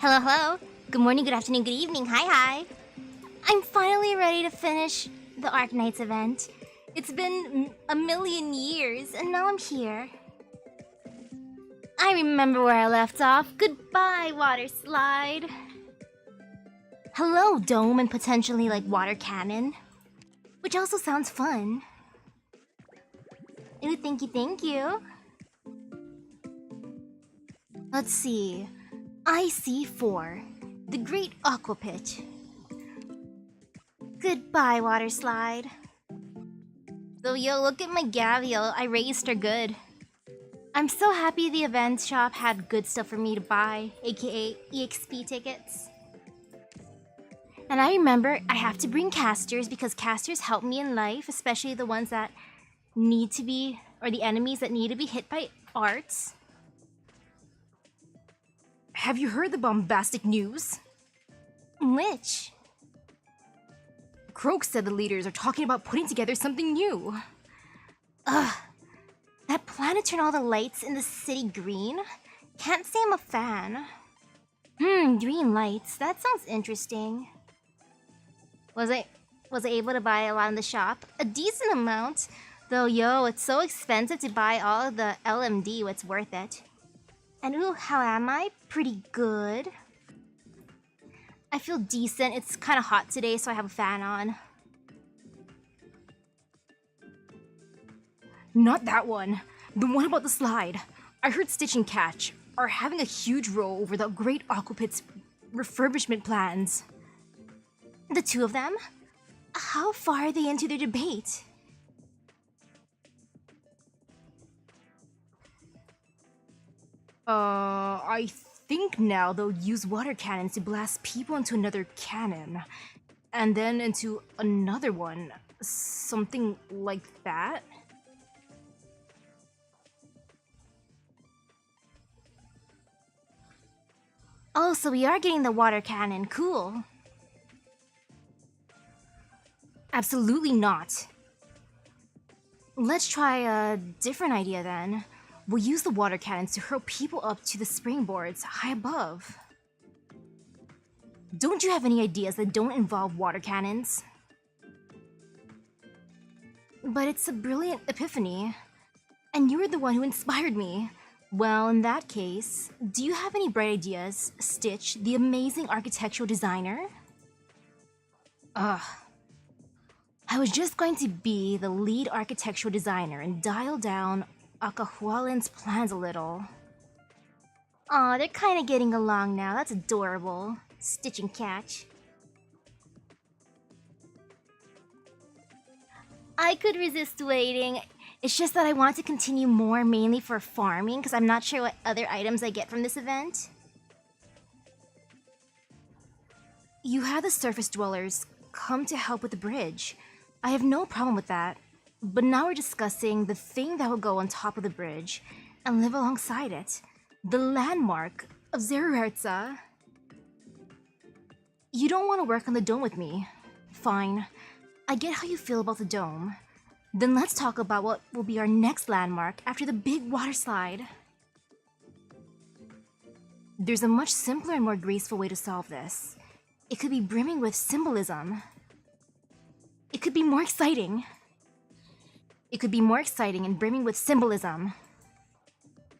Hello, hello. Good morning, good afternoon, good evening. Hi, hi. I'm finally ready to finish the Arknights event. It's been a million years, and now I'm here. I remember where I left off. Goodbye, Waterslide. Hello, dome and potentially like water cannon. Which also sounds fun. Ooh, thank you. Let's see. IC4, the Great Aqua Pit. Goodbye, Waterslide. Though, yo, look at my Gavial. I raised her good. I'm so happy the event shop had good stuff for me to buy, aka EXP tickets. And I remember I have to bring casters because casters help me in life, especially the ones that need to be, or the enemies that need to be hit by arts. Have you heard the bombastic news? Which? Croak said the leaders are talking about putting together something new. Ugh. That plan to turn all the lights in the city green? Can't say I'm a fan. Green lights. That sounds interesting. Was I able to buy a lot in the shop? A decent amount. Though, yo, it's so expensive to buy all of the LMD, it's worth it. And ooh, how am I? Pretty good. I feel decent. It's kind of hot today, so I have a fan on. Not that one. The one about the slide. I heard Stitch and Catch are having a huge row over the Great Aqua Pit's refurbishment plans. The two of them? How far are they into their debate? I think now they'll use water cannons to blast people into another cannon. And then into another one. Something like that. Oh, so we are getting the water cannon. Cool. Absolutely not. Let's try a different idea then. We'll use the water cannons to hurl people up to the springboards high above. Don't you have any ideas that don't involve water cannons? But it's a brilliant epiphany. And you were the one who inspired me. Well, in that case, do you have any bright ideas, Stitch, the amazing architectural designer? I was just going to be the lead architectural designer and dial down Akahualin's plans a little. Aw, they're kind of getting along now. That's adorable. Stitch and Catch. I could resist waiting. It's just that I want to continue more mainly for farming because I'm not sure what other items I get from this event. You had the surface dwellers come to help with the bridge. I have no problem with that. But now we're discussing the thing that will go on top of the bridge and live alongside it. The landmark of Zererza. You don't want to work on the dome with me. Fine. I get how you feel about the dome. Then let's talk about what will be our next landmark after the big water slide. There's a much simpler and more graceful way to solve this. It could be brimming with symbolism. It could be more exciting. It could be more exciting and brimming with symbolism.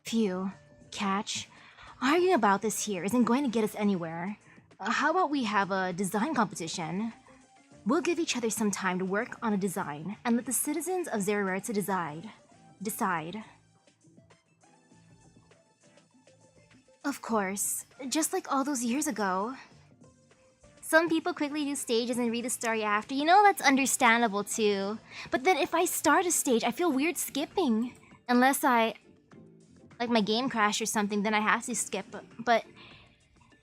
Phew, Catch. Arguing about this here isn't going to get us anywhere. How about we have a design competition? We'll give each other some time to work on a design and let the citizens of Zererza decide. Of course, just like all those years ago. Some people quickly do stages and read the story after. You know, that's understandable too. But then if I start a stage, I feel weird skipping. Unless like my game crash or something, then I have to skip. But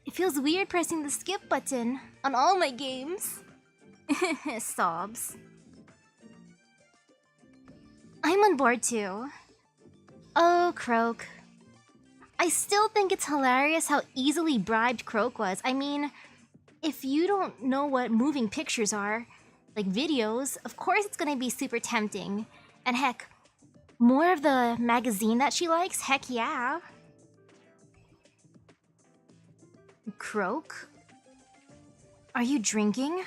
it feels weird pressing the skip button on all my games. Sobs. I'm on board too. Oh, Croak. I still think it's hilarious how easily bribed Croak was. I mean, if you don't know what moving pictures are, like videos, of course it's gonna be super tempting. And heck, more of the magazine that she likes? Heck yeah. croak? Are you drinking?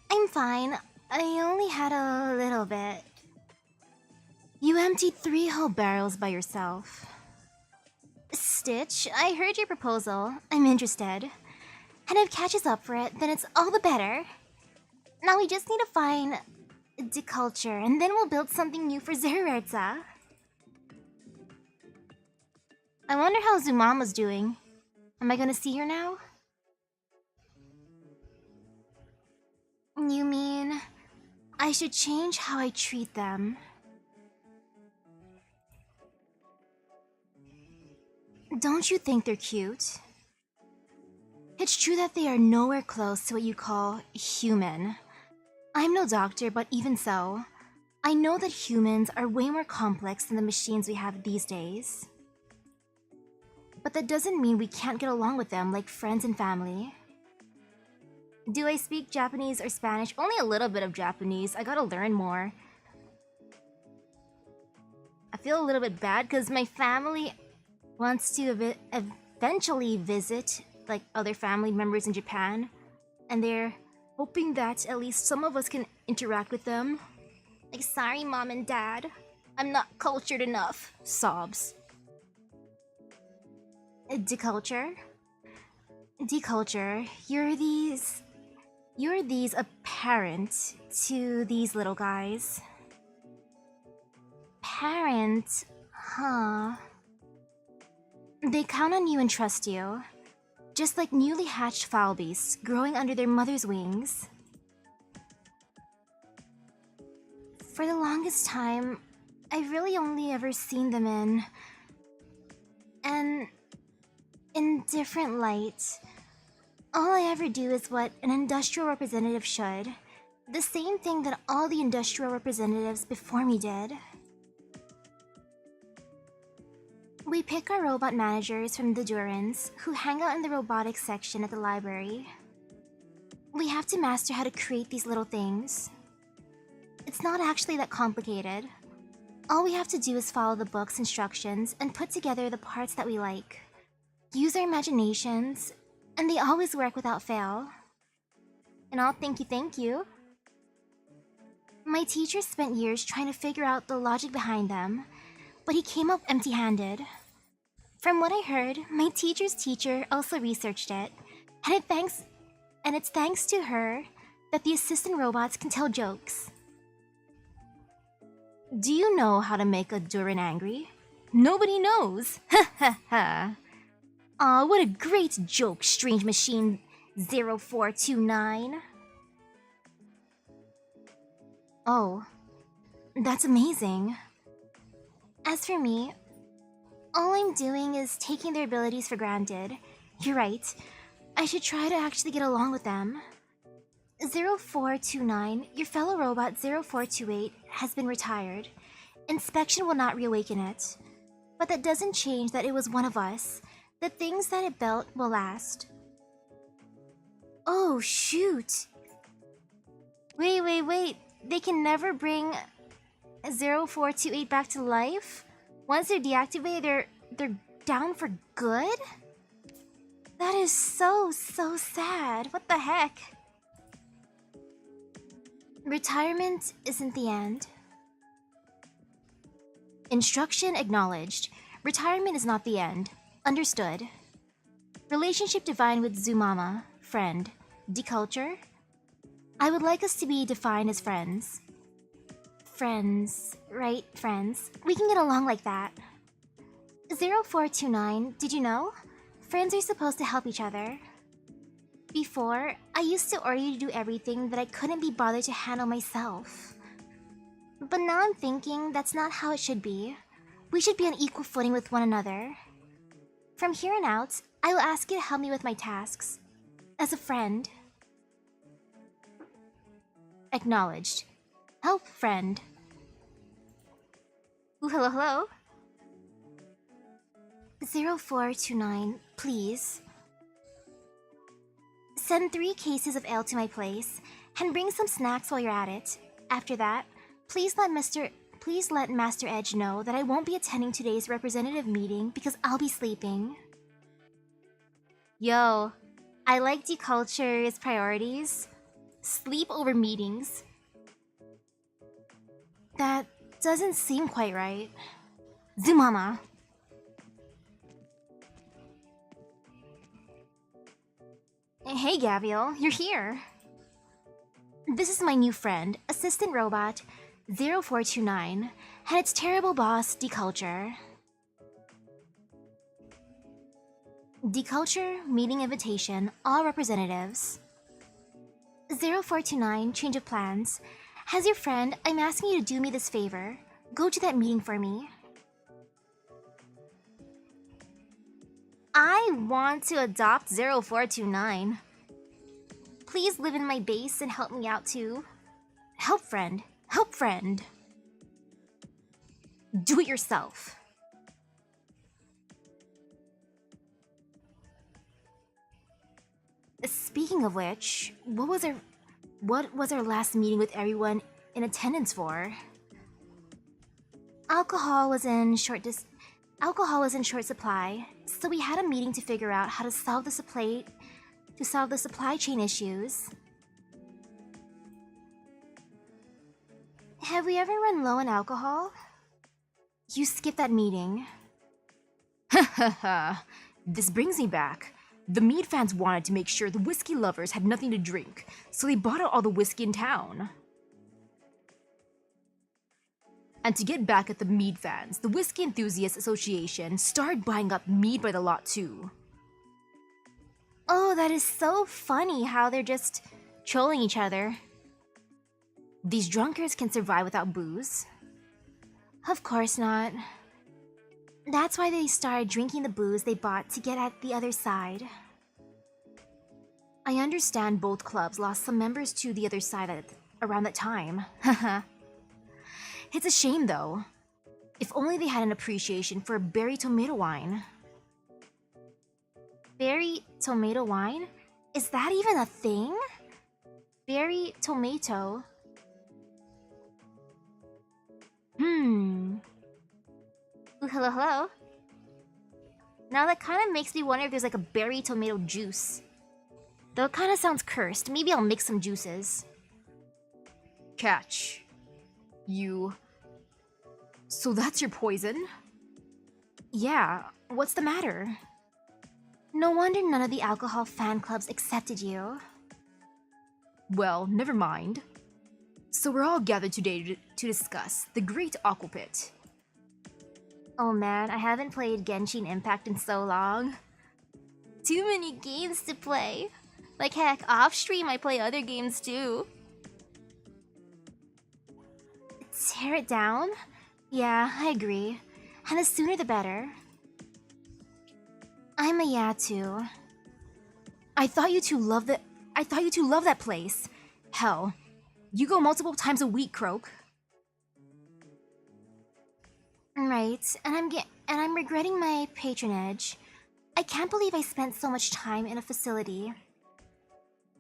I'm fine. I only had a little bit. You emptied 3 whole barrels by yourself. Stitch, I heard your proposal. I'm interested. And if Catch is up for it, then it's all the better. Now we just need to find the culture, and then we'll build something new for Zererza. I wonder how Zumama's doing. Am I gonna see her now? You mean I should change how I treat them? Don't you think they're cute? It's true that they are nowhere close to what you call human. I'm no doctor, but even so, I know that humans are way more complex than the machines we have these days. But that doesn't mean we can't get along with them like friends and family. Do I speak Japanese or Spanish? Only a little bit of Japanese. I gotta learn more. I feel a little bit bad because my family wants to eventually visit like other family members in Japan, and they're hoping that at least some of us can interact with them. Like, sorry, Mom and Dad. I'm not cultured enough. Sobs. Deculture? Deculture, you're these apparent to these little guys. Parent? Huh. They count on you and trust you. Just like newly hatched fowl beasts growing under their mother's wings. For the longest time, I've really only ever seen them in different light. All I ever do is what an industrial representative should. The same thing that all the industrial representatives before me did. We pick our robot managers from the Durans, who hang out in the robotics section at the library. We have to master how to create these little things. It's not actually that complicated. All we have to do is follow the book's instructions and put together the parts that we like. Use our imaginations, and they always work without fail. And I'll thank you. My teacher spent years trying to figure out the logic behind them, but he came up empty-handed. From what I heard, my teacher's teacher also researched it, and it's thanks to her that the assistant robots can tell jokes. Do you know how to make a Duran angry? Nobody knows! Ha ha ha! Aw, what a great joke, Strange Machine 0429! Oh, that's amazing. As for me, all I'm doing is taking their abilities for granted. You're right. I should try to actually get along with them. 0429, your fellow robot 0428 has been retired. Inspection will not reawaken it. But that doesn't change that it was one of us. The things that it built will last. Oh, shoot! Wait. They can never bring 0428 back to life? Once they're deactivated, they're down for good? That is so sad. What the heck? Retirement isn't the end. Instruction acknowledged. Retirement is not the end. Understood. Relationship defined with Zumama. Friend. Deculture? I would like us to be defined as friends. Friends, right? Friends. We can get along like that. 0429, did you know? Friends are supposed to help each other. Before, I used to order you to do everything that I couldn't be bothered to handle myself. But now I'm thinking that's not how it should be. We should be on equal footing with one another. From here on out, I will ask you to help me with my tasks. As a friend. Acknowledged. Help, friend. Ooh, hello? 0429, please. Send 3 cases of ale to my place, and bring some snacks while you're at it. After that, please let Master Edge know that I won't be attending today's representative meeting because I'll be sleeping. Yo, I like deculture's priorities. Sleep over meetings. That doesn't seem quite right. Zumama. Hey, Gabriel, you're here. This is my new friend, Assistant Robot 0429, and its terrible boss, Deculture. Deculture, meeting invitation, all representatives. 0429, change of plans. As your friend, I'm asking you to do me this favor. Go to that meeting for me. I want to adopt 0429. Please live in my base and help me out too. Help friend, help friend. Do it yourself. Speaking of which, what was our last meeting with everyone in attendance for? Alcohol was in short supply, so we had a meeting to figure out how to solve the supply chain issues. Have we ever run low on alcohol? You skipped that meeting. Ha ha ha. This brings me back. The mead fans wanted to make sure the whiskey lovers had nothing to drink, so they bought out all the whiskey in town. And to get back at the mead fans, the Whiskey Enthusiasts Association started buying up mead by the lot too. Oh, that is so funny how they're just trolling each other. These drunkards can survive without booze? Of course not. That's why they started drinking the booze they bought to get at the other side. I understand both clubs lost some members to the other side around that time. Haha. It's a shame though. If only they had an appreciation for berry tomato wine. Berry tomato wine? Is that even a thing? Berry tomato. Ooh, hello, hello. Now that kind of makes me wonder if there's like a berry tomato juice. Though it kind of sounds cursed. Maybe I'll mix some juices. Catch. You... So that's your poison? Yeah, what's the matter? No wonder none of the alcohol fan clubs accepted you. Well, never mind. So we're all gathered today to discuss the Great Aqua Pit. Oh man, I haven't played Genshin Impact in so long. Too many games to play. Like heck, off stream I play other games too. Tear it down? Yeah, I agree. And the sooner the better. I'm a yeah too. I thought you two loved that place. Hell, you go multiple times a week, Croak. Right, and I'm regretting my patronage. I can't believe I spent so much time in a facility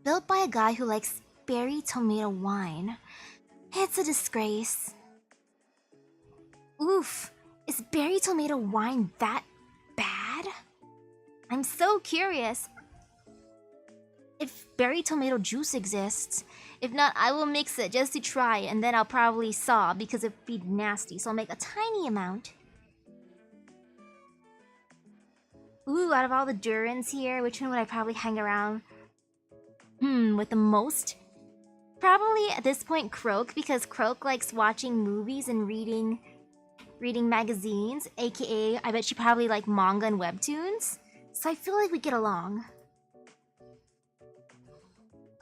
built by a guy who likes berry tomato wine. It's a disgrace. Oof, is berry tomato wine that bad? I'm so curious if berry tomato juice exists. If not, I will mix it just to try, and then I'll probably sob because it'd be nasty, so I'll make a tiny amount. Ooh, out of all the Durans here, which one would I probably hang around with the most? Probably at this point Croak, because Croak likes watching movies and reading magazines, aka I bet she probably like manga and webtoons. So I feel like we get along.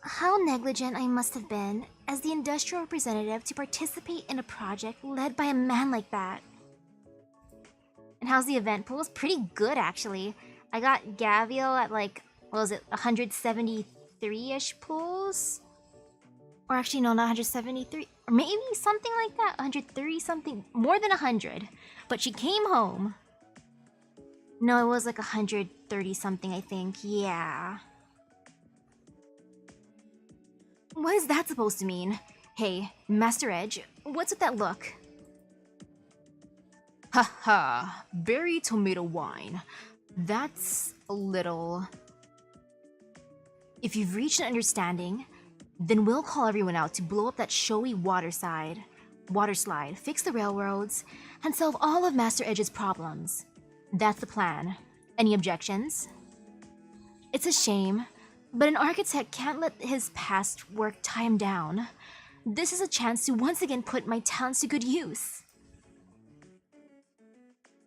How negligent I must have been as the industrial representative to participate in a project led by a man like that. And how's the event pool? It's pretty good actually. I got Gaviel at like, what was it, 173-ish pools? Or actually no, not 173, or maybe something like that, 130 something, more than 100. But she came home. No, it was like 130 something, I think, yeah. What is that supposed to mean? Hey, Master Edge, what's with that look? Haha, berry tomato wine. That's a little... If you've reached an understanding, then we'll call everyone out to blow up that showy waterslide, fix the railroads, and solve all of Master Edge's problems. That's the plan. Any objections? It's a shame, but an architect can't let his past work tie him down. This is a chance to once again put my talents to good use.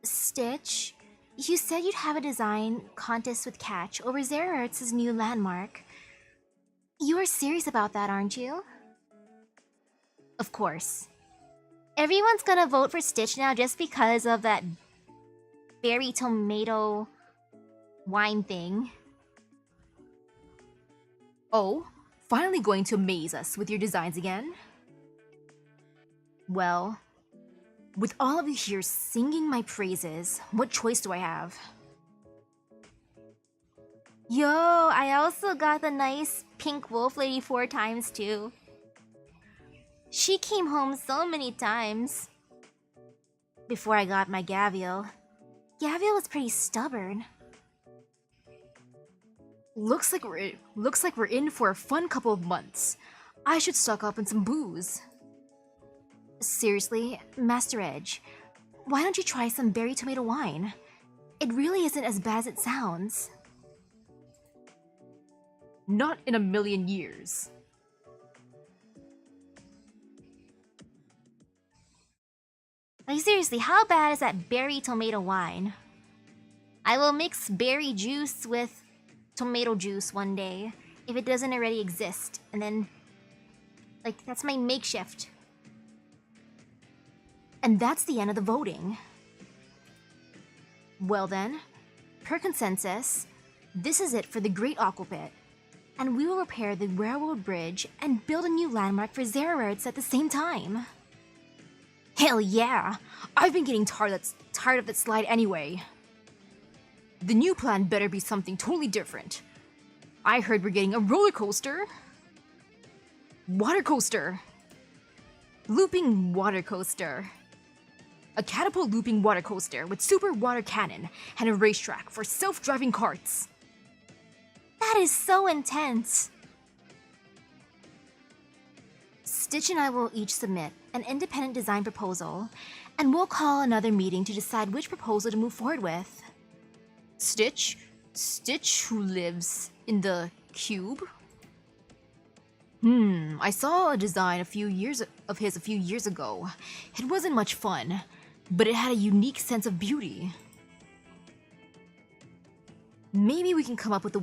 Stitch, you said you'd have a design contest with Catch over Zeraertz's new landmark. You are serious about that, aren't you? Of course. Everyone's gonna vote for Stitch now just because of that berry tomato wine thing. Oh, finally going to amaze us with your designs again? Well, with all of you here singing my praises, what choice do I have? Yo, I also got the nice pink wolf lady 4 times too. She came home so many times. Before I got my Gavial. Gavial was pretty stubborn. Looks like we're in for a fun couple of months. I should stock up on some booze. Seriously, Master Edge, why don't you try some berry tomato wine? It really isn't as bad as it sounds. Not in a million years. Like seriously, how bad is that berry tomato wine? I will mix berry juice with tomato juice one day, if it doesn't already exist, and then, like, that's my makeshift. And that's the end of the voting. Well then, per consensus, this is it for the Great Aquapit, and we will repair the railroad bridge and build a new landmark for Zeraertz at the same time. Hell yeah! I've been getting tired of that slide anyway. The new plan better be something totally different. I heard we're getting a roller coaster. Water coaster. Looping water coaster. A catapult looping water coaster with super water cannon and a racetrack for self-driving carts. That is so intense. Stitch and I will each submit an independent design proposal, and we'll call another meeting to decide which proposal to move forward with. Stitch, who lives in the cube? I saw a design of his a few years ago. It wasn't much fun, but it had a unique sense of beauty. Maybe we can come up with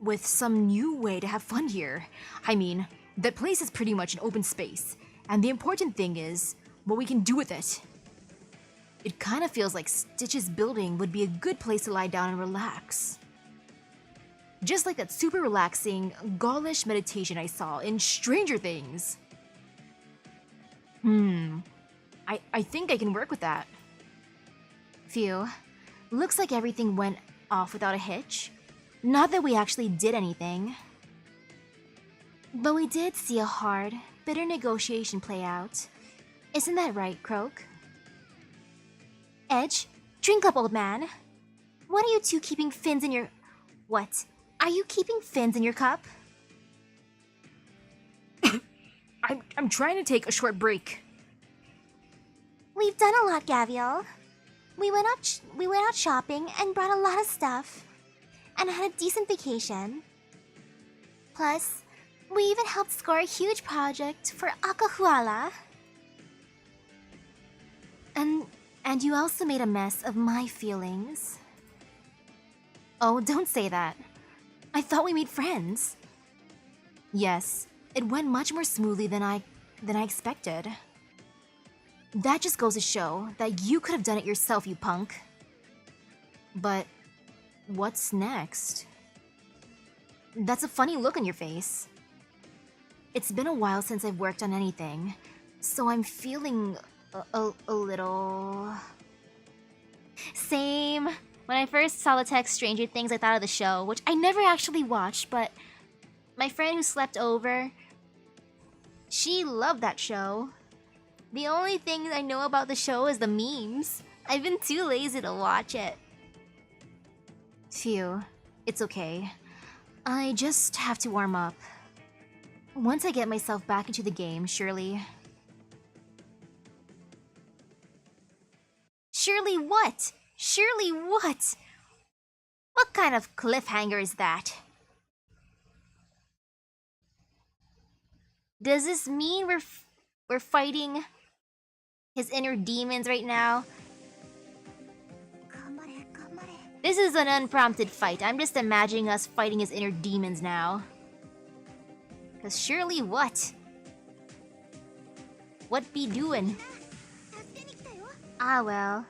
with some new way to have fun here. I mean, that place is pretty much an open space, and the important thing is what we can do with it. It kind of feels like Stitch's building would be a good place to lie down and relax. Just like that super relaxing, Gaulish meditation I saw in Stranger Things. I think I can work with that. Phew. Looks like everything went off without a hitch. Not that we actually did anything. But we did see a hard, bitter negotiation play out. Isn't that right, Croak? Edge, drink up, old man. What are you two keeping fins in your... What? Are you keeping fins in your cup? I'm trying to take a short break. We've done a lot, Gavial. We went out shopping and brought a lot of stuff. And had a decent vacation. Plus, we even helped score a huge project for Akahuala. And you also made a mess of my feelings. Oh, don't say that. I thought we made friends. Yes, it went much more smoothly than I expected. That just goes to show that you could have done it yourself, you punk. But what's next? That's a funny look on your face. It's been a while since I've worked on anything, so I'm feeling a little... Same. When I first saw the text Stranger Things, I thought of the show, which I never actually watched, but my friend who slept over, she loved that show. The only thing I know about the show is the memes. I've been too lazy to watch it. Phew, it's okay. I just have to warm up. Once I get myself back into the game, surely... Surely what? Surely what? What kind of cliffhanger is that? Does this mean we're fighting his inner demons right now? This is an unprompted fight. I'm just imagining us fighting his inner demons now. Cause surely what? What be doing? Ah well.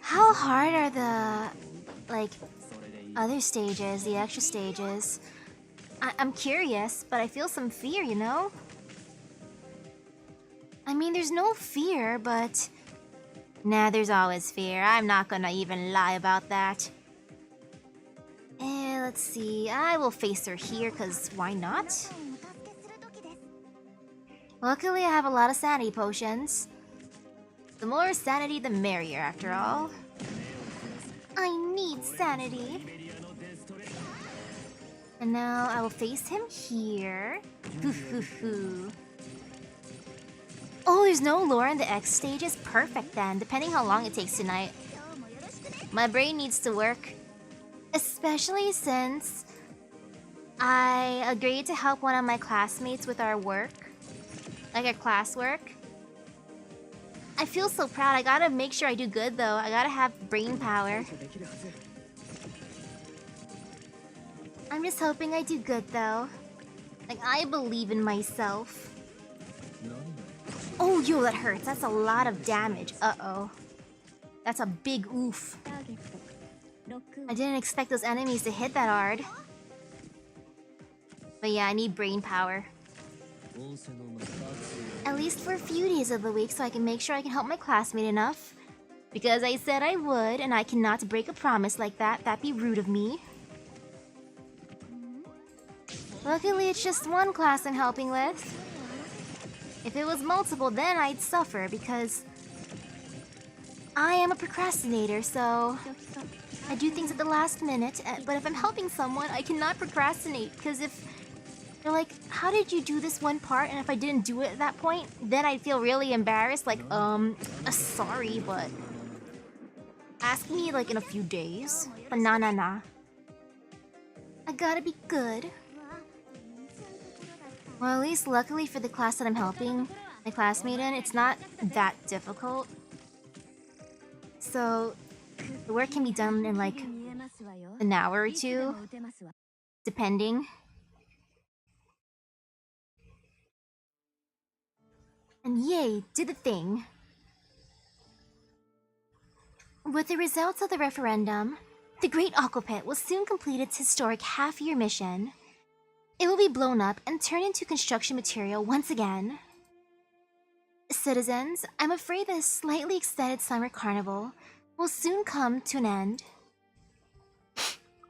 How hard are the, like, other stages, the extra stages? I'm curious, but I feel some fear, you know? I mean, there's no fear, but... Nah, there's always fear. I'm not gonna even lie about that. Let's see. I will face her here, cause why not? Luckily, I have a lot of sanity potions. The more sanity, the merrier, after all. I need sanity. And now I will face him here. Oh, there's no lore in the X stages? Perfect then, depending how long it takes tonight. My brain needs to work. Especially since I agreed to help one of my classmates with our work. Like our classwork. I feel so proud. I gotta make sure I do good though. I gotta have brain power. I'm just hoping I do good though. Like, I believe in myself. Oh, yo, that hurts. That's a lot of damage. Uh-oh. That's a big oof. I didn't expect those enemies to hit that hard. But yeah, I need brain power. At least for a few days of the week so I can make sure I can help my classmate enough. Because I said I would, and I cannot break a promise like that. That'd be rude of me. Luckily, it's just one class I'm helping with. If it was multiple, then I'd suffer because I am a procrastinator, so I do things at the last minute. But if I'm helping someone, I cannot procrastinate because if they're like, how did you do this one part? And if I didn't do it at that point, then I'd feel really embarrassed, like, sorry, but ask me like in a few days. But nah. I gotta be good. Well, at least luckily for the class that I'm helping my classmate in, it's not that difficult. So, the work can be done in like an hour or two, depending. And yay, did the thing. With the results of the referendum, the Great Aqua Pit will soon complete its historic half-year mission. It will be blown up and turned into construction material once again. Citizens, I'm afraid this slightly extended summer carnival will soon come to an end.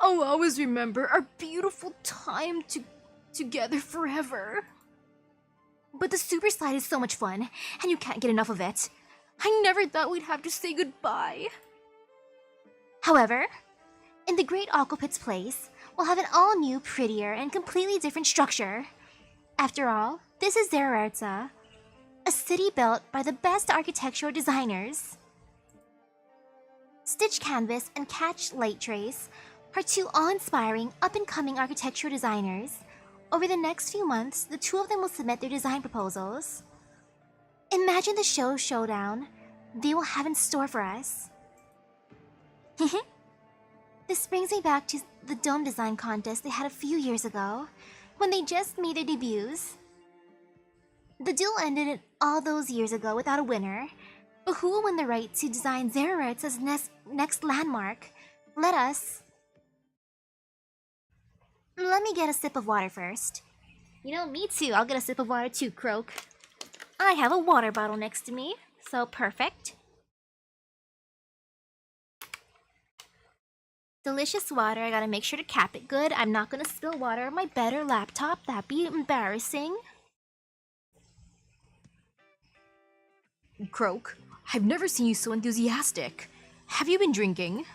I'll always remember our beautiful time together forever. But the super slide is so much fun, and you can't get enough of it. I never thought we'd have to say goodbye. However, in the Great Aqua Pit's place, we'll have an all-new, prettier, and completely different structure. After all, this is Zerarza, a city built by the best architectural designers. Stitch Canvas and Catch Light Trace are two awe-inspiring, up-and-coming architectural designers. Over the next few months, the two of them will submit their design proposals. Imagine the showdown they will have in store for us. This brings me back to the dome design contest they had a few years ago, when they just made their debuts. The duel ended all those years ago without a winner, but who will win the right to design Zerarza's next landmark? Let me get a sip of water first. You know, me too. I'll get a sip of water too, Croak. I have a water bottle next to me, so perfect. Delicious water. I gotta make sure to cap it good. I'm not gonna spill water on my bed or laptop. That'd be embarrassing. Croak, I've never seen you so enthusiastic. Have you been drinking?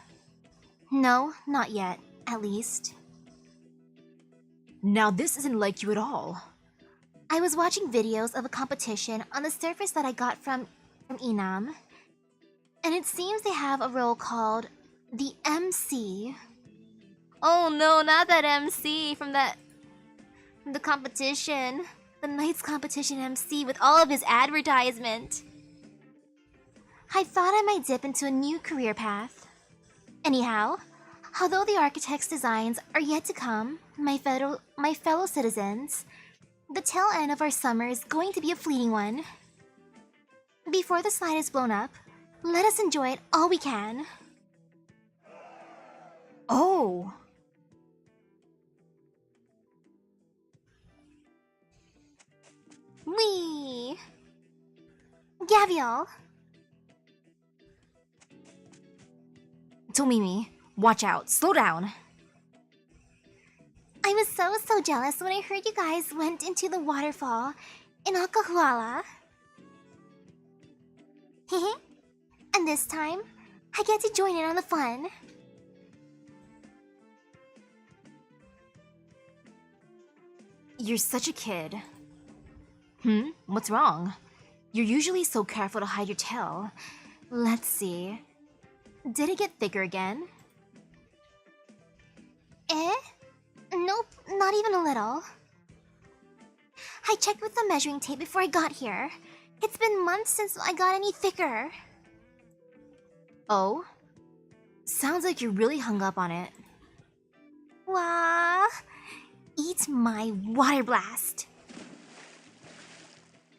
No, not yet, at least. Now this isn't like you at all. I was watching videos of a competition on the surface that I got from Inam, and it seems they have a role called the MC. Oh no, not that MC from the competition. The Knights competition MC with all of his advertisement. I thought I might dip into a new career path. Anyhow, although the architect's designs are yet to come, my fellow citizens, the tail end of our summer is going to be a fleeting one. Before the slide is blown up, let us enjoy it all we can. Oh! Whee! Gavial! Tomimi, watch out, slow down! I was so jealous when I heard you guys went into the waterfall in Akahuala. Hehe. And this time, I get to join in on the fun. You're such a kid. What's wrong? You're usually so careful to hide your tail. Let's see. Did it get thicker again? Eh? Nope, not even a little. I checked with the measuring tape before I got here. It's been months since I got any thicker. Oh? Sounds like you're really hung up on it. Wah! Eat my water blast.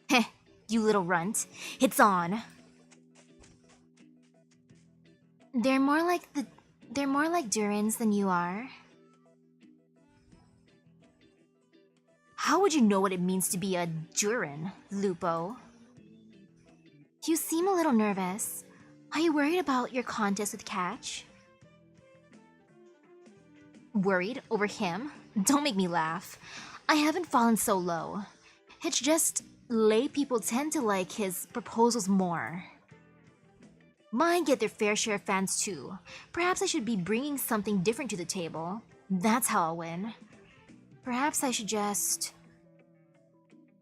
Heh, you little runt. It's on. They're more like Durans than you are. How would you know what it means to be a Duran, Lupo? You seem a little nervous. Are you worried about your contest with Catch? Worried over him? Don't make me laugh. I haven't fallen so low. It's just lay people tend to like his proposals more. Mine get their fair share of fans too. Perhaps I should be bringing something different to the table. That's how I'll win. Perhaps I should just...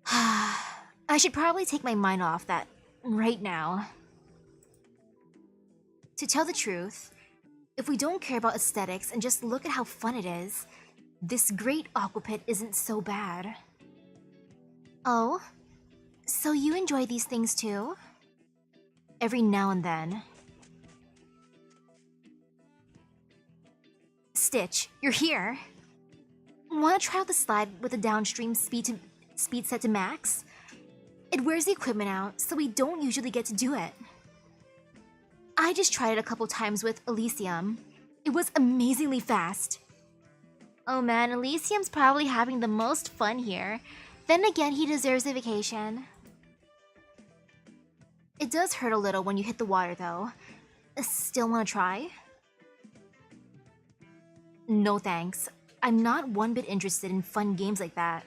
I should probably take my mind off that right now. To tell the truth, if we don't care about aesthetics and just look at how fun it is, this great aqua pit isn't so bad. Oh? So you enjoy these things too? Every now and then. Stitch, you're here! Wanna try out the slide with the downstream speed set to max? It wears the equipment out, so we don't usually get to do it. I just tried it a couple times with Elysium. It was amazingly fast. Oh man, Elysium's probably having the most fun here. Then again, he deserves a vacation. It does hurt a little when you hit the water though. Still wanna try? No thanks. I'm not one bit interested in fun games like that.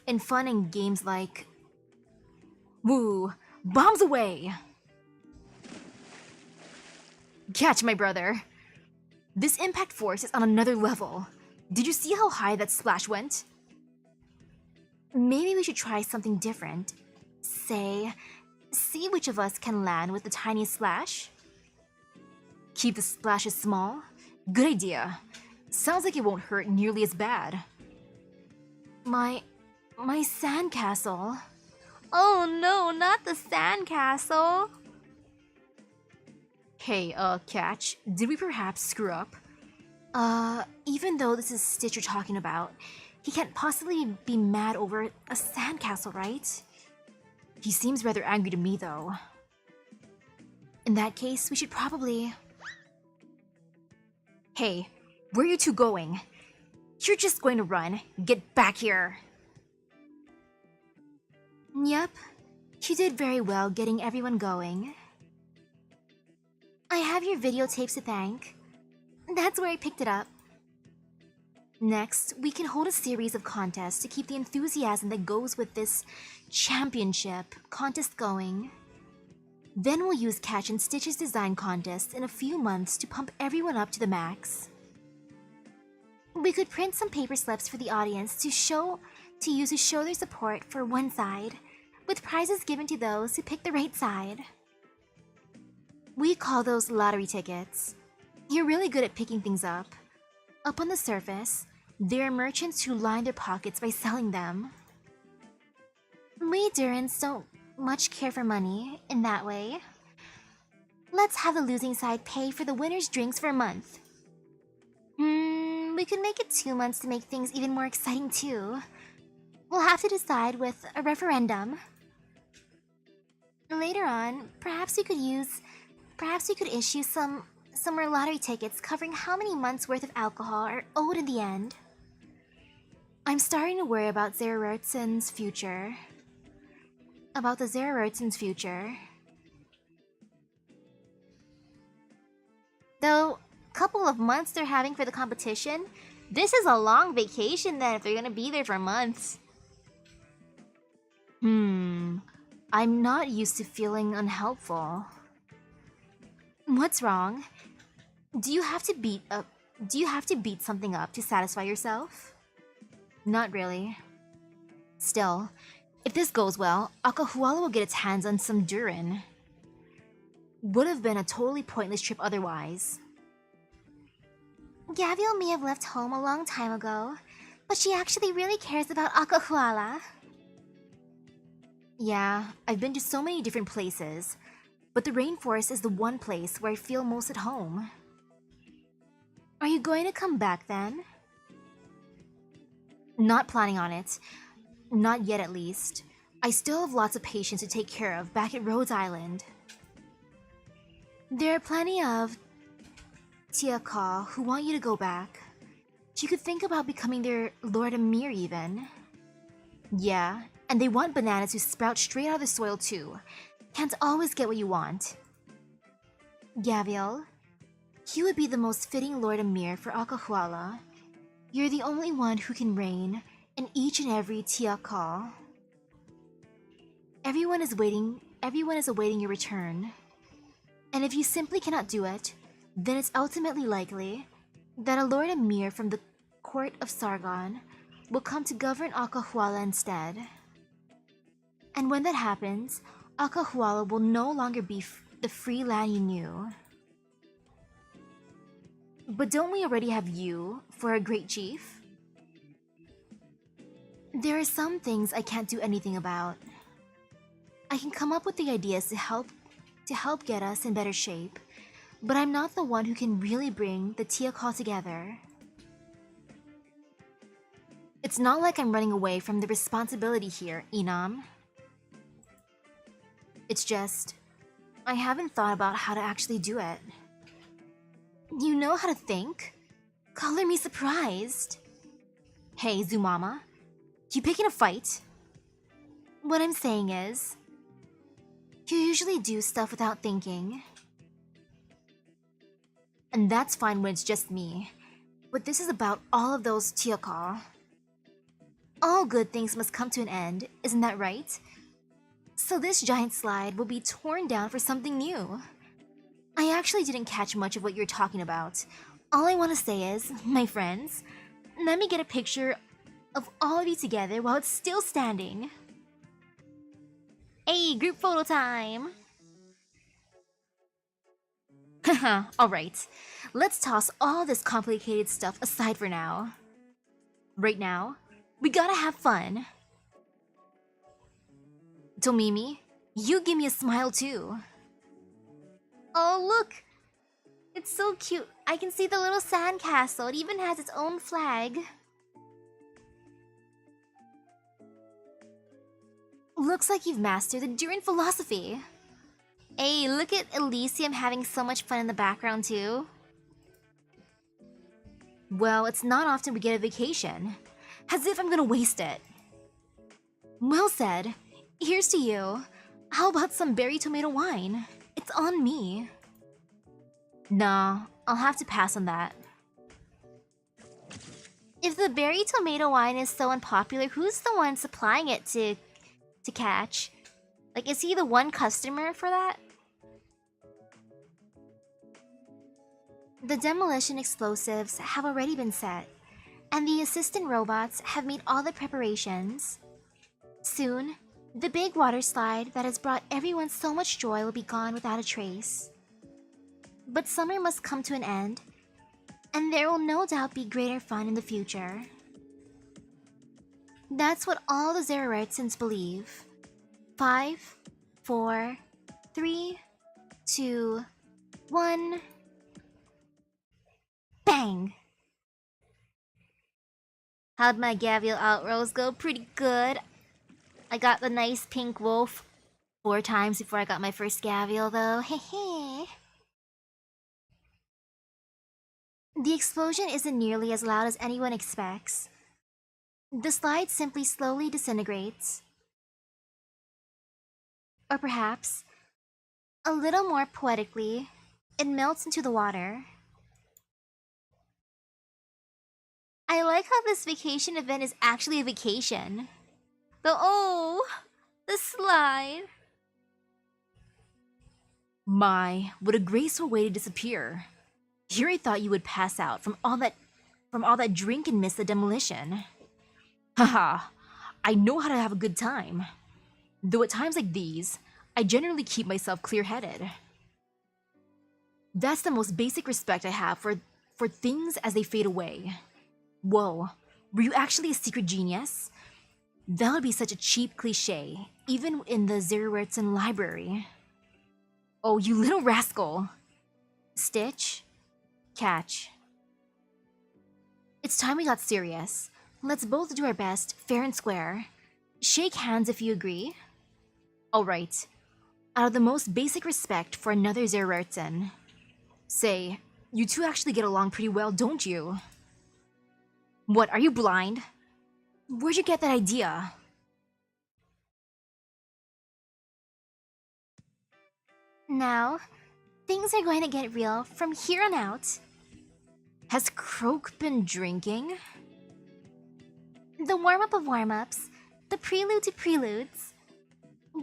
In fun and games like... Woo! Bombs away! Catch, my brother! This impact force is on another level. Did you see how high that splash went? Maybe we should try something different. Say, see which of us can land with the tiniest splash? Keep the splashes small? Good idea. Sounds like it won't hurt nearly as bad. My sandcastle. Oh no, not the sandcastle. Hey, Catch, did we perhaps screw up? Even though this is Stitch you're talking about, he can't possibly be mad over a sandcastle, right? He seems rather angry to me, though. In that case, we should probably... Hey, where are you two going? You're just going to run. Get back here! Yep, you did very well getting everyone going. I have your videotapes to thank. That's where I picked it up. Next, we can hold a series of contests to keep the enthusiasm that goes with this championship contest going. Then we'll use Catch and Stitch's design contest in a few months to pump everyone up to the max. We could print some paper slips for the audience to use to show their support for one side, with prizes given to those who pick the right side. We call those lottery tickets. You're really good at picking things up. Up on the surface, there are merchants who line their pockets by selling them. We Durans don't much care for money in that way. Let's have the losing side pay for the winner's drinks for a month. We could make it 2 months to make things even more exciting too. We'll have to decide with a referendum. Later on, perhaps we could issue some more lottery tickets covering how many months worth of alcohol are owed in the end. I'm starting to worry about Zerertsen's future. About the Zerertsen's future. Though, couple of months they're having for the competition, this is a long vacation then if they're gonna be there for months. I'm not used to feeling unhelpful. What's wrong? Do you have to beat something up to satisfy yourself? Not really. Still, if this goes well, Akahuala will get its hands on some Durin. Would have been a totally pointless trip otherwise. Gaviel may have left home a long time ago, but she actually really cares about Akahuala. Yeah, I've been to so many different places, but the rainforest is the one place where I feel most at home. Are you going to come back then? Not planning on it. Not yet, at least. I still have lots of patients to take care of back at Rhodes Island. There are plenty of Tiaka who want you to go back. You could think about becoming their Lord Amir even. Yeah, and they want bananas who sprout straight out of the soil too. Can't always get what you want. Gaviel, you would be the most fitting Lord Amir for Akahuala. You're the only one who can reign in each and every Tiaka. Everyone is awaiting your return. And if you simply cannot do it, then it's ultimately likely that a Lord Amir from the court of Sargon will come to govern Akahuala instead. And when that happens, Akahuala will no longer be the free land you knew. But don't we already have you for a great chief? There are some things I can't do anything about. I can come up with the ideas to help get us in better shape, but I'm not the one who can really bring the Tiakal together. It's not like I'm running away from the responsibility here, Inam. It's just, I haven't thought about how to actually do it. You know how to think? Color me surprised. Hey, Zumama, you picking a fight? What I'm saying is, you usually do stuff without thinking. And that's fine when it's just me. But this is about all of those Tiakal. All good things must come to an end, isn't that right? So this giant slide will be torn down for something new. I actually didn't catch much of what you're talking about. All I want to say is, my friends, let me get a picture of all of you together while it's still standing. Hey, group photo time! Haha, alright. Let's toss all this complicated stuff aside for now. Right now, we gotta have fun. Tomimi, you give me a smile too. Oh, look! It's so cute. I can see the little sand castle. It even has its own flag. Looks like you've mastered the Durin philosophy. Hey, look at Elysium having so much fun in the background too. Well, it's not often we get a vacation. As if I'm gonna waste it. Well said. Here's to you. How about some berry tomato wine? It's on me. Nah, I'll have to pass on that. If the berry tomato wine is so unpopular, who's the one supplying it to Catch? Like, is he the one customer for that? The demolition explosives have already been set, and the assistant robots have made all the preparations. Soon, the big water slide that has brought everyone so much joy will be gone without a trace. But summer must come to an end, and there will no doubt be greater fun in the future. That's what all the Zerorartsons believe. 5, 4, 3, 2, 1. Bang! How'd my Gavial outrolls go? Pretty good. I got the nice pink wolf 4 times before I got my first Gavial though. Hehe. The explosion isn't nearly as loud as anyone expects. The slide simply slowly disintegrates. Or perhaps, a little more poetically, it melts into the water. I like how this vacation event is actually a vacation. But oh, the slide. My, what a graceful way to disappear. Here I thought you would pass out from all that drink and miss the demolition. Haha, I know how to have a good time. Though at times like these, I generally keep myself clear-headed. That's the most basic respect I have for things as they fade away. Whoa, were you actually a secret genius? That would be such a cheap cliche, even in the Zerorartson library. Oh, you little rascal! Stitch? Catch. It's time we got serious. Let's both do our best, fair and square. Shake hands if you agree. Alright. Out of the most basic respect for another Zerorartson. Say, you two actually get along pretty well, don't you? What, are you blind? Where'd you get that idea? Now, things are going to get real from here on out. Has Croak been drinking? The warm-up of warm-ups, the prelude to preludes.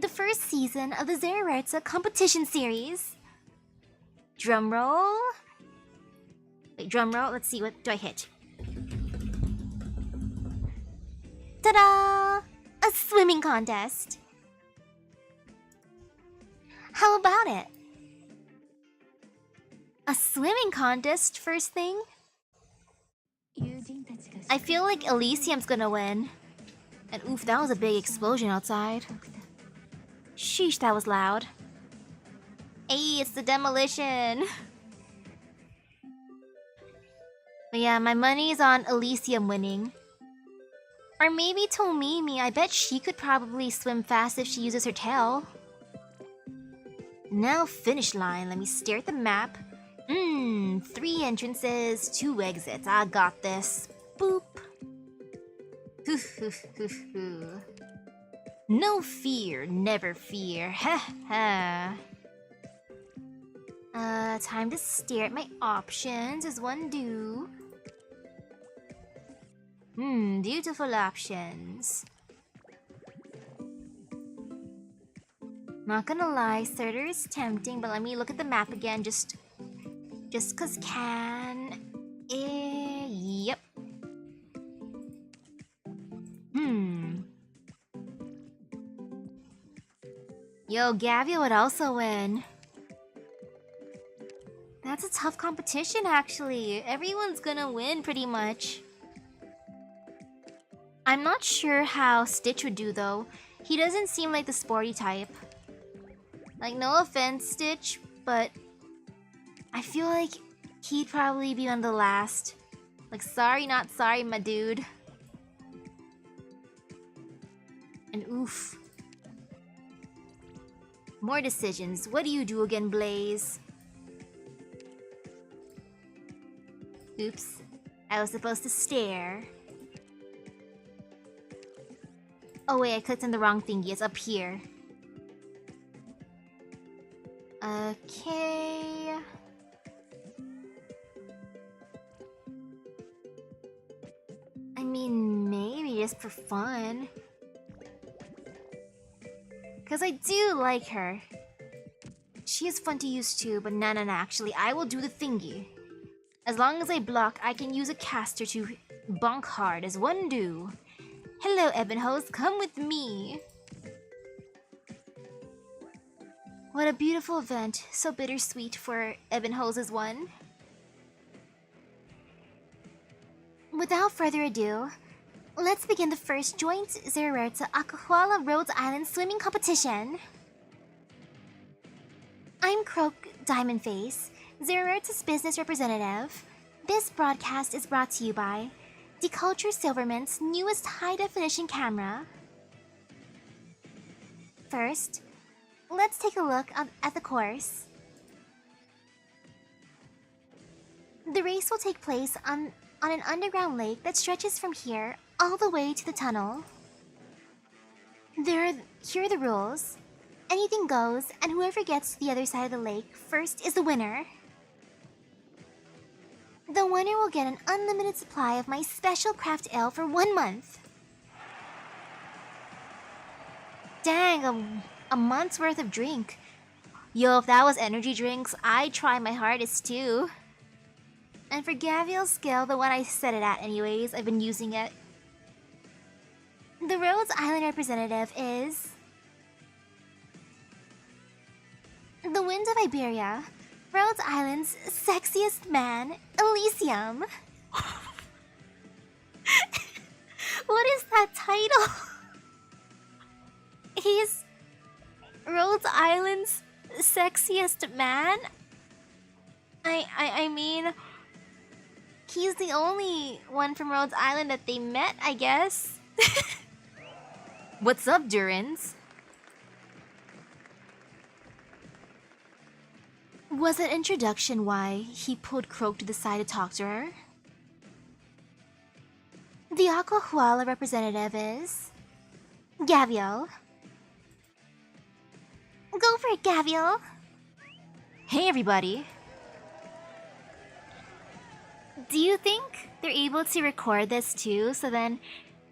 The first season of the Zerorartsa competition series. Drumroll. Wait, drumroll, let's see, what do I hit? Ta-da! A swimming contest! How about it? A swimming contest first thing? I feel like Elysium's gonna win. And oof, that was a big explosion outside. Sheesh, that was loud. Hey, it's the demolition! But yeah, my money's on Elysium winning. Or maybe Tomimi, I bet she could probably swim fast if she uses her tail. Now finish line, let me stare at the map. 3 entrances, 2 exits, I got this. Boop. Hoo hoo hoo hoo. No fear, never fear, ha ha. Time to stare at my options as one do. Beautiful options. Not gonna lie, Surtur is tempting, but let me look at the map again, just cause can. Yep. Yo, Gavia would also win. That's a tough competition, actually. Everyone's gonna win, pretty much. I'm not sure how Stitch would do, though. He doesn't seem like the sporty type. Like, no offense, Stitch, but I feel like he'd probably be on the last. Like, sorry, not sorry, my dude. And oof. More decisions. What do you do again, Blaze? Oops. I was supposed to stare. Oh wait, I clicked on the wrong thingy. It's up here. Okay. I mean, maybe just for fun. Because I do like her. She is fun to use too, but no, actually, I will do the thingy. As long as I block, I can use a caster to bonk hard as one do. Hello, Ebonhose, come with me. What a beautiful event, so bittersweet for Ebonhose's one. Without further ado, let's begin the first joint Zererta Akahuala Rhodes Island swimming competition. I'm Croak Diamondface, Zererta's business representative. This broadcast is brought to you by Deculture Silvermint's newest high-definition camera. First, let's take a look at the course. The race will take place on an underground lake that stretches from here all the way to the tunnel. Here are the rules. Anything goes, and whoever gets to the other side of the lake first is the winner. The winner will get an unlimited supply of my special craft ale for 1 month. Dang, a month's worth of drink. Yo, if that was energy drinks, I'd try my hardest too. And for Gavial's skill, the one I set it at anyways, I've been using it. The Rhodes Island representative is the Wind of Iberia, Rhodes Island's sexiest man, Elysium. What is that title? He's Rhodes Island's sexiest man? I mean, he's the only one from Rhodes Island that they met, I guess. What's up, Durans? Was that introduction why he pulled Croak to the side to talk to her? The Aquahuala representative is Gavial. Go for it, Gavial! Hey, everybody! Do you think they're able to record this too, so then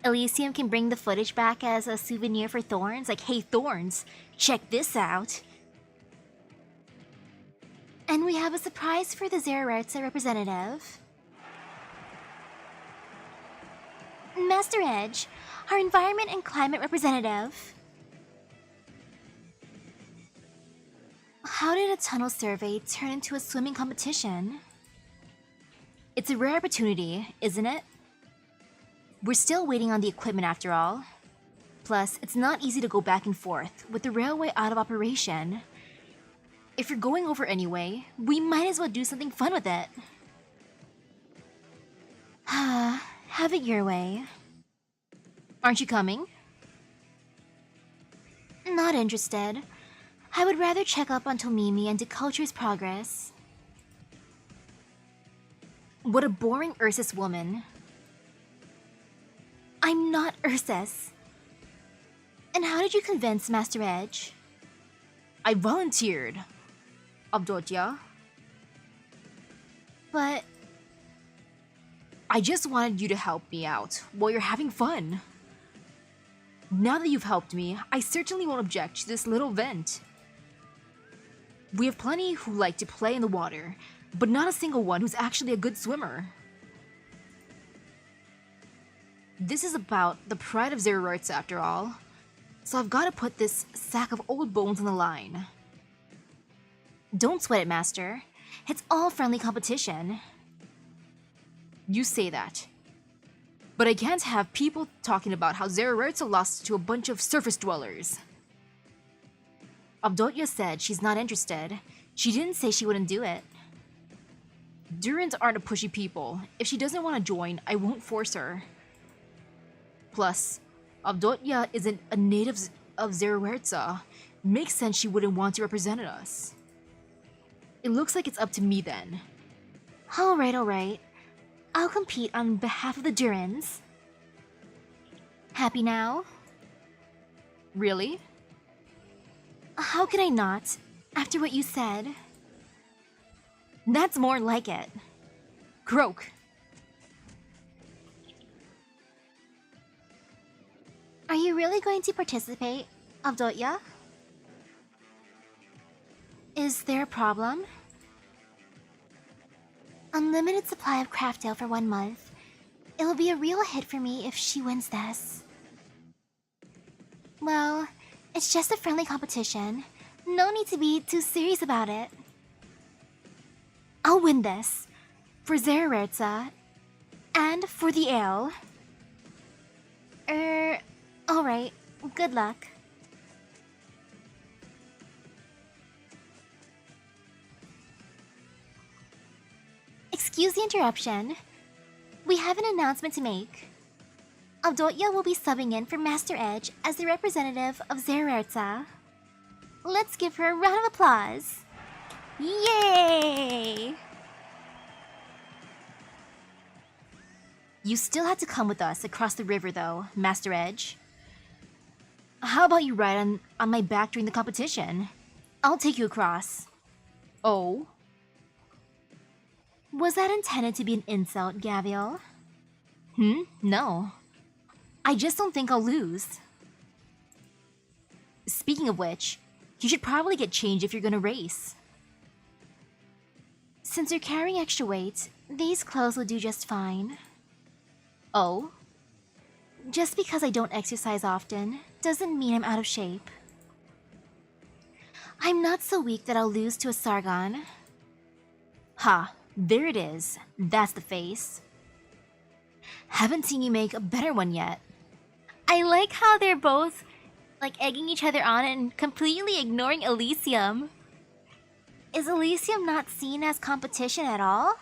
Elysium can bring the footage back as a souvenir for Thorns? Like, hey Thorns, check this out! And we have a surprise for the Zererta representative. Master Edge, our environment and climate representative. How did a tunnel survey turn into a swimming competition? It's a rare opportunity, isn't it? We're still waiting on the equipment after all. Plus, it's not easy to go back and forth with the railway out of operation. If you're going over anyway, we might as well do something fun with it. Have it your way. Aren't you coming? Not interested. I would rather check up on Tomimi and Deculture's progress. What a boring Ursus woman. I'm not Ursus. And how did you convince Master Edge? I volunteered. Avdotya. But I just wanted you to help me out while you're having fun. Now that you've helped me, I certainly won't object to this little vent. We have plenty who like to play in the water, but not a single one who's actually a good swimmer. This is about the pride of Zererta after all, so I've got to put this sack of old bones on the line. Don't sweat it, Master. It's all friendly competition. You say that. But I can't have people talking about how Zererta lost to a bunch of surface dwellers. Avdotya said she's not interested. She didn't say she wouldn't do it. Durans aren't a pushy people. If she doesn't want to join, I won't force her. Plus, Avdotya isn't a native of Zererta. Makes sense she wouldn't want to represent us. It looks like it's up to me then. Alright. I'll compete on behalf of the Durans. Happy now? Really? How could I not, after what you said? That's more like it. Croak. Are you really going to participate, Avdotya? Is there a problem? Unlimited supply of craft ale for 1 month. It will be a real hit for me if she wins this. Well, it's just a friendly competition. No need to be too serious about it. I'll win this. For Zererza. And for the ale. Alright. Good luck. Excuse the interruption. We have an announcement to make. Avdotia will be subbing in for Master Edge as the representative of Zererza. Let's give her a round of applause. Yay! You still had to come with us across the river though, Master Edge. How about you ride on my back during the competition? I'll take you across. Oh? Was that intended to be an insult, Gavial? No. I just don't think I'll lose. Speaking of which, you should probably get changed if you're gonna race. Since you're carrying extra weight, these clothes will do just fine. Oh? Just because I don't exercise often doesn't mean I'm out of shape. I'm not so weak that I'll lose to a Sargon. Ha, there it is. That's the face. Haven't seen you make a better one yet. I like how they're both egging each other on and completely ignoring Elysium. Is Elysium not seen as competition at all?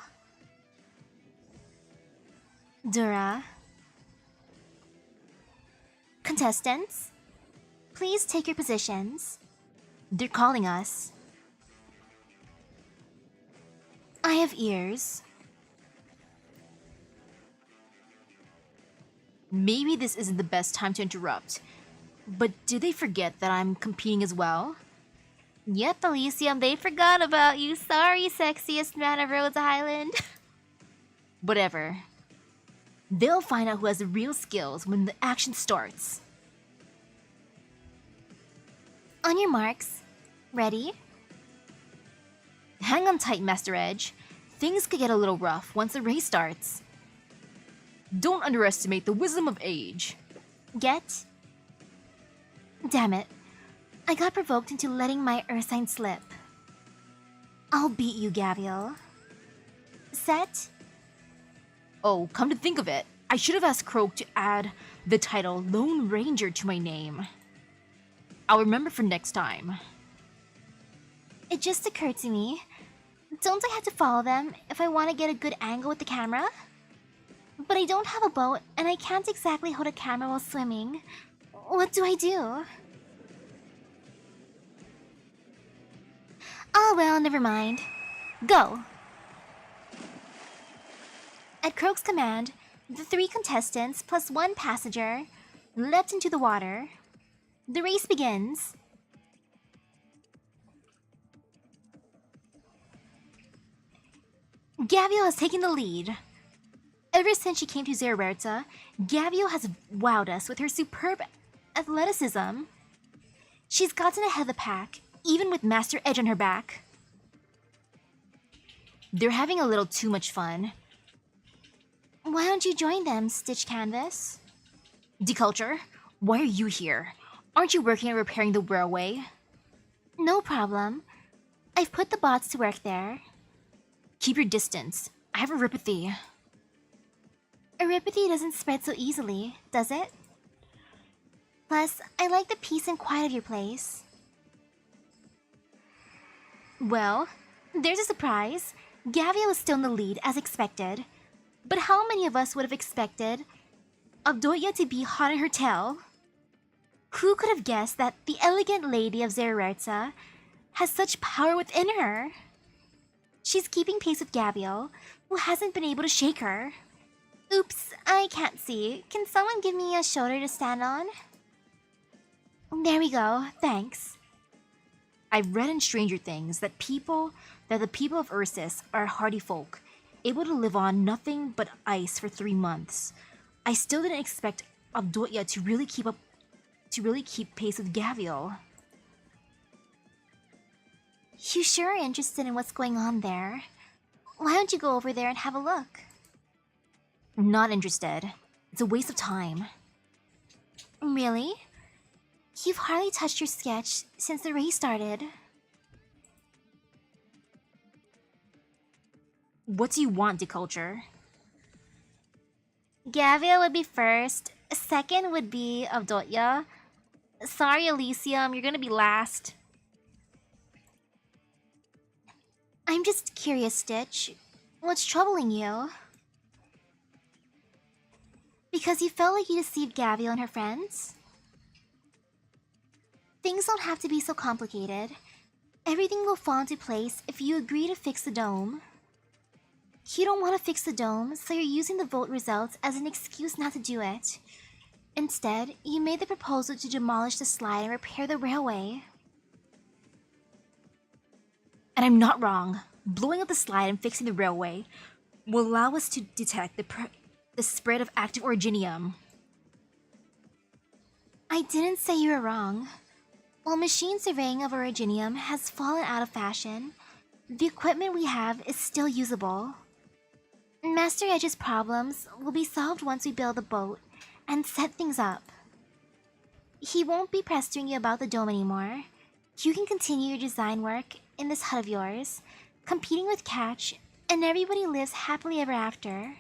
Dura. Contestants, please take your positions. They're calling us. I have ears. Maybe this isn't the best time to interrupt, but did they forget that I'm competing as well? Yep, Elysium, they forgot about you. Sorry, sexiest man of Rhodes Island. Whatever. They'll find out who has the real skills when the action starts. On your marks. Ready? Hang on tight, Master Edge. Things could get a little rough once the race starts. Don't underestimate the wisdom of age. Get? Damn it. I got provoked into letting my Ursine slip. I'll beat you, Gavial. Set? Oh, come to think of it, I should have asked Croak to add the title Lone Ranger to my name. I'll remember for next time. It just occurred to me. Don't I have to follow them if I want to get a good angle with the camera? But I don't have a boat and I can't exactly hold a camera while swimming. What do I do? Oh well, never mind. Go! At Croak's command, the 3 contestants plus 1 passenger leapt into the water. The race begins. Gavio has taken the lead. Ever since she came to Zererza, Gavio has wowed us with her superb athleticism. She's gotten ahead of the pack, even with Master Edge on her back. They're having a little too much fun. Why don't you join them, Stitch Canvas? Deculture, why are you here? Aren't you working on repairing the railway? No problem. I've put the bots to work there. Keep your distance. I have erypathy. Erypathy doesn't spread so easily, does it? Plus, I like the peace and quiet of your place. Well, there's a surprise. Gavio is still in the lead, as expected. But how many of us would have expected Avdotia to be hot in her tail? Who could have guessed that the elegant lady of Zererza has such power within her? She's keeping pace with Gavio, who hasn't been able to shake her. Oops, I can't see. Can someone give me a shoulder to stand on? There we go, thanks. I've read in Stranger Things that the people of Ursus are hardy folk, able to live on nothing but ice for 3 months. I still didn't expect Avdotia to really keep pace with Gavio. You sure are interested in what's going on there. Why don't you go over there and have a look? Not interested. It's a waste of time. Really? You've hardly touched your sketch since the race started. What do you want, Deculture? Gavia would be first. Second would be Avdotya. Sorry, Elysium, you're gonna be last. I'm just curious, Stitch. What's troubling you? Because you felt like you deceived Gavia and her friends? Things don't have to be so complicated. Everything will fall into place if you agree to fix the dome. You don't want to fix the dome, so you're using the vote results as an excuse not to do it. Instead, you made the proposal to demolish the slide and repair the railway. And I'm not wrong. Blowing up the slide and fixing the railway will allow us to detect the spread of active originium. I didn't say you were wrong. While machine surveying of originium has fallen out of fashion, the equipment we have is still usable. Master Edge's problems will be solved once we build the boat and set things up. He won't be pestering you about the dome anymore. You can continue your design work in this hut of yours, competing with Catch, and everybody lives happily ever after.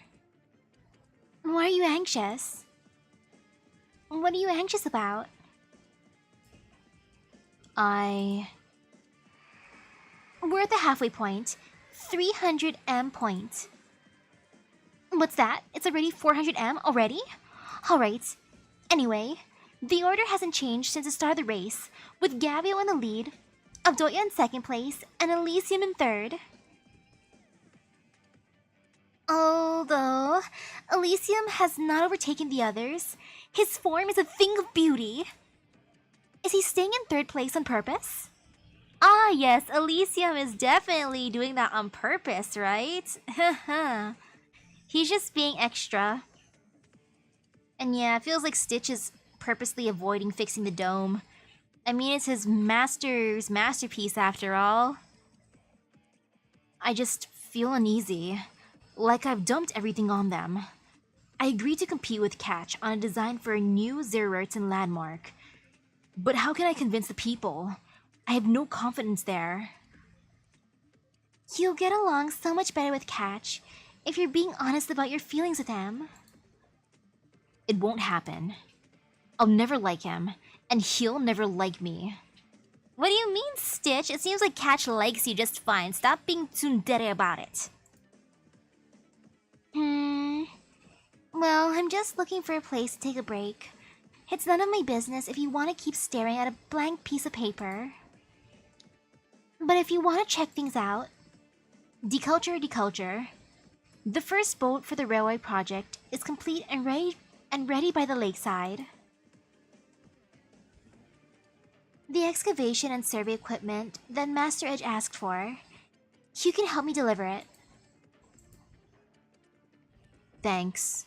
Why are you anxious? What are you anxious about? We're at the halfway point. 300 M point. What's that? It's already 400 M already? Alright. Anyway, the order hasn't changed since the start of the race, with Gavio in the lead, Avdotya in second place, and Elysium in third. Although, Elysium has not overtaken the others, his form is a thing of beauty. Is he staying in third place on purpose? Ah yes, Elysium is definitely doing that on purpose, right? Haha. He's just being extra. And yeah, it feels like Stitch is purposely avoiding fixing the dome. I mean, it's his masterpiece after all. I just feel uneasy. Like I've dumped everything on them. I agreed to compete with Catch on a design for a new Zerurton landmark. But how can I convince the people? I have no confidence there. You'll get along so much better with Catch if you're being honest about your feelings with him. It won't happen. I'll never like him, and he'll never like me. What do you mean, Stitch? It seems like Catch likes you just fine. Stop being tsundere about it. Well, I'm just looking for a place to take a break. It's none of my business if you want to keep staring at a blank piece of paper. But if you want to check things out... Deculture. The first boat for the railway project is complete and ready by the lakeside. The excavation and survey equipment that Master Edge asked for, you can help me deliver it. Thanks.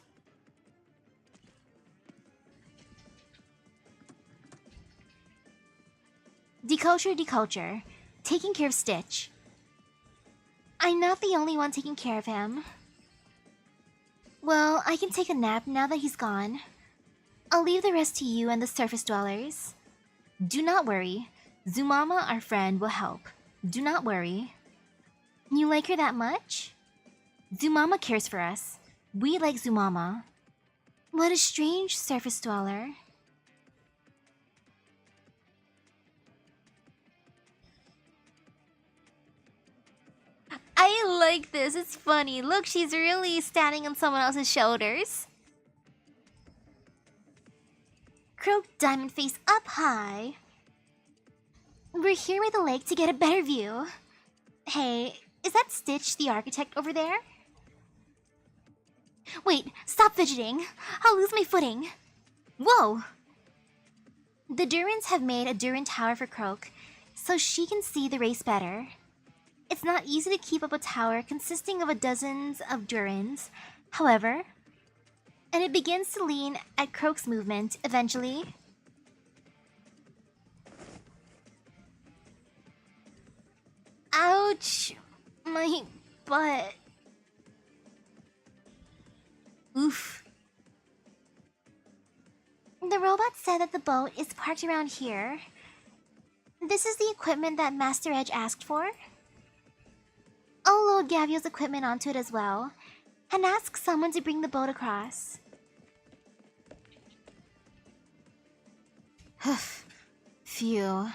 Deculture. Taking care of Stitch. I'm not the only one taking care of him. Well, I can take a nap now that he's gone. I'll leave the rest to you and the surface dwellers. Do not worry. Zumama, our friend, will help. Do not worry. You like her that much? Zumama cares for us. We like Zumama. What a strange surface dweller. I like this. It's funny. Look, she's really standing on someone else's shoulders. Croak Diamond Face up high. We're here by the lake to get a better view. Hey, is that Stitch the architect over there? Wait, stop fidgeting. I'll lose my footing. Whoa! The Durans have made a Duran tower for Croak, so she can see the race better. It's not easy to keep up a tower consisting of dozens of Durans, however, and it begins to lean at Croak's movement eventually. Ouch! My butt. Oof. The robot said that the boat is parked around here. This is the equipment that Master Edge asked for. I'll load Gavio's equipment onto it as well, and ask someone to bring the boat across. Phew.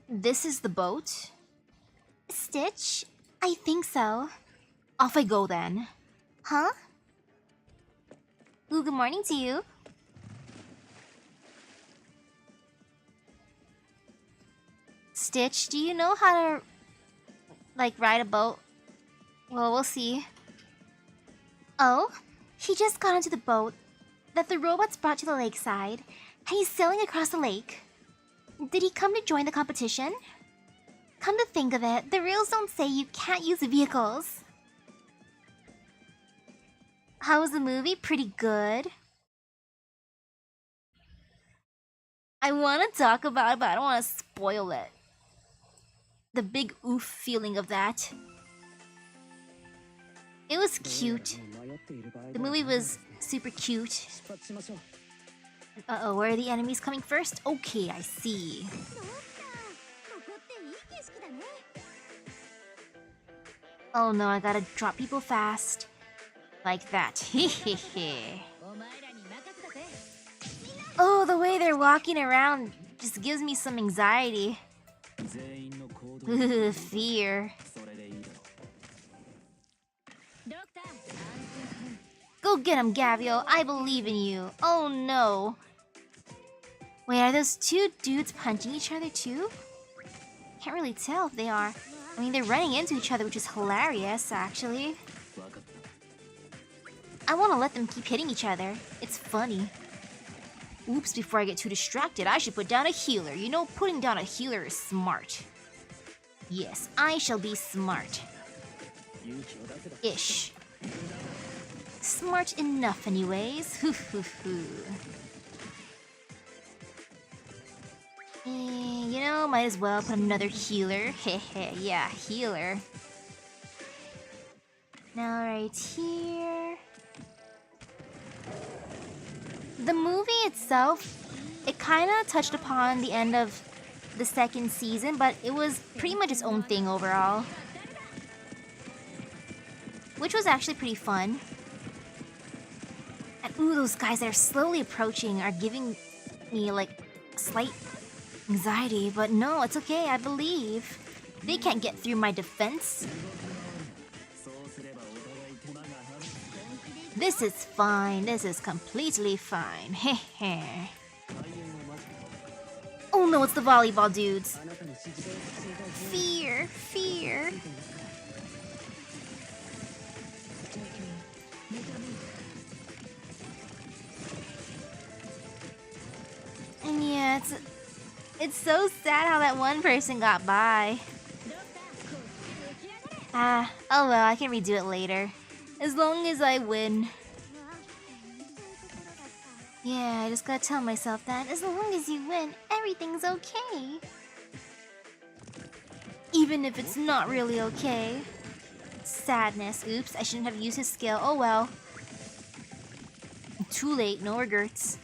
This is the boat? Stitch? I think so. Off I go then. Huh? Ooh, good morning to you. Stitch, do you know how to, like, ride a boat? Well, we'll see. Oh? He just got onto the boat that the robots brought to the lakeside, and he's sailing across the lake. Did he come to join the competition? Come to think of it, the rules don't say you can't use vehicles. How was the movie? Pretty good. I want to talk about it, but I don't want to spoil it. The big oof feeling of that. It was cute. The movie was super cute. Uh-oh, where are the enemies coming first? Okay, I see. Oh no, I gotta drop people fast. Like that. Hehehe. Oh, the way they're walking around just gives me some anxiety. Fear. Go get him, Gavio. I believe in you. Oh no. Wait, are those two dudes punching each other too? Can't really tell if they are. I mean, they're running into each other, which is hilarious, actually. I want to let them keep hitting each other. It's funny. Oops, before I get too distracted, I should put down a healer. You know, putting down a healer is smart. Yes, I shall be smart. Ish. Smart enough anyways. Hoo hoo hoo. You know, might as well put another healer. Hehe, yeah, healer. Now right here. The movie itself, it kind of touched upon the end of the second season, but it was pretty much its own thing overall. Which was actually pretty fun. And ooh, those guys that are slowly approaching are giving me like slight anxiety, but no, it's okay, I believe. They can't get through my defense. This is fine, this is completely fine. Heh. Oh no, it's the volleyball dudes. Fear, fear. And yeah, it's so sad how that one person got by. Oh well, I can redo it later. As long as I win. Yeah, I just gotta tell myself that as long as you win, everything's okay. Even if it's not really okay. Sadness. Oops, I shouldn't have used his skill. Oh well. Too late, no regrets.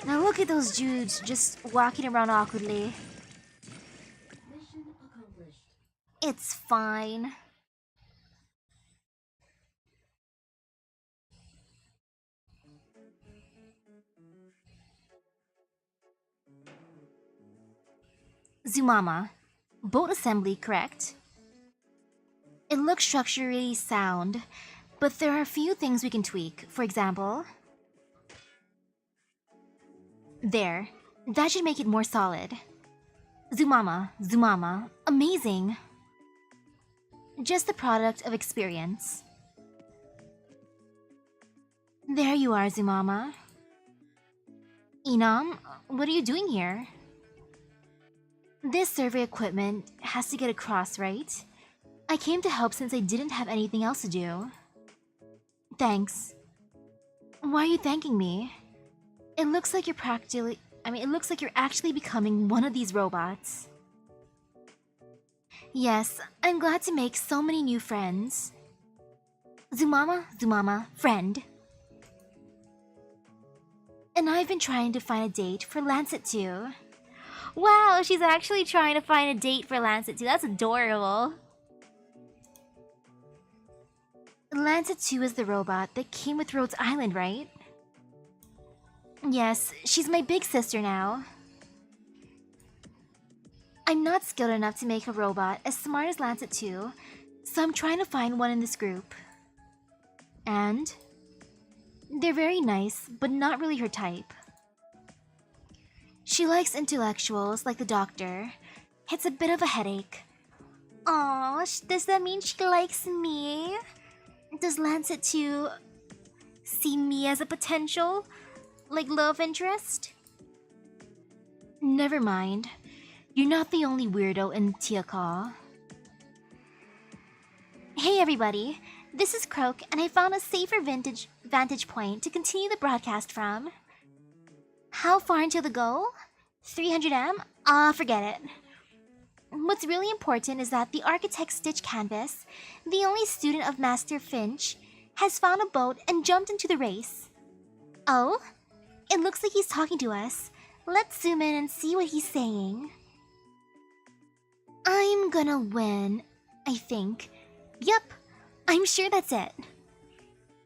Now look at those dudes just walking around awkwardly. It's fine. Zumama. Boat assembly, correct? It looks structurally sound, but there are a few things we can tweak. For example... There. That should make it more solid. Zumama. Amazing. Just the product of experience. There you are, Zumama. Inam, what are you doing here? This survey equipment has to get across, right? I came to help since I didn't have anything else to do. Thanks. Why are you thanking me? It looks like you're actually becoming one of these robots. Yes, I'm glad to make so many new friends. Zumama, friend. And I've been trying to find a date for Lancet too. Wow, she's actually trying to find a date for Lancet too. That's adorable. Lancet 2 is the robot that came with Rhodes Island, right? Yes, she's my big sister now. I'm not skilled enough to make a robot as smart as Lancet 2, so I'm trying to find one in this group. And they're very nice, but not really her type. She likes intellectuals like the doctor. It's a bit of a headache. Aw, does that mean she likes me? Does Lancet 2 see me as a potential, like, love interest? Never mind. You're not the only weirdo in Tiakaw. Hey everybody, this is Croak, and I found a safer vantage point to continue the broadcast from. How far until the goal? 300M? Forget it. What's really important is that the architect Stitch Canvas, the only student of Master Finch, has found a boat and jumped into the race. Oh? It looks like he's talking to us. Let's zoom in and see what he's saying. I'm gonna win, I think. Yup, I'm sure that's it.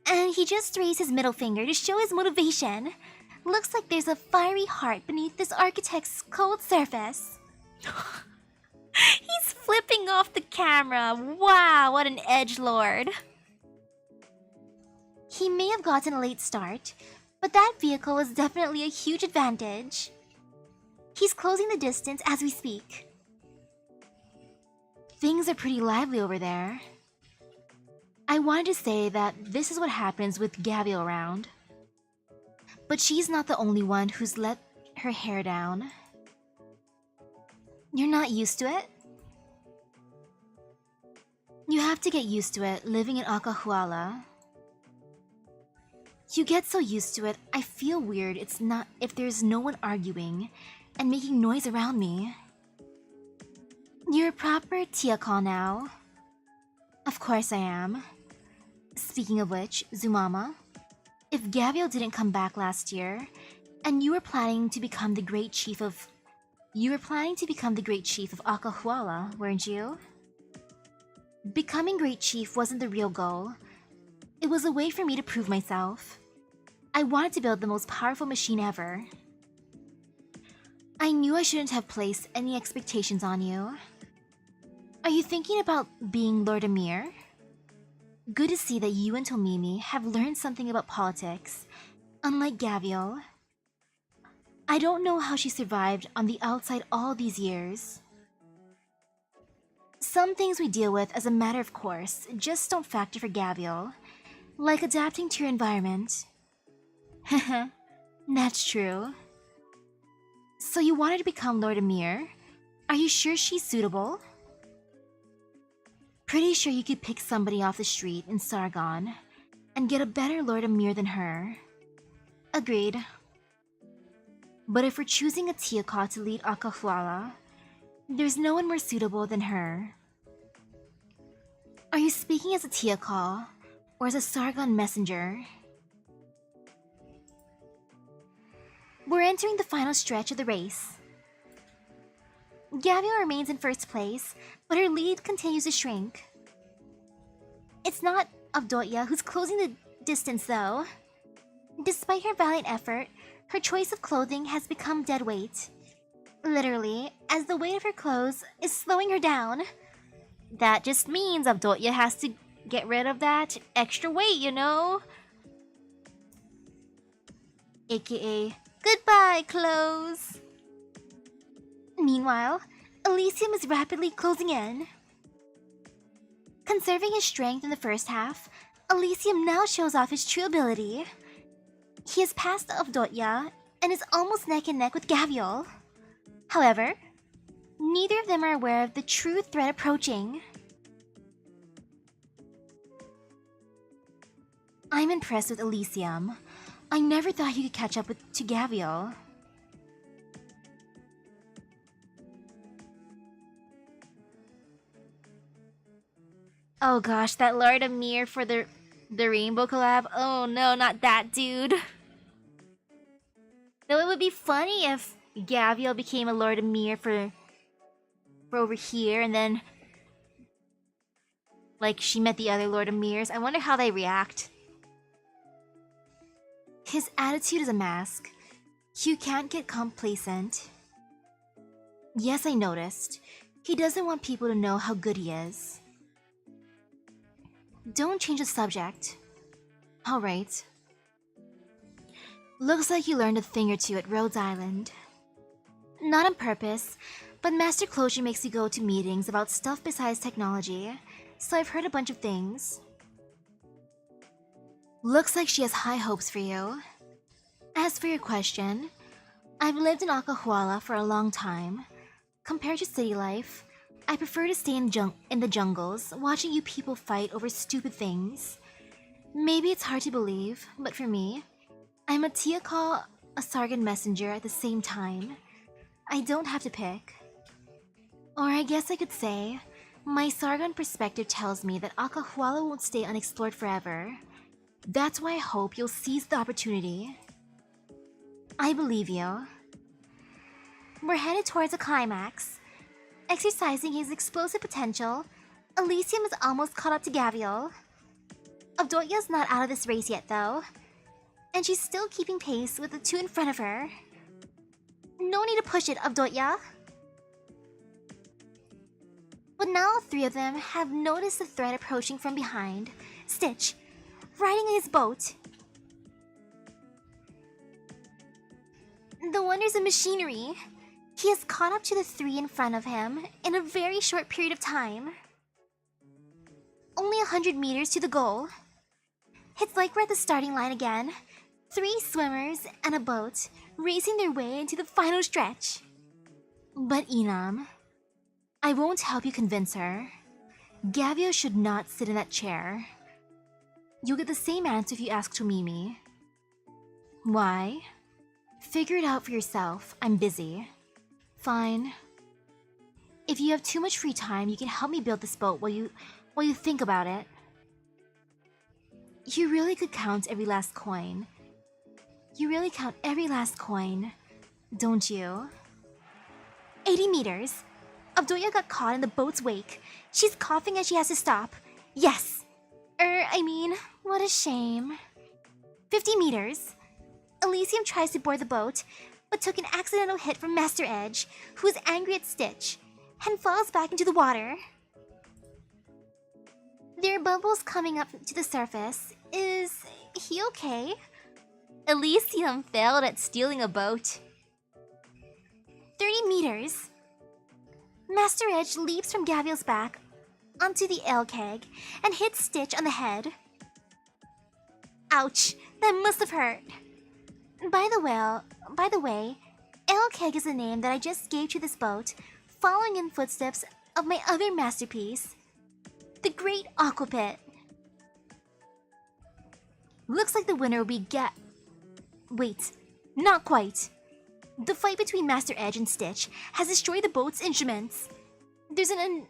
And he just raised his middle finger to show his motivation. Looks like there's a fiery heart beneath this architect's cold surface. He's flipping off the camera. Wow, what an edgelord. He may have gotten a late start, but that vehicle is definitely a huge advantage. He's closing the distance as we speak. Things are pretty lively over there. I wanted to say that this is what happens with Gabby around. But she's not the only one who's let her hair down. You're not used to it? You have to get used to it living in Akahuala. You get so used to it, I feel weird if there's no one arguing and making noise around me. You're a proper Tiakaw now. Of course I am. Speaking of which, Zumama, if Gabriel didn't come back last year, and you were planning to become the great chief of Akahuala, weren't you? Becoming great chief wasn't the real goal. It was a way for me to prove myself. I wanted to build the most powerful machine ever. I knew I shouldn't have placed any expectations on you. Are you thinking about being Lord Amir? Good to see that you and Tomimi have learned something about politics, unlike Gaviel. I don't know how she survived on the outside all these years. Some things we deal with as a matter of course just don't factor for Gaviel, like adapting to your environment. Heh, that's true. So you wanted to become Lord Amir? Are you sure she's suitable? Pretty sure you could pick somebody off the street in Sargon and get a better Lord Amir than her. Agreed. But if we're choosing a Tiakaw to lead Akahuala, there's no one more suitable than her. Are you speaking as a Tiakaw or as a Sargon messenger? We're entering the final stretch of the race. Gabriel remains in first place, but her lead continues to shrink. It's not Avdotia who's closing the distance though. Despite her valiant effort, her choice of clothing has become dead weight. Literally, as the weight of her clothes is slowing her down. That just means Avdotia has to get rid of that extra weight, you know? AKA, goodbye, clothes! Meanwhile, Elysium is rapidly closing in. Conserving his strength in the first half, Elysium now shows off his true ability. He has passed Avdotia and is almost neck and neck with Gaviel. However, neither of them are aware of the true threat approaching. I'm impressed with Elysium. I never thought he could catch up to Gaviel. Oh gosh, that Lord Amir for the The rainbow collab? Oh no, not that dude. Though it would be funny if Gavial became a Lord Amir for over here, and then like she met the other Lord Amirs. I wonder how they react. His attitude is a mask. You can't get complacent. Yes, I noticed. He doesn't want people to know how good he is. Don't change the subject. Alright. Looks like you learned a thing or two at Rhodes Island. Not on purpose, but Master Closure makes you go to meetings about stuff besides technology, so I've heard a bunch of things. Looks like she has high hopes for you. As for your question, I've lived in Akahuala for a long time. Compared to city life, I prefer to stay in the jungles, watching you people fight over stupid things. Maybe it's hard to believe, but for me, I'm a Tiakal, a Sargon messenger at the same time. I don't have to pick. Or I guess I could say, my Sargon perspective tells me that Akahuala won't stay unexplored forever. That's why I hope you'll seize the opportunity. I believe you. We're headed towards a climax. Exercising his explosive potential, Elysium is almost caught up to Gavial. Avdoya's not out of this race yet, though. And she's still keeping pace with the two in front of her. No need to push it, Avdoya. But now all three of them have noticed the threat approaching from behind. Stitch, riding in his boat. The wonders of machinery. He has caught up to the three in front of him in a very short period of time. Only 100 meters to the goal. It's like we're at the starting line again. 3 swimmers and a boat racing their way into the final stretch. But Inam, I won't help you convince her. Gavio should not sit in that chair. You'll get the same answer if you ask Tomimi. Why? Figure it out for yourself. I'm busy. Fine. If you have too much free time, you can help me build this boat while you think about it. You really could count every last coin. You really count every last coin, don't you? 80 meters. Avdoya got caught in the boat's wake. She's coughing as she has to stop. Yes! What a shame. 50 meters. Elysium tries to board the boat, but took an accidental hit from Master Edge, who is angry at Stitch, and falls back into the water. There are bubbles coming up to the surface. Is he okay? Elysium failed at stealing a boat. 30 meters. Master Edge leaps from Gavial's back onto the ale keg and hits Stitch on the head. Ouch, that must have hurt. By the way, ale keg is a name that I just gave to this boat, following in footsteps of my other masterpiece, the Great Aquapit. Looks like the winner will be Wait, not quite. The fight between Master Edge and Stitch has destroyed the boat's instruments. There's an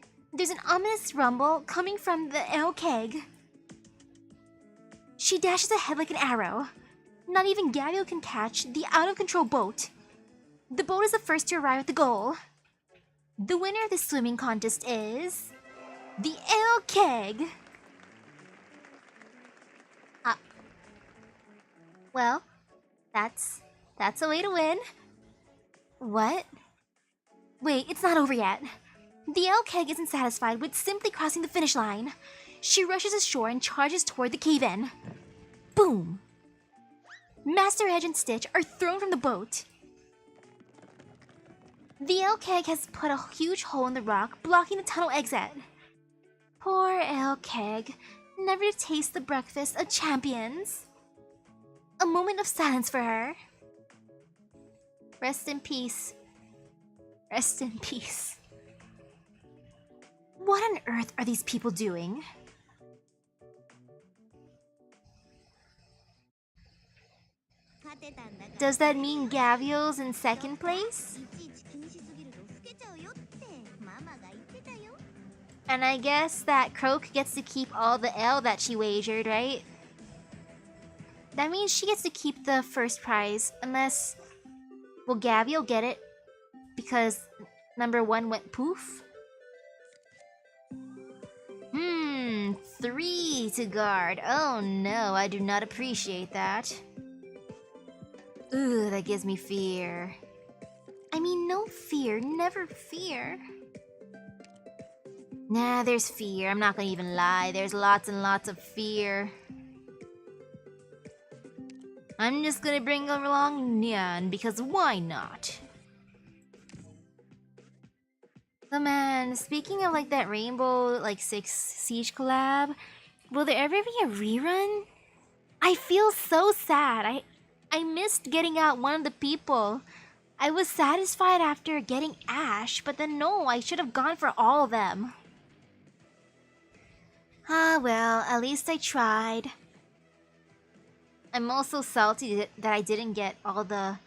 ominous rumble coming from the ale keg. She dashes ahead like an arrow. Not even Gavio can catch the out-of-control boat. The boat is the first to arrive at the goal. The winner of the swimming contest is the ale keg. Well, that's a way to win. What? Wait, it's not over yet. The ale keg isn't satisfied with simply crossing the finish line. She rushes ashore and charges toward the cave-in. Boom! Master Edge and Stitch are thrown from the boat. The ale keg has put a huge hole in the rock, blocking the tunnel exit. Poor ale keg, never to taste the breakfast of champions. A moment of silence for her. Rest in peace. Rest in peace. What on earth are these people doing? Does that mean Gavio's in second place? And I guess that Croak gets to keep all the ale that she wagered, right? That means she gets to keep the first prize, unless... Will Gavial get it? Because number 1 went poof? 3 to guard. Oh no, I do not appreciate that. Ugh, that gives me fear. I mean, no fear, never fear. Nah, there's fear. I'm not gonna even lie. There's lots and lots of fear. I'm just gonna bring along Nyan, because why not? So man, speaking of like that Rainbow like 6 Siege collab, will there ever be a rerun? I feel so sad. I missed getting out one of the people. I was satisfied after getting Ash, but then no, I should have gone for all of them. Ah well, at least I tried. I'm also salty that I didn't get all the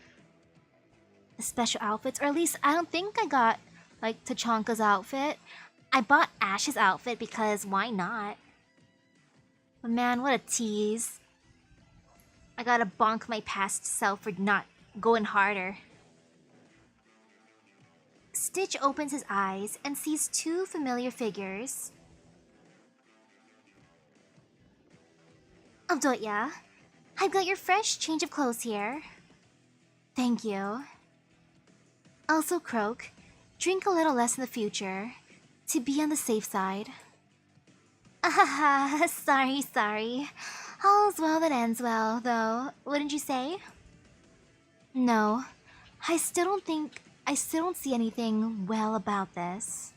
special outfits, or at least I don't think I got like Tachanka's outfit. I bought Ash's outfit because why not? But man, what a tease. I gotta bonk my past self for not going harder. Stitch opens his eyes and sees 2 familiar figures. Avdoya, I've got your fresh change of clothes here. Thank you. Also, Croak, drink a little less in the future, to be on the safe side. Ahaha, sorry. All's well that ends well, though, wouldn't you say? No, I still don't see anything well about this.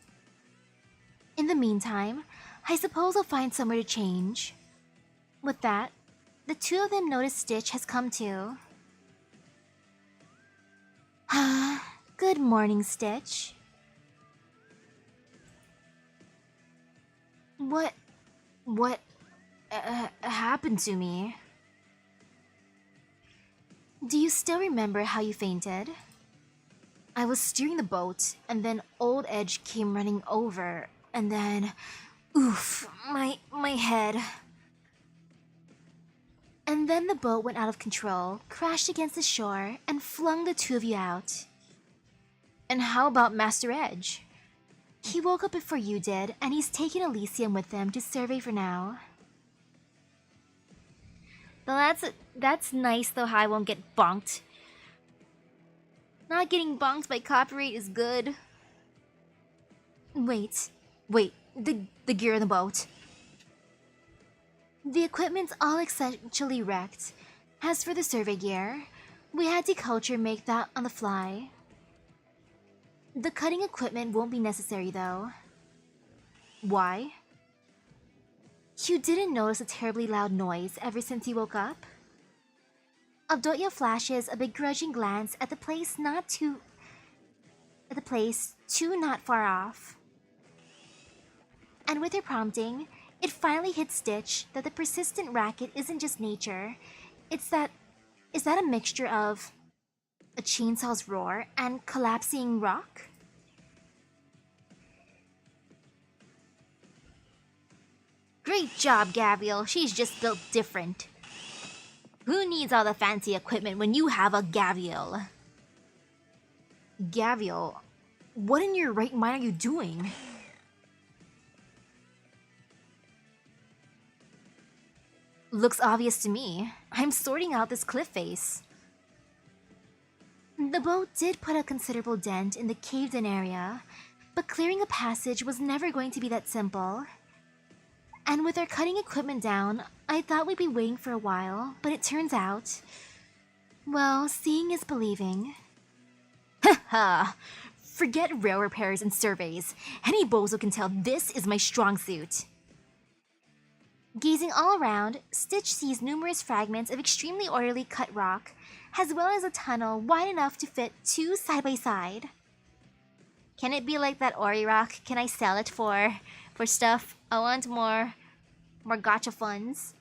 In the meantime, I suppose I'll find somewhere to change. With that, the 2 of them notice Stitch has come too. Good morning, Stitch. What happened to me? Do you still remember how you fainted? I was steering the boat, and then Old Edge came running over, and then... Oof, my head. And then the boat went out of control, crashed against the shore, and flung the 2 of you out. And how about Master Edge? He woke up before you did, and he's taken Elysium with him to survey for now. Well, that's nice, though how I won't get bonked. Not getting bonked by copyright is good. Wait, the gear in the boat. The equipment's all essentially wrecked. As for the survey gear, we had Deculture make that on the fly. The cutting equipment won't be necessary though. Why? You didn't notice a terribly loud noise ever since you woke up? Avdoya flashes a begrudging glance at the place too not far off. And with her prompting, it finally hits Stitch that the persistent racket isn't just nature. Is that a mixture of a chainsaw's roar and collapsing rock? Great job, Gabriel. She's just built different. Who needs all the fancy equipment when you have a Gavial? Gavial? What in your right mind are you doing? Looks obvious to me. I'm sorting out this cliff face. The boat did put a considerable dent in the caved-in area, but clearing a passage was never going to be that simple. And with our cutting equipment down, I thought we'd be waiting for a while, but it turns out... Well, seeing is believing. Haha! Forget rail repairs and surveys. Any bozo can tell this is my strong suit. Gazing all around, Stitch sees numerous fragments of extremely orderly cut rock, as well as a tunnel wide enough to fit 2 side by side. Can it be like that Ori rock? Can I sell it for stuff? I want more gacha funds.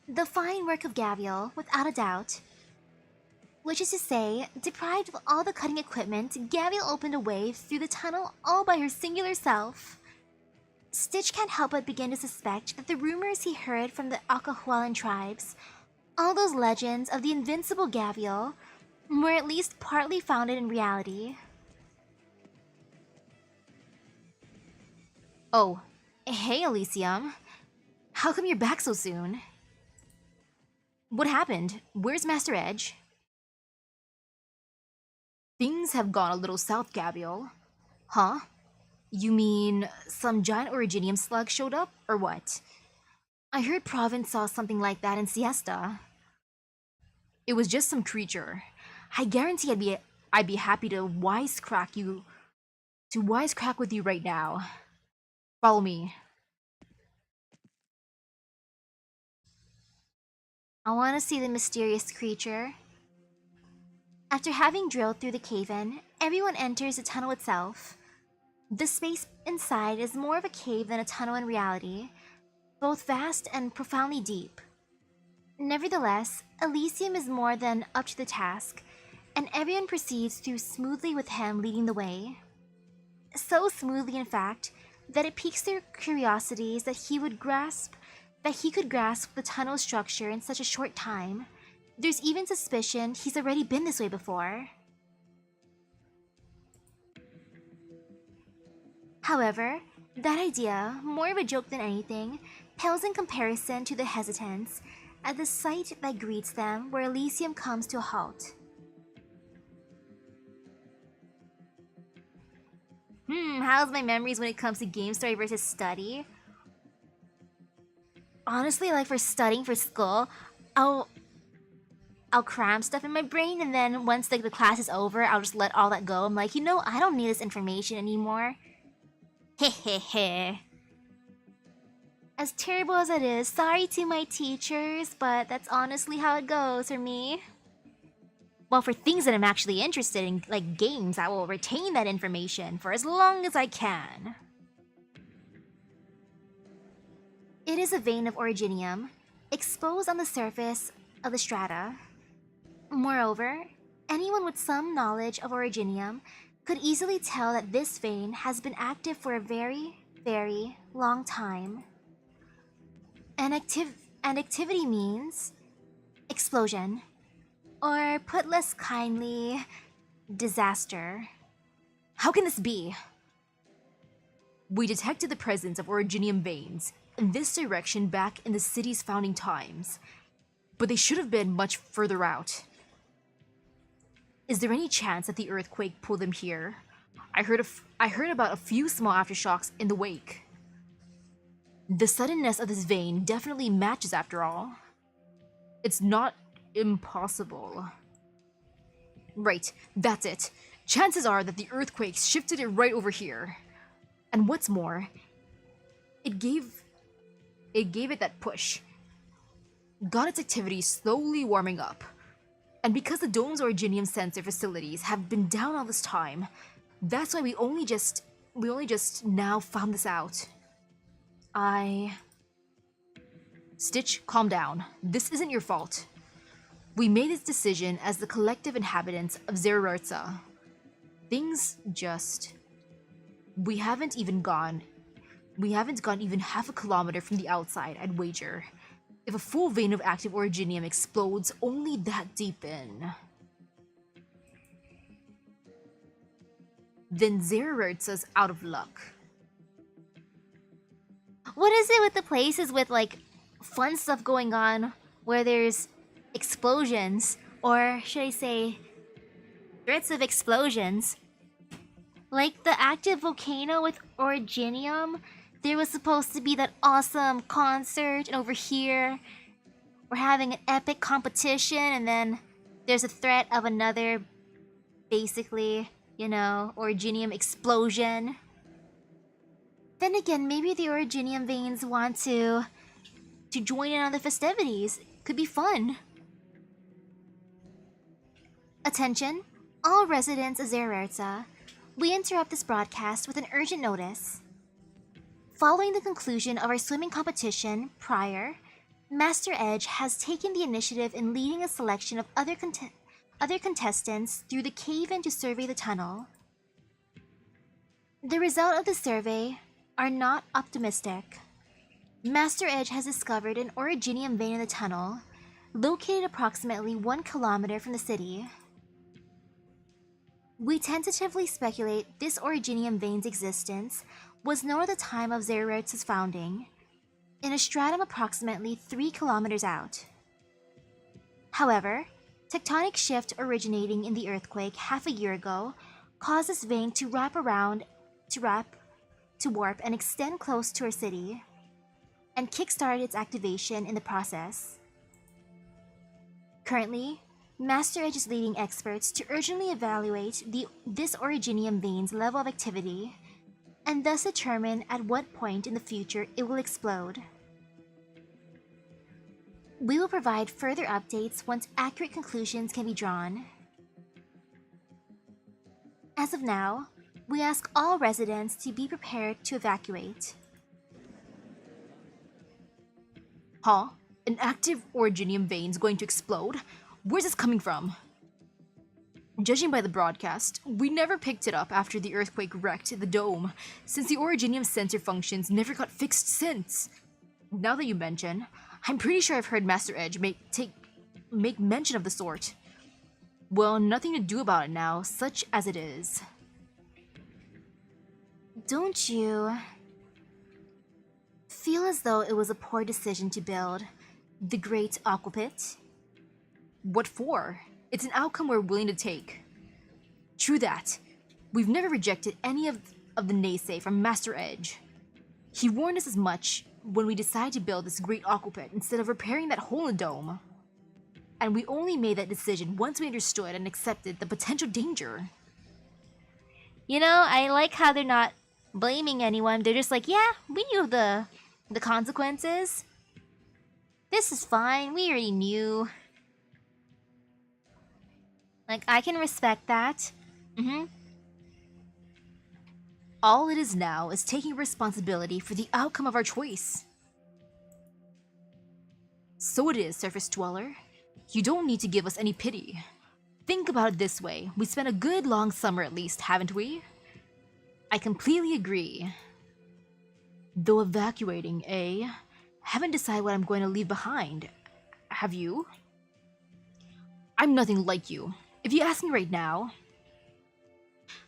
The fine work of Gavial, without a doubt. Which is to say, deprived of all the cutting equipment, Gavial opened a way through the tunnel all by her singular self. Stitch can't help but begin to suspect that the rumors he heard from the Alcahualan tribes, all those legends of the invincible Gavial, were at least partly founded in reality. Oh, hey Elysium. How come you're back so soon? What happened? Where's Master Edge? Things have gone a little south, Gabriel. Huh? You mean some giant Originium slug showed up, or what? I heard Province saw something like that in Siesta. It was just some creature. I guarantee I'd be happy to wisecrack with you right now. Follow me. I want to see the mysterious creature. After having drilled through the cave-in, everyone enters the tunnel itself. The space inside is more of a cave than a tunnel in reality, both vast and profoundly deep. Nevertheless, Elysium is more than up to the task, and everyone proceeds through smoothly with him leading the way. So smoothly, in fact, that it piques their curiosities that he could grasp the tunnel structure in such a short time. There's even suspicion he's already been this way before. However, that idea, more of a joke than anything, pales in comparison to the hesitance at the sight that greets them where Elysium comes to a halt. How's my memories when it comes to game story versus study? Honestly, like for studying for school, I'll cram stuff in my brain, and then once like the class is over, I'll just let all that go. I'm like, I don't need this information anymore. Hehehe. As terrible as it is, sorry to my teachers, but that's honestly how it goes for me. Well, for things that I'm actually interested in, like games, I will retain that information for as long as I can. It is a vein of Originium, exposed on the surface of the strata. Moreover, anyone with some knowledge of Originium could easily tell that this vein has been active for a very, very long time. And activity means explosion, or put less kindly, disaster. How can this be? We detected the presence of Originium veins in this direction back in the city's founding times, but they should have been much further out. Is there any chance that the earthquake pulled them here? I heard about a few small aftershocks in the wake. The suddenness of this vein definitely matches after all. It's not impossible. Right, that's it. Chances are that the earthquake shifted it right over here. And what's more, it gave it that push. Got its activity slowly warming up. And because the dome's Originium sensor facilities have been down all this time, that's why we only just now found this out. Stitch, calm down. This isn't your fault. We made this decision as the collective inhabitants of Zerartza. We haven't gone even half a kilometer from the outside, I'd wager. If a full vein of active Originium explodes only that deep in, then Zerartza's out of luck. What is it with the places with like fun stuff going on where there's explosions, or should I say threats of explosions? Like the active volcano with Originium, there was supposed to be that awesome concert, and over here we're having an epic competition, and then there's a threat of another, basically, Originium explosion. Then again, maybe the Originium veins want to join in on the festivities. Could be fun. Attention, all residents of Zerartza. We interrupt this broadcast with an urgent notice. Following the conclusion of our swimming competition prior, Master Edge has taken the initiative in leading a selection of other contestants through the cave-in to survey the tunnel. The result of the survey are not optimistic. Master Edge has discovered an originium vein in the tunnel, located approximately 1 kilometer from the city. We tentatively speculate this originium vein's existence was known at the time of Zero's founding, in a stratum approximately 3 kilometers out. However, tectonic shift originating in the earthquake half a year ago caused this vein to warp and extend close to our city, and kickstarted its activation in the process. Currently, Master Edge is leading experts to urgently evaluate this originium vein's level of activity, and thus determine at what point in the future it will explode. We will provide further updates once accurate conclusions can be drawn. As of now, we ask all residents to be prepared to evacuate. Huh? An active originium vein's going to explode? Where's this coming from? Judging by the broadcast, we never picked it up after the earthquake wrecked the dome, since the originium sensor functions never got fixed since. Now that you mention, I'm pretty sure I've heard Master Edge make mention of the sort. Well, nothing to do about it now, such as it is. Don't you feel as though it was a poor decision to build the Great Aquapit? What for? It's an outcome we're willing to take. True that. We've never rejected any of the naysay from Master Edge. He warned us as much when we decided to build this great aquapit instead of repairing that hole in the dome. And we only made that decision once we understood and accepted the potential danger. You know, I like how they're not blaming anyone. They're just like, yeah, we knew the consequences. This is fine. We already knew. Like, I can respect that. All it is now is taking responsibility for the outcome of our choice. So it is, Surface Dweller. You don't need to give us any pity. Think about it this way. We spent a good long summer at least, haven't we? I completely agree. Though evacuating, eh? Haven't decided what I'm going to leave behind. Have you? I'm nothing like you. If you ask me right now,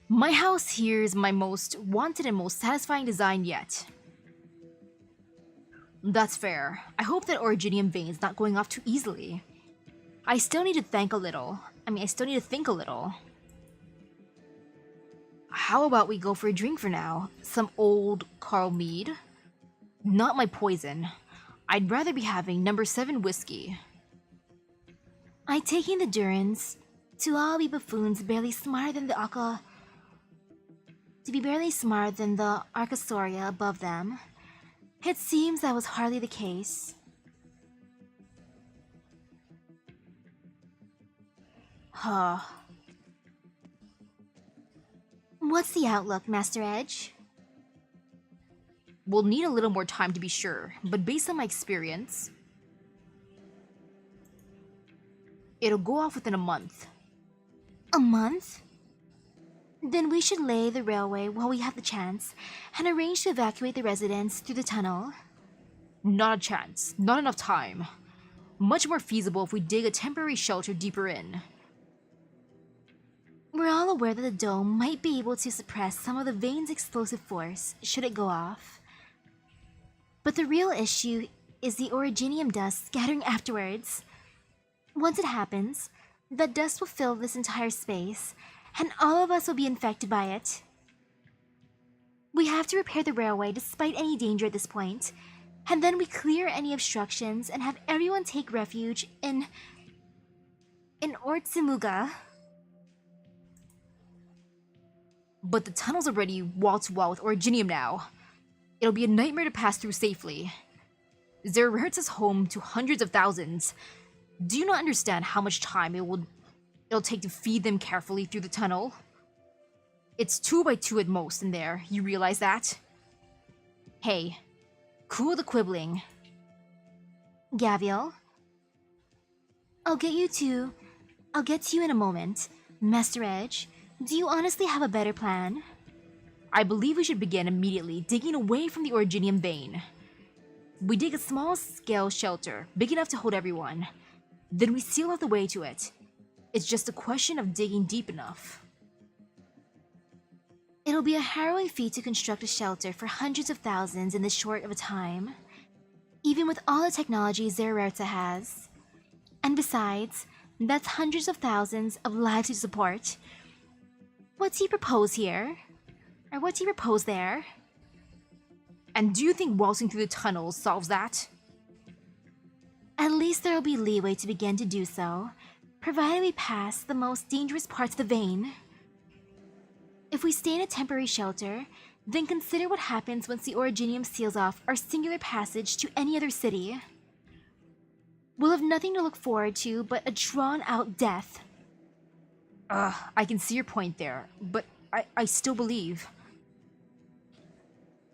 my house here is my most wanted and most satisfying design yet. That's fair. I hope that originium vein's not going off too easily. I still need to think a little. How about we go for a drink for now? Some old Carl Mead? Not my poison. I'd rather be having number 7 whiskey. I take in the Durans. To all be buffoons barely smarter than the Archosauria above them. It seems that was hardly the case. Huh. What's the outlook, Master Edge? We'll need a little more time to be sure, but based on my experience, it'll go off within a month. A month? Then we should lay the railway while we have the chance, and arrange to evacuate the residents through the tunnel. Not a chance. Not enough time. Much more feasible if we dig a temporary shelter deeper in. We're all aware that the dome might be able to suppress some of the vein's explosive force should it go off. But the real issue is the originium dust scattering afterwards. Once it happens, that dust will fill this entire space, and all of us will be infected by it. We have to repair the railway despite any danger at this point, and then we clear any obstructions and have everyone take refuge in Ortsimuga. But the tunnel's already wall-to-wall with originium now. It'll be a nightmare to pass through safely. Zerhertz is home to hundreds of thousands. Do you not understand how much time it'll take to feed them carefully through the tunnel? It's 2 by 2 at most in there, you realize that? Hey, cool the quibbling. Gavial? I'll get to you in a moment. Master Edge, do you honestly have a better plan? I believe we should begin immediately digging away from the Originium vein. We dig a small-scale shelter, big enough to hold everyone. Then we seal off the way to it. It's just a question of digging deep enough. It'll be a harrowing feat to construct a shelter for hundreds of thousands in this short of a time, even with all the technology Zererta has. And besides, that's hundreds of thousands of lives to support. What's he propose here? Or what's he propose there? And do you think waltzing through the tunnels solves that? At least there'll be leeway to begin to do so, provided we pass the most dangerous parts of the vein. If we stay in a temporary shelter, then consider what happens once the Originium seals off our singular passage to any other city. We'll have nothing to look forward to but a drawn-out death. I can see your point there, but I still believe.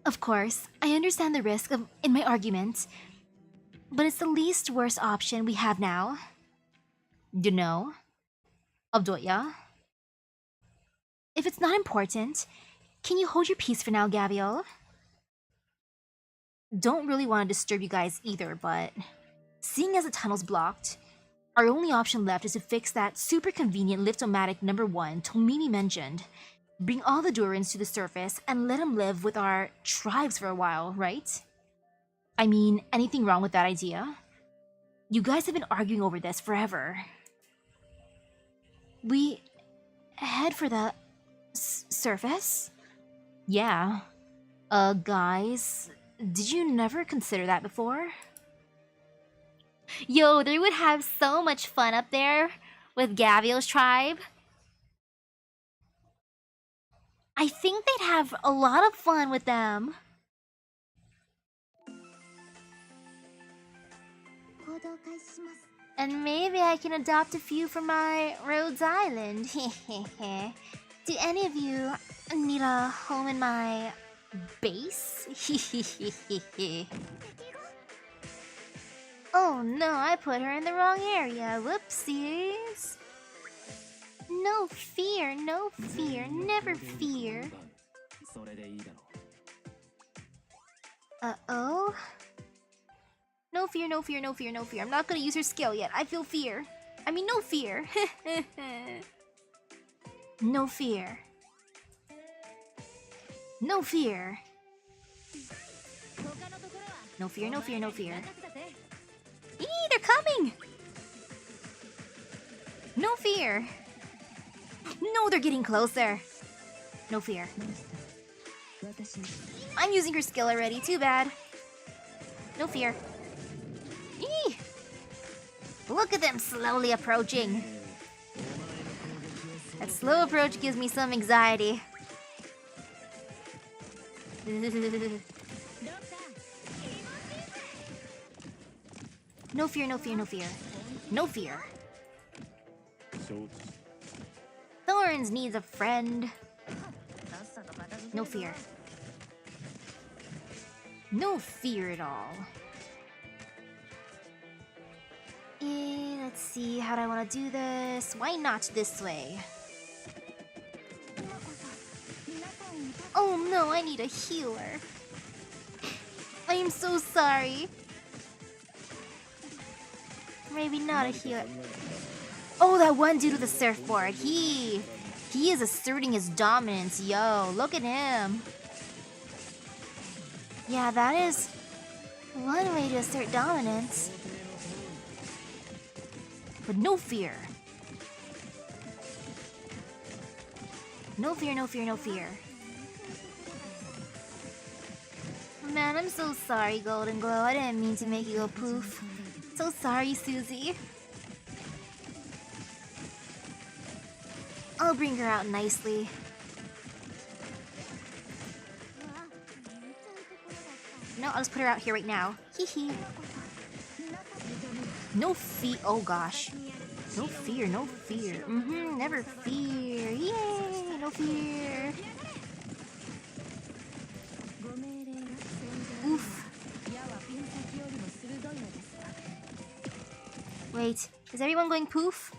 Of course, I understand the risk in my argument, but it's the least worst option we have now. You know? Abdoya? If it's not important, can you hold your peace for now, Gabriel? Don't really want to disturb you guys either, but seeing as the tunnel's blocked, our only option left is to fix that super convenient lift-o-matic number 1 Tomimi mentioned. Bring all the Durans to the surface and let them live with our tribes for a while, right? I mean, anything wrong with that idea? You guys have been arguing over this forever. We head for the surface? Yeah. Guys, did you never consider that before? Yo, they would have so much fun up there with Gaviel's tribe. I think they'd have a lot of fun with them. And maybe I can adopt a few from my Rhodes Island. Do any of you need a home in my base? Oh no, I put her in the wrong area. Whoopsies. No fear, never fear. Uh-oh. No fear. I'm not gonna use her skill yet. I feel fear. I mean, no fear. No fear. No fear. No fear. Eee, they're coming! No fear. No, they're getting closer. No fear. I'm using her skill already, too bad. No fear. Eee! Look at them slowly approaching. That slow approach gives me some anxiety. No fear. No fear. Thorns needs a friend. No fear. No fear at all. Let's see, how do I want to do this? Why not this way? Oh no, I need a healer. I am so sorry. Maybe not a healer. Oh, that one dude with the surfboard. He is asserting his dominance. Yo, look at him. Yeah, that is one way to assert dominance. But no fear. No fear. Man, I'm so sorry, Golden Glow. I didn't mean to make you go poof. So sorry, Susie. I'll bring her out nicely. No, I'll just put her out here right now. Hee. No fear. Oh gosh. No fear. Never fear. Yay! No fear. Oof. Wait, is everyone going poof?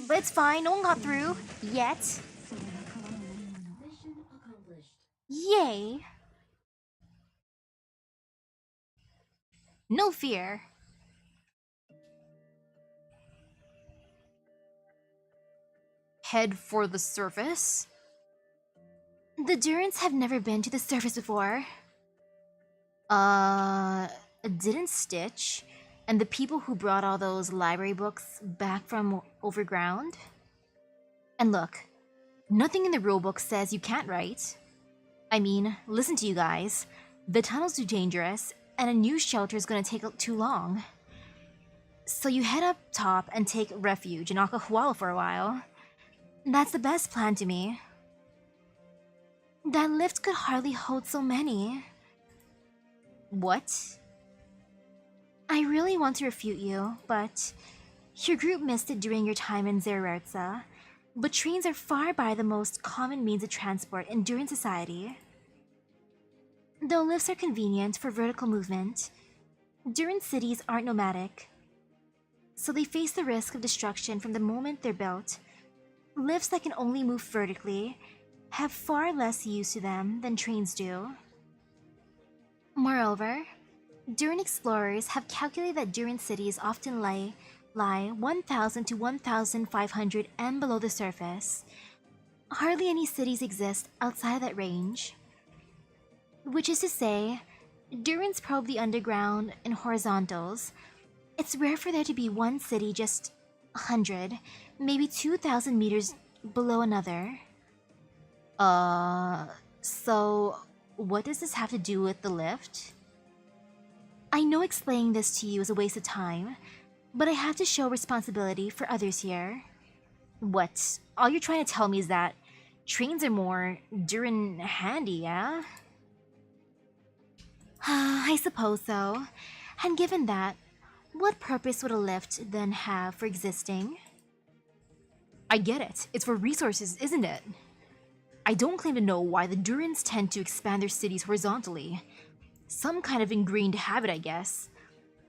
But it's fine, no one got through. Yet. Yay! No fear. Head for the surface? The Durants have never been to the surface before. Didn't Stitch and the people who brought all those library books back from overground? And look, nothing in the rulebook says you can't, right? I mean, listen to you guys. The tunnel's too dangerous, and a new shelter is gonna take too long. So you head up top and take refuge in Akahuala for a while. That's the best plan to me. That lift could hardly hold so many. What? I really want to refute you, but your group missed it during your time in Zererza. But trains are far by the most common means of transport in Duran society. Though lifts are convenient for vertical movement, Duran cities aren't nomadic, so they face the risk of destruction from the moment they're built. Lifts that can only move vertically have far less use to them than trains do. Moreover, Duran explorers have calculated that Duran cities often lie 1,000 to 1,500 m below the surface. Hardly any cities exist outside of that range. Which is to say, Durans probe the underground in horizontals. It's rare for there to be one city just 100, maybe 2,000 meters below another. So what does this have to do with the lift? I know explaining this to you is a waste of time, but I have to show responsibility for others here. What? All you're trying to tell me is that trains are more Duran handy, yeah? I suppose so. And given that, what purpose would a lift then have for existing? I get it. It's for resources, isn't it? I don't claim to know why the Durans tend to expand their cities horizontally. Some kind of ingrained habit, I guess.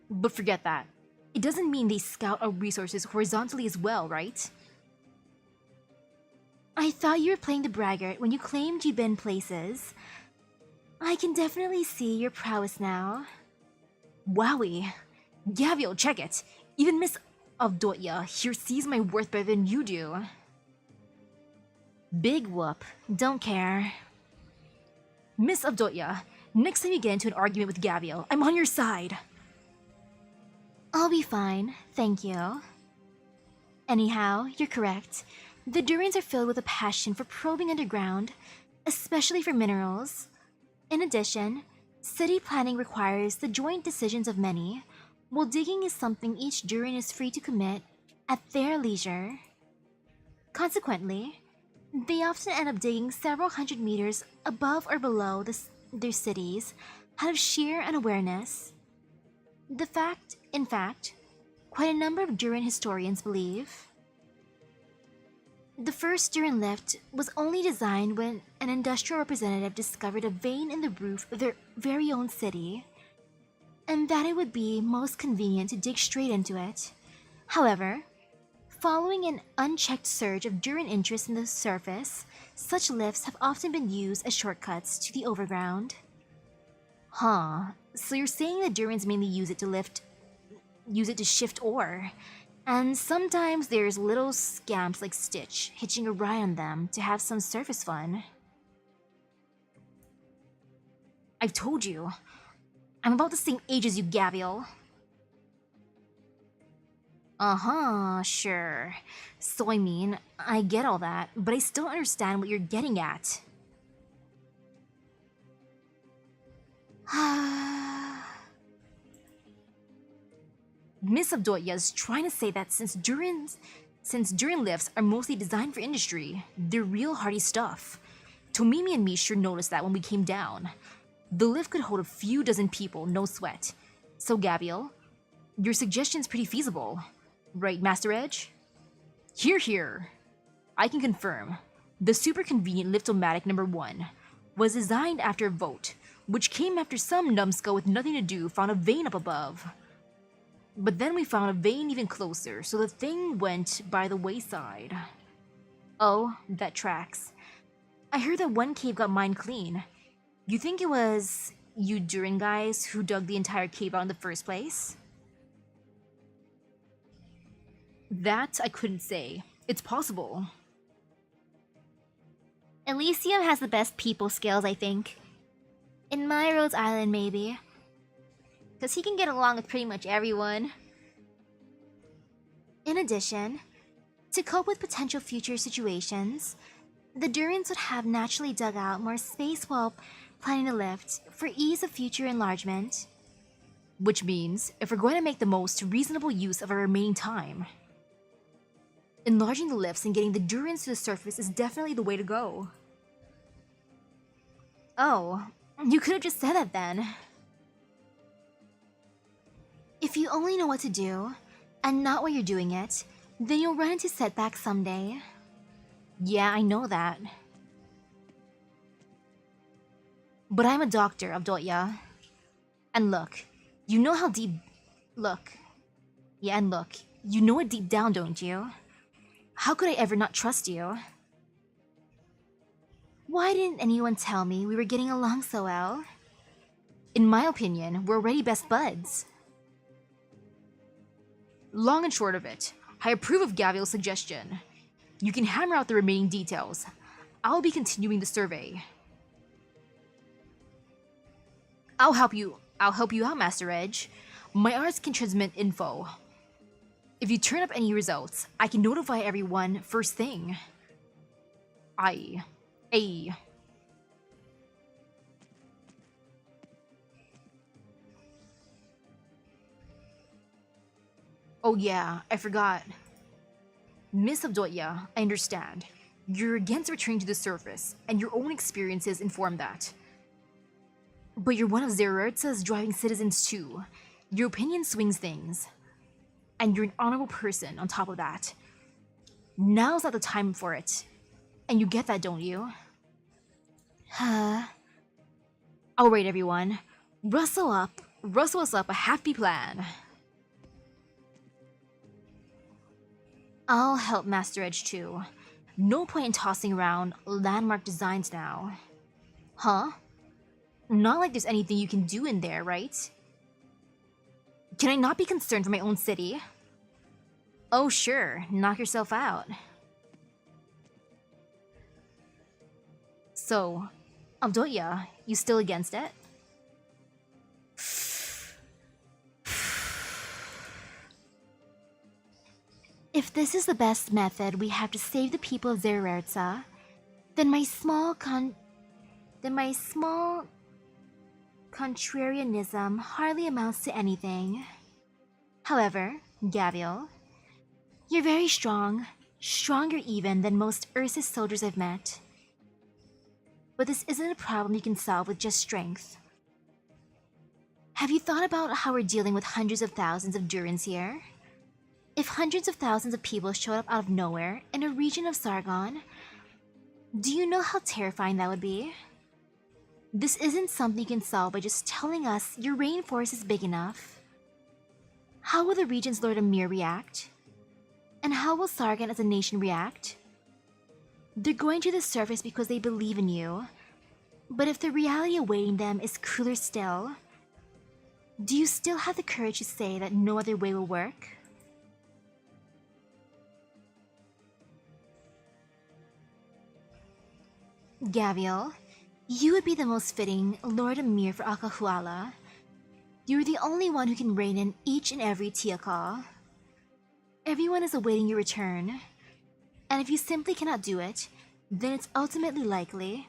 But forget that. It doesn't mean they scout out resources horizontally as well, right? I thought you were playing the braggart when you claimed you'd been places. I can definitely see your prowess now. Wowie. Gaviel, check it. Even Miss Avdotya here sees my worth better than you do. Big whoop. Don't care. Miss Avdotya, next time you get into an argument with Gaviel, I'm on your side. I'll be fine, thank you. Anyhow, you're correct. The Durans are filled with a passion for probing underground, especially for minerals. In addition, city planning requires the joint decisions of many, while digging is something each Duran is free to commit at their leisure. Consequently, they often end up digging several hundred meters above or below their cities out of sheer unawareness. In fact, quite a number of Duran historians believe. The first Duran lift was only designed when an industrial representative discovered a vein in the roof of their very own city, and that it would be most convenient to dig straight into it. However, following an unchecked surge of Duran interest in the surface, such lifts have often been used as shortcuts to the overground. Huh, so you're saying the Durans mainly use it to shift ore, and sometimes there's little scamps like Stitch hitching a ride on them to have some surface fun. I've told you, I'm about the same age as you, Gaviel. Uh-huh, sure. So I mean, I get all that, but I still don't understand what you're getting at. Miss Avdotya's trying to say that since Duran lifts are mostly designed for industry, they're real hardy stuff. Tomimi and me sure noticed that when we came down. The lift could hold a few dozen people, no sweat. So Gaviel, your suggestion's pretty feasible. Right, Master Edge? Hear, hear. I can confirm. The super convenient Liftomatic number 1 was designed after a vote, which came after some numbskull with nothing to do found a vein up above. But then we found a vein even closer, so the thing went by the wayside. Oh, that tracks. I heard that one cave got mined clean. You think it was you Durin guys who dug the entire cave out in the first place? That I couldn't say. It's possible. Elysium has the best people skills, I think. In my Rhodes Island, maybe. Because he can get along with pretty much everyone. In addition, to cope with potential future situations, the Durins would have naturally dug out more space while planning a lift for ease of future enlargement. Which means, if we're going to make the most reasonable use of our remaining time, enlarging the lifts and getting the Durins to the surface is definitely the way to go. Oh, you could have just said that then. If you only know what to do, and not why you're doing it, then you'll run into setbacks someday. Yeah, I know that. But I'm a doctor, Avdotya. And look, you know how deep... Look. Yeah, and look, you know it deep down, don't you? How could I ever not trust you? Why didn't anyone tell me we were getting along so well? In my opinion, we're already best buds. Long and short of it, I approve of Gaviel's suggestion. You can hammer out the remaining details. I'll be continuing the survey. I'll help you out, Master Edge. My arts can transmit info. If you turn up any results, I can notify everyone first thing. Oh yeah, I forgot. Miss Avdotya, I understand. You're against returning to the surface, and your own experiences inform that. But you're one of Zerertsa's driving citizens too. Your opinion swings things. And you're an honorable person on top of that. Now's not the time for it. And you get that, don't you? Alright everyone, rustle us up a happy plan. I'll help Master Edge too. No point in tossing around landmark designs now. Huh? Not like there's anything you can do in there, right? Can I not be concerned for my own city? Oh sure, knock yourself out. So, Avdotya, you still against it? If this is the best method we have to save the people of Zerertsa, then my small contrarianism hardly amounts to anything. However, Gaviel, you're very strong, stronger even than most Ursus soldiers I've met. But this isn't a problem you can solve with just strength. Have you thought about how we're dealing with hundreds of thousands of Durins here? If hundreds of thousands of people showed up out of nowhere in a region of Sargon, do you know how terrifying that would be? This isn't something you can solve by just telling us your rainforest is big enough. How will the region's Lord Amir react? And how will Sargon as a nation react? They're going to the surface because they believe in you, but if the reality awaiting them is crueler still, do you still have the courage to say that no other way will work? Gaviel, you would be the most fitting Lord Amir for Akahuala. You're the only one who can reign in each and every Tiakal. Everyone is awaiting your return, and if you simply cannot do it, then it's ultimately likely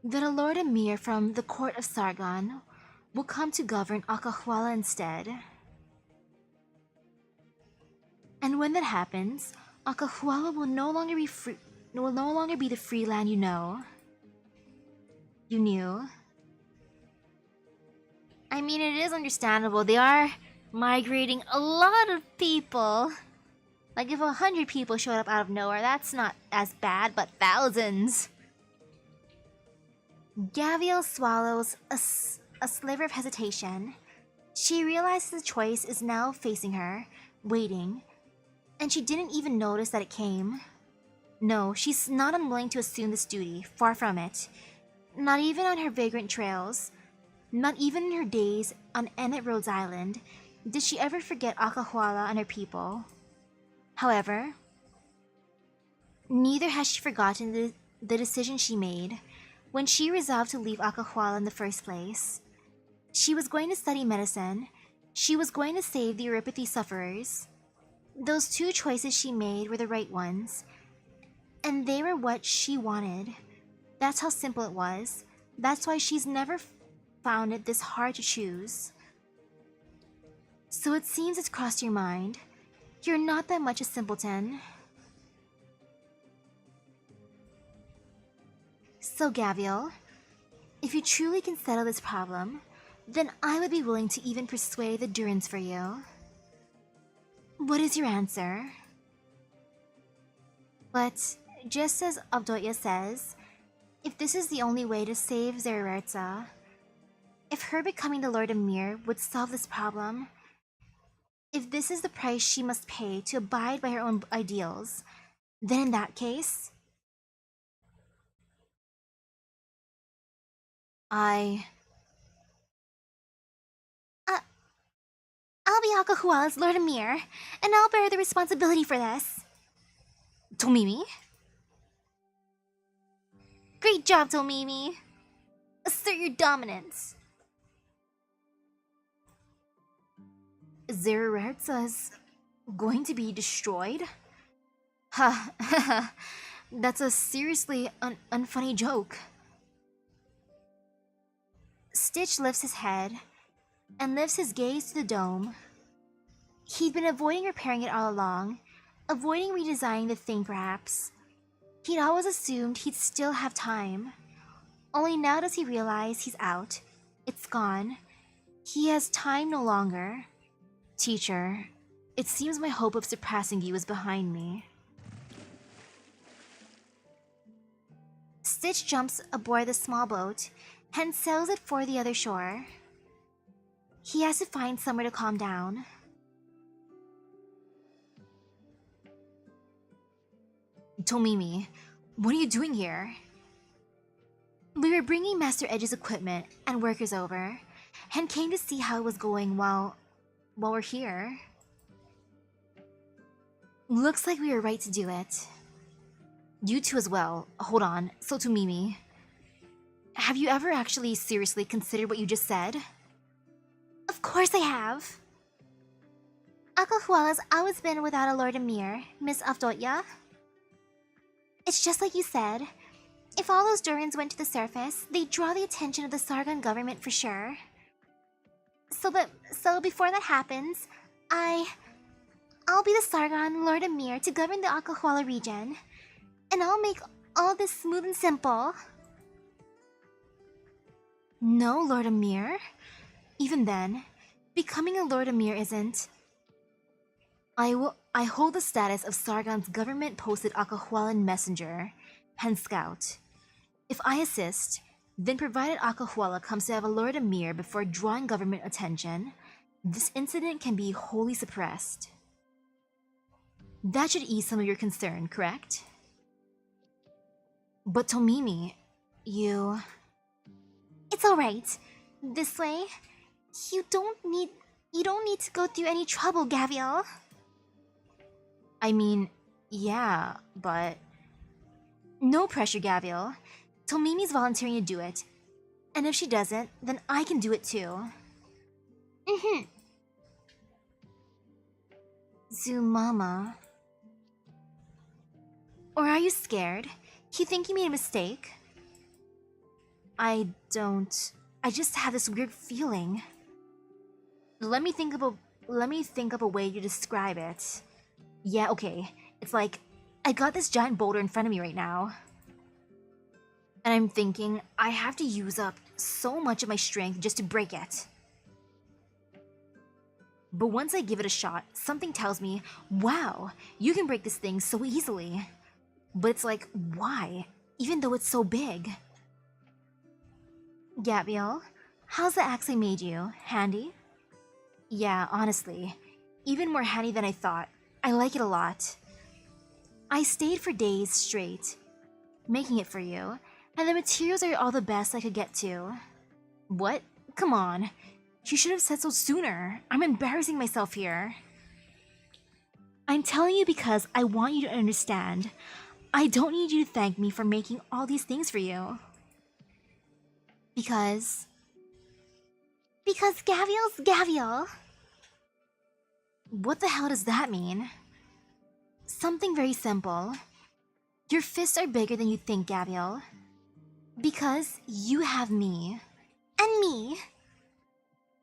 that a Lord Amir from the court of Sargon will come to govern Akahuala instead. And when that happens, Akahuala will no longer be the free land you know. You knew. I mean, it is understandable. They are migrating a lot of people. Like, if 100 people showed up out of nowhere, that's not as bad, but thousands. Gaviel swallows a sliver of hesitation, She realizes the choice is now facing her, waiting, and she didn't even notice that it came. No, she's not unwilling to assume this duty, far from it. Not even on her vagrant trails, not even in her days on Ennet Rhodes Island, did she ever forget Akahuala and her people. However, neither has she forgotten the decision she made when she resolved to leave Akahuala in the first place. She was going to study medicine. She was going to save the uropathy sufferers. Those two choices she made were the right ones, and they were what she wanted. That's how simple it was. That's why she's never found it this hard to choose. So it seems it's crossed your mind. You're not that much a simpleton. So Gavial, if you truly can settle this problem, then I would be willing to even persuade the Durans for you. What is your answer? But just as Avdotya says, if this is the only way to save Zerertza, if her becoming the Lord Emir would solve this problem, if this is the price she must pay to abide by her own ideals, then in that case, I'll be Akahuala's Lord Emir, and I'll bear the responsibility for this. Tomimi? Great job, Tomimi! Assert your dominance! Zerertza's going to be destroyed? Ha, that's a seriously unfunny joke. Stitch lifts his head and lifts his gaze to the dome. He'd been avoiding repairing it all along, avoiding redesigning the thing perhaps. He'd always assumed he'd still have time. Only now does he realize he's out. It's gone. He has time no longer. Teacher, it seems my hope of surpassing you is behind me. Stitch jumps aboard the small boat and sails it for the other shore. He has to find somewhere to calm down. Tomimi, what are you doing here? We were bringing Master Edge's equipment and workers over, and came to see how it was going while we're here. Looks like we were right to do it. You two as well. Hold on, so Tomimi, have you ever actually seriously considered what you just said? Of course I have. Akahuala's always been without a Lord Emir, Miss Avdotya. It's just like you said. If all those Durans went to the surface, they'd draw the attention of the Sargon government for sure. So before that happens, I'll be the Sargon Lord Emir to govern the Akahuala region. And I'll make all this smooth and simple. No, Lord Emir? Even then, becoming a Lord Emir isn't. I hold the status of Sargon's government-posted Akahualan messenger and scout. If I assist, then provided Akahuala comes to have a Lord Emir before drawing government attention, this incident can be wholly suppressed. That should ease some of your concern, correct? But Tomimi, you... It's alright. This way, you don't need to go through any trouble, Gavial. I mean, yeah, but... No pressure, Gavial. Tomimi's volunteering to do it. And if she doesn't, then I can do it too. Zumama. Or are you scared? You think you made a mistake? I just have this weird feeling. Let me think of a way to describe it. Yeah, okay. It's like I got this giant boulder in front of me right now. And I'm thinking I have to use up so much of my strength just to break it. But once I give it a shot, something tells me, wow, you can break this thing so easily. But it's like, why? Even though it's so big. Gabriel, how's the axe I made you? Handy? Yeah, honestly, even more handy than I thought. I like it a lot. I stayed for days straight, making it for you, and the materials are all the best I could get to. What? Come on. You should have said so sooner. I'm embarrassing myself here. I'm telling you because I want you to understand. I don't need you to thank me for making all these things for you. Because Gavial's Gavial. what the hell does that mean? Something very simple. Your fists are bigger than you think, Gabriel. Because you have me. And me.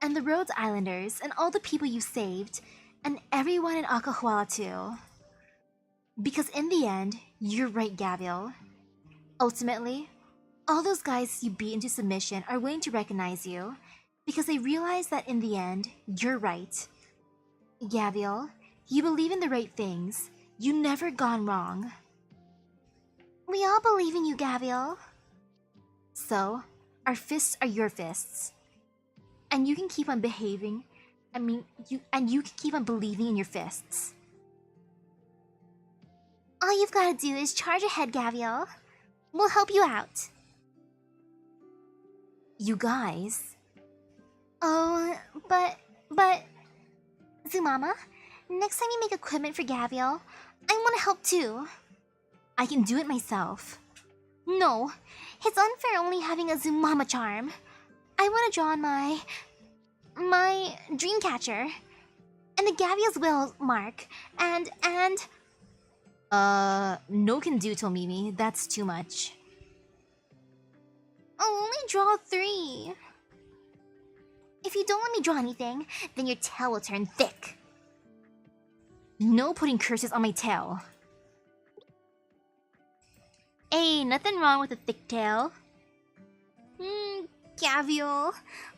And the Rhodes Islanders, and all the people you saved, and everyone in Akahuala too. Because in the end, you're right, Gabriel. Ultimately, all those guys you beat into submission are willing to recognize you, because they realize that in the end, you're right. Gabriel, you believe in the right things. You never gone wrong. We all believe in you, Gavial. So, our fists are your fists. And you can keep on behaving. You can keep on believing in your fists. All you've got to do is charge ahead, Gavial. We'll help you out. You guys. Oh, but... Zumama, next time you make equipment for Gavial, I want to help too. I can do it myself. No, it's unfair only having a Zumama charm. I want to draw on my Dreamcatcher. And the Gavial's will mark. And... No can do, Tomimi. That's too much. I'll only draw 3. If you don't let me draw anything, then your tail will turn thick. No putting curses on my tail. Hey, nothing wrong with a thick tail. Gavial,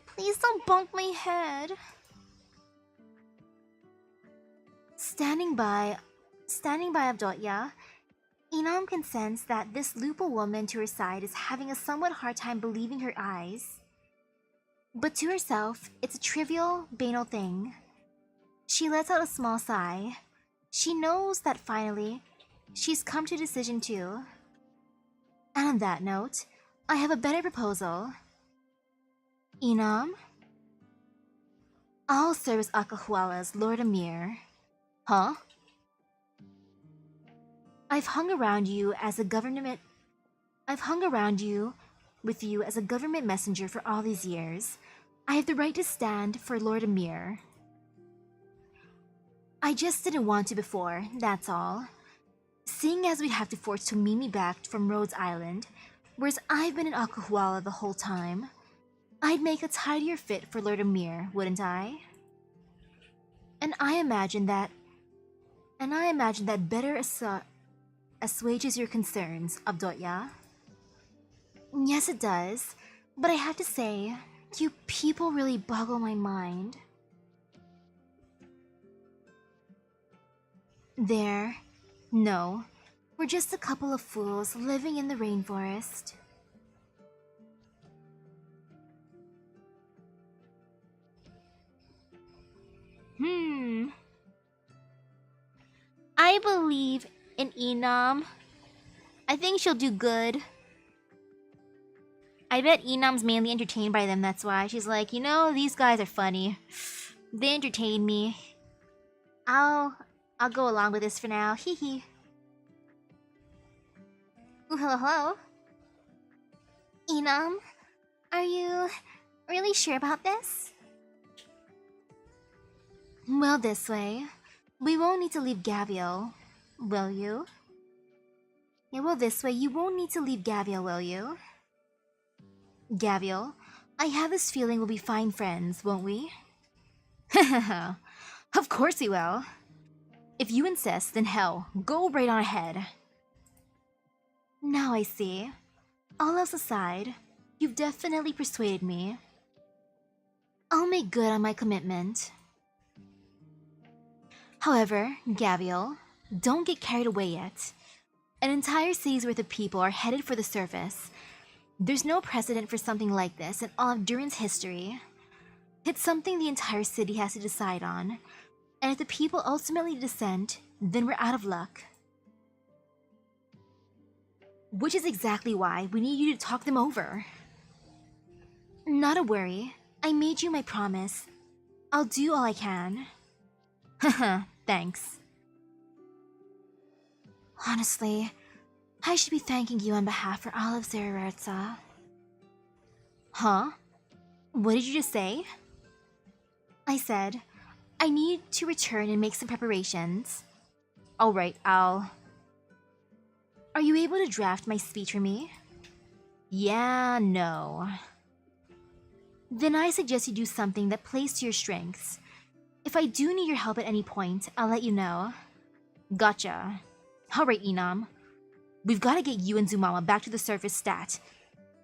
please don't bonk my head. Standing by Avdotya, Inam can sense that this Lupa woman to her side is having a somewhat hard time believing her eyes. But to herself, it's a trivial, banal thing. She lets out a small sigh. She knows that finally, she's come to a decision too. And on that note, I have a better proposal. Inam? I'll serve as Akahuala's Lord Amir. Huh? I've hung around you with you as a government messenger for all these years. I have the right to stand for Lord Amir. I just didn't want to before, that's all. Seeing as we'd have to force Tomimi back from Rhodes Island, whereas I've been in Akahuala the whole time, I'd make a tidier fit for Lord Amir, wouldn't I? And I imagine that better assuages your concerns, Avdotya. Yes, it does, but I have to say, you people really boggle my mind. There. No. We're just a couple of fools living in the rainforest. I believe in Inam. I think she'll do good. I bet Inam's mainly entertained by them, that's why. She's like, you know, these guys are funny. They entertain me. I'll go along with this for now. Hee hee. Ooh, hello. Inam, are you really sure about this? Well, this way. We won't need to leave Gavial, will you? Yeah, well, this way, you won't need to leave Gavial, will you? Gavial, I have this feeling we'll be fine friends, won't we? Of course we will. If you insist, then hell, go right on ahead. Now I see. All else aside, you've definitely persuaded me. I'll make good on my commitment. However, Gabriel, don't get carried away yet. An entire city's worth of people are headed for the surface. There's no precedent for something like this in all of Durin's history. It's something the entire city has to decide on, and if the people ultimately dissent, then we're out of luck. Which is exactly why we need you to talk them over. Not a worry. I made you my promise. I'll do all I can. Haha, thanks. Honestly, I should be thanking you on behalf for all of Zererza. Huh? What did you just say? I said, I need to return and make some preparations. Alright, Are you able to draft my speech for me? Yeah, no. Then I suggest you do something that plays to your strengths. If I do need your help at any point, I'll let you know. Gotcha. Alright, Inam. We've gotta get you and Zumama back to the surface stat.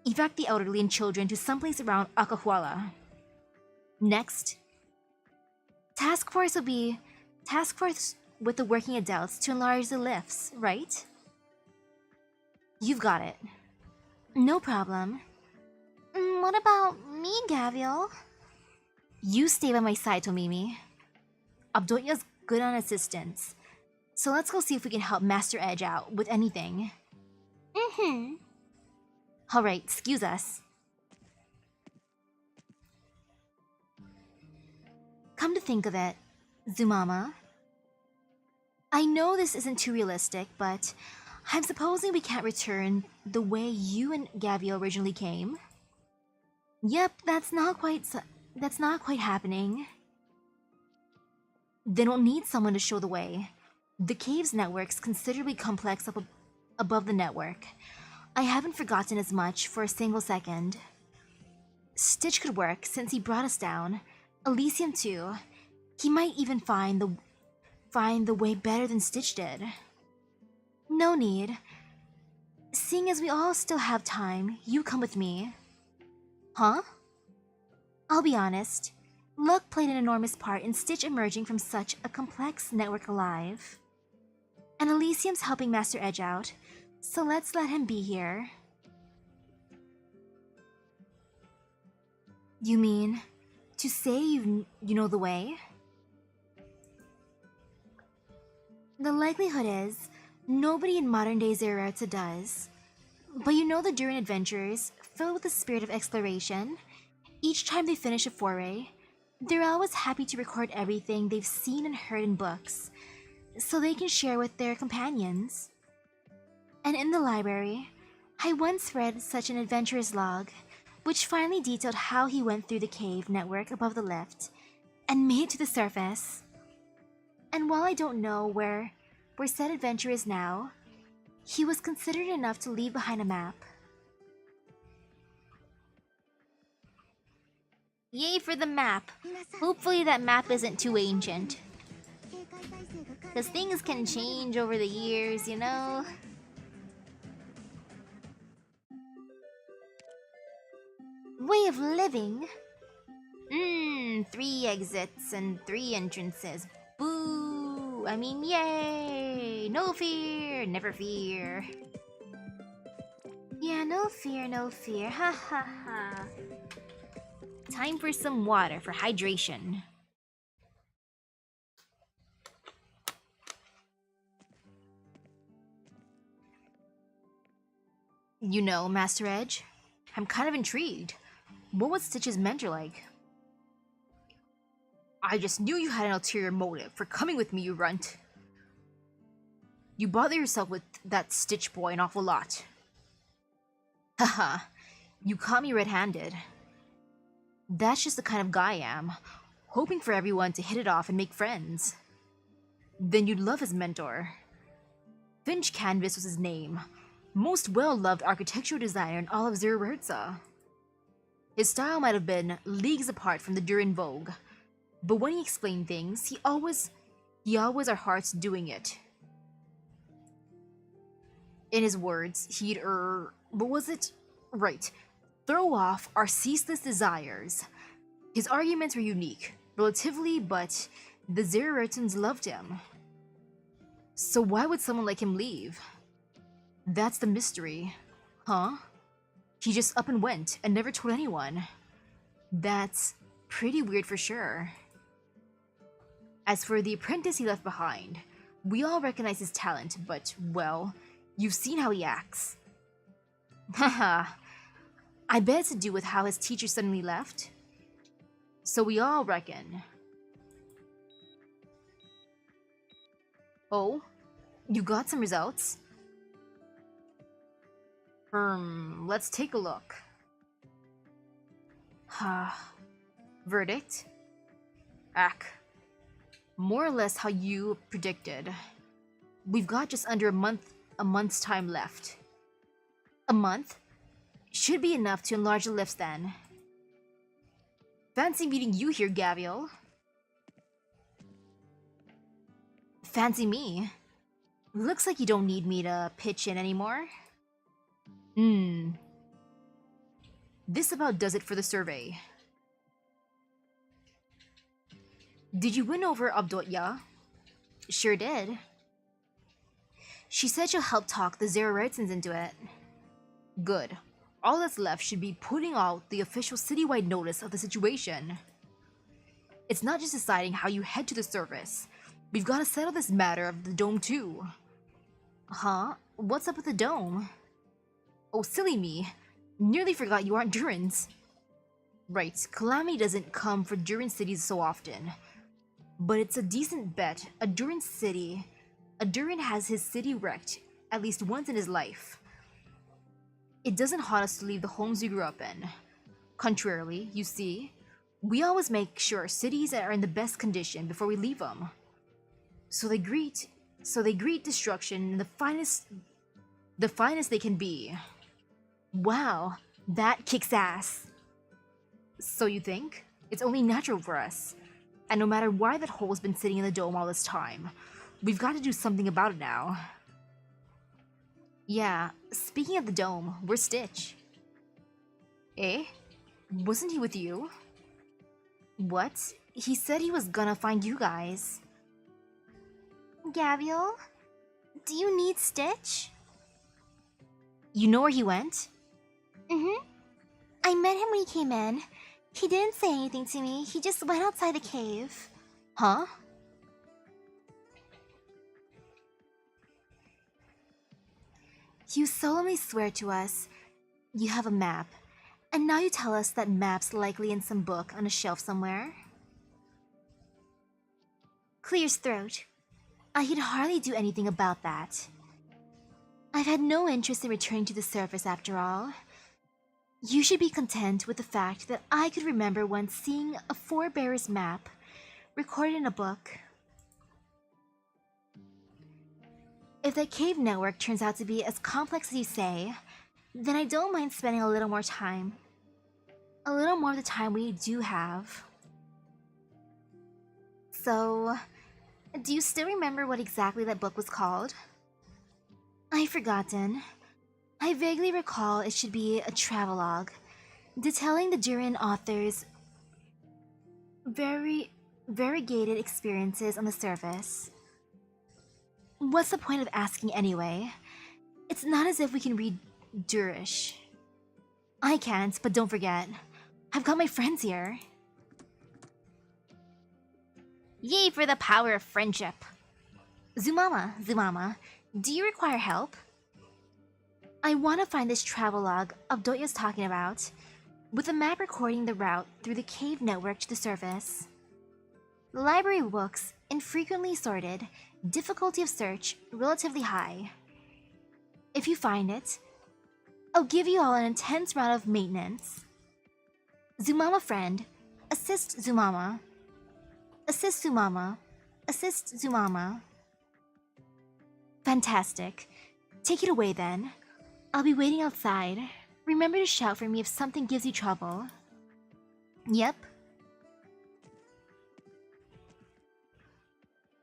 Evac the elderly and children to someplace around Akahuala. Next, task force with the working adults to enlarge the lifts, right? You've got it. No problem. What about me, Gaviel? You stay by my side, Tomimi. Abdoya's good on assistance, so let's go see if we can help Master Edge out with anything. Alright, excuse us. Come to think of it, Zumama. I know this isn't too realistic, but I'm supposing we can't return the way you and Gaviel originally came. Yep, that's not quite happening. Then we'll need someone to show the way. The cave's network's considerably complex up above the network. I haven't forgotten as much for a single second. Stitch could work since he brought us down. Elysium too. He might even find the way better than Stitch did. No need. Seeing as we all still have time, you come with me. Huh? I'll be honest. Luck played an enormous part in Stitch emerging from such a complex network alive. And Elysium's helping Master Edge out, so let's let him be here. You mean, to say you know the way? The likelihood is, nobody in modern-day Zererza does. But you know the Durin adventurers, filled with the spirit of exploration, each time they finish a foray, they're always happy to record everything they've seen and heard in books, so they can share with their companions. And in the library, I once read such an adventurer's log, which finally detailed how he went through the cave network above the lift, and made it to the surface. And while I don't know where said adventure is now, he was considerate enough to leave behind a map. Yay for the map! Hopefully that map isn't too ancient. Because things can change over the years, you know? Way of living? 3 exits and 3 entrances. Boo! I mean, yay! No fear, never fear. Yeah, no fear, ha ha ha. Time for some water for hydration. You know, Master Edge, I'm kind of intrigued. What was Stitch's mentor like? I just knew you had an ulterior motive for coming with me, you runt. You bother yourself with that Stitch boy an awful lot. Haha, you caught me red-handed. That's just the kind of guy I am, hoping for everyone to hit it off and make friends. Then you'd love his mentor. Finch Canvas was his name, most well-loved architectural designer in all of Zererza. His style might have been leagues apart from the Durin Vogue, but when he explained things, he always our hearts doing it. In his words, he'd what was it? Right. Throw off our ceaseless desires. His arguments were unique, relatively, but the Zererzans loved him. So why would someone like him leave? That's the mystery. Huh? He just up and went and never told anyone. That's Pretty weird for sure. As for the apprentice he left behind, we all recognize his talent, but, well, you've seen how he acts. Haha, I bet it's to do with how his teacher suddenly left. So we all reckon. Oh, you got some results? Let's take a look. Verdict? More or less how you predicted. We've got just under a month's time left. A month? Should be enough to enlarge the lifts then. Fancy meeting you here, Gaviel. Fancy me? Looks like you don't need me to pitch in anymore. This about does it for the survey. Did you win over Abdotya? Sure did. She said she'll help talk the Zeroritsons into it. Good. All that's left should be putting out the official citywide notice of the situation. It's not just deciding how you head to the service. We've got to settle this matter of the dome too. Huh? What's up with the dome? Oh, silly me. Nearly forgot you aren't Durans. Right, Calamity doesn't come for Duran cities so often. But it's a decent bet. A Duran has his city wrecked at least once in his life. It doesn't haunt us to leave the homes we grew up in. Contrarily, you see, we always make sure cities are in the best condition before we leave them. So they greet destruction in the finest they can be. Wow, that kicks ass. So you think? It's only natural for us. And no matter why that hole's been sitting in the dome all this time, we've got to do something about it now. Yeah, speaking of the dome, where's Stitch? Eh? Wasn't he with you? What? He said he was gonna find you guys. Gabriel? Do you need Stitch? You know where he went? I met him when he came in. He didn't say anything to me. He just went outside the cave. Huh? You solemnly swear to us you have a map, and now you tell us that map's likely in some book on a shelf somewhere? Clear his throat. I could hardly do anything about that. I've had no interest in returning to the surface after all. You should be content with the fact that I could remember once seeing a forebear's map recorded in a book. If that cave network turns out to be as complex as you say, then I don't mind spending a little more time. A little more of the time we do have. So, do you still remember what exactly that book was called? I've forgotten. I vaguely recall it should be a travelogue, detailing the Duran author's variegated experiences on the surface. What's the point of asking anyway? It's not as if we can read Durish. I can't, but don't forget, I've got my friends here. Yay for the power of friendship! Zumama, do you require help? I want to find this travelogue Abdotya's talking about, with a map recording the route through the cave network to the surface. The library books, infrequently sorted, difficulty of search relatively high. If you find it, I'll give you all an intense round of maintenance. Zumama friend, assist Zumama. Assist Zumama. Assist Zumama. Fantastic. Take it away then. I'll be waiting outside. Remember to shout for me if something gives you trouble. Yep.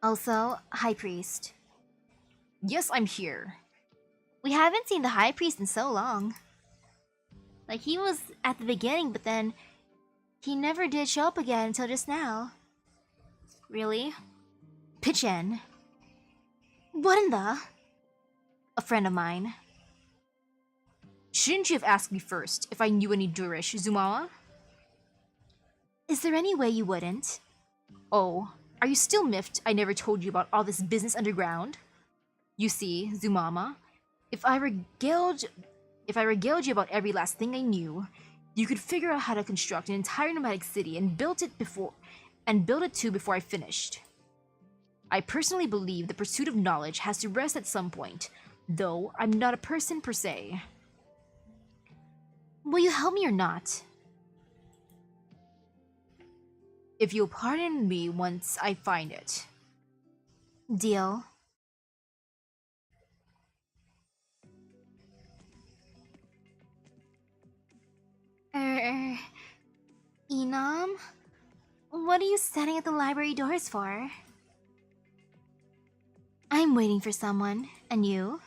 Also, High Priest. Yes, I'm here. We haven't seen the High Priest in so long. Like, he was at the beginning, but then he never did show up again until just now. Really? Pitch in. What in the? A friend of mine. Shouldn't you have asked me first if I knew any Durish, Zumama? Is there any way you wouldn't? Oh, are you still miffed I never told you about all this business underground? You see, Zumama, if I regaled you about every last thing I knew, you could figure out how to construct an entire nomadic city and build it too before I finished. I personally believe the pursuit of knowledge has to rest at some point, though I'm not a person per se. Will you help me or not? If you'll pardon me once I find it. Deal. Enam? What are you standing at the library doors for? I'm waiting for someone. And you?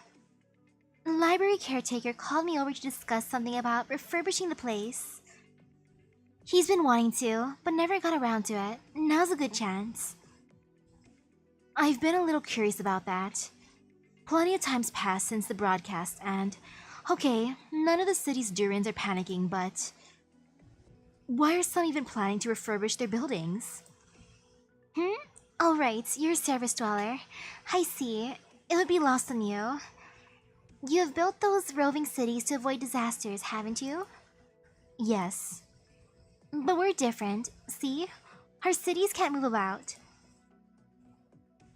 The library caretaker called me over to discuss something about refurbishing the place. He's been wanting to, but never got around to it. Now's a good chance. I've been a little curious about that. Plenty of time's passed since the broadcast and... Okay, none of the city's Durans are panicking, but... Why are some even planning to refurbish their buildings? Oh right, you're a service dweller. I see. It would be lost on you. You have built those roving cities to avoid disasters, haven't you? Yes. But we're different, see? Our cities can't move about.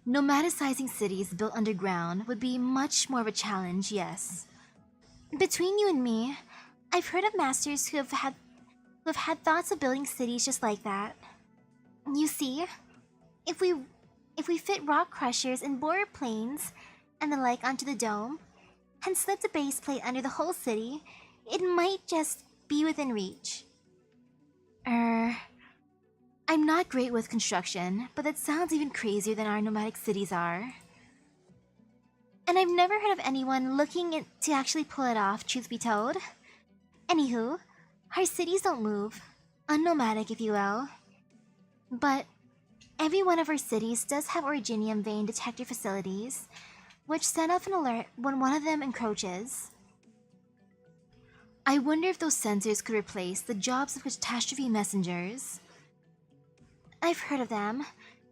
Nomadicizing cities built underground would be much more of a challenge, yes. Between you and me, I've heard of masters who have had thoughts of building cities just like that. You see, if we fit rock crushers and borer planes and the like onto the dome, and slip the base plate under the whole city, it might just be within reach. I'm not great with construction, but that sounds even crazier than our nomadic cities are. And I've never heard of anyone looking to actually pull it off, truth be told. Anywho, our cities don't move. Unnomadic, if you will. But every one of our cities does have originium vein detector facilities, which send off an alert when one of them encroaches. I wonder if those sensors could replace the jobs of catastrophe messengers. I've heard of them.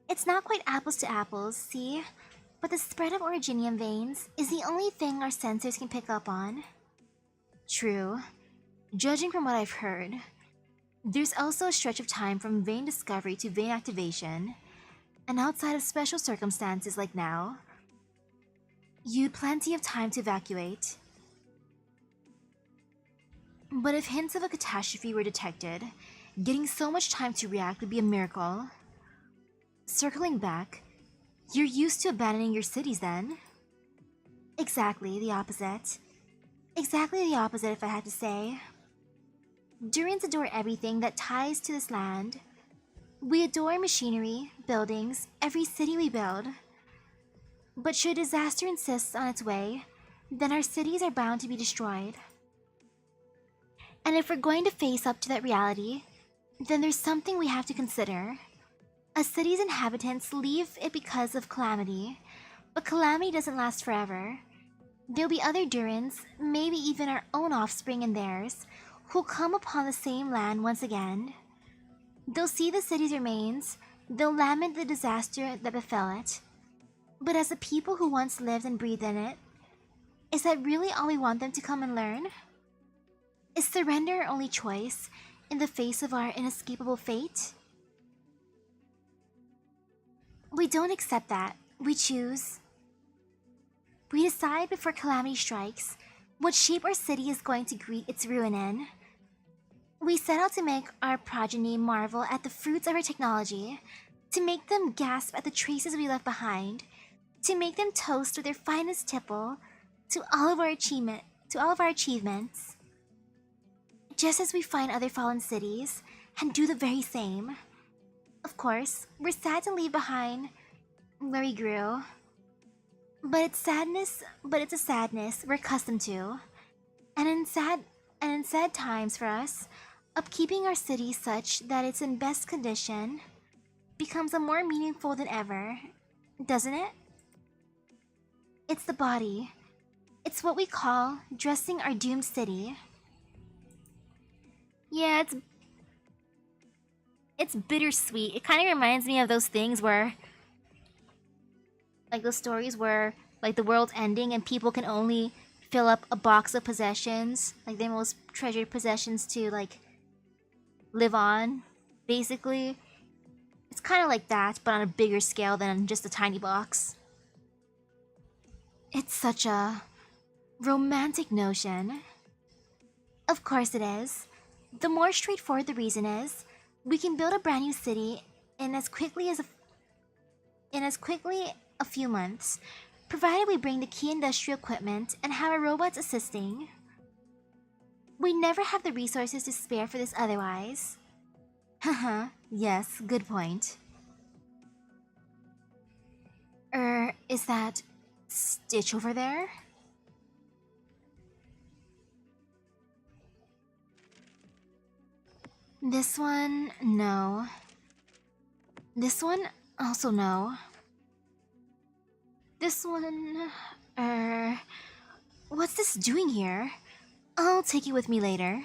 It's not quite apples to apples, see? But the spread of originium veins is the only thing our sensors can pick up on. True. Judging from what I've heard, there's also a stretch of time from vein discovery to vein activation, and outside of special circumstances like now, you'd plenty of time to evacuate. But if hints of a catastrophe were detected, getting so much time to react would be a miracle. Circling back, you're used to abandoning your cities then? Exactly the opposite. Exactly the opposite, if I had to say. Durans adore everything that ties to this land. We adore machinery, buildings, every city we build. But should disaster insist on its way, then our cities are bound to be destroyed. And if we're going to face up to that reality, then there's something we have to consider. A city's inhabitants leave it because of calamity, but calamity doesn't last forever. There'll be other Durans, maybe even our own offspring and theirs, who'll come upon the same land once again. They'll see the city's remains, they'll lament the disaster that befell it. But as a people who once lived and breathed in it, is that really all we want them to come and learn? Is surrender our only choice in the face of our inescapable fate? We don't accept that. We choose. We decide before calamity strikes what shape our city is going to greet its ruin in. We set out to make our progeny marvel at the fruits of our technology, to make them gasp at the traces we left behind, to make them toast with their finest tipple to all of our achievements. Just as we find other fallen cities and do the very same. Of course, we're sad to leave behind where we grew. But it's a sadness we're accustomed to. And in sad times for us, upkeeping our city such that it's in best condition becomes a more meaningful than ever, doesn't it? It's the body. It's what we call dressing our doomed city. Yeah, It's bittersweet. It kind of reminds me of those things where, like those stories where, like the world's ending and people can only fill up a box of possessions, like their most treasured possessions to like live on, basically. It's kind of like that, but on a bigger scale than just a tiny box. It's such a romantic notion. Of course it is. The more straightforward the reason is, we can build a brand new city in as quickly a few months, provided we bring the key industrial equipment and have our robots assisting. We never have the resources to spare for this otherwise. Haha, yes, good point. Is that Stitch over there? This one, no. This one, also no. This one, what's this doing here? I'll take you with me later.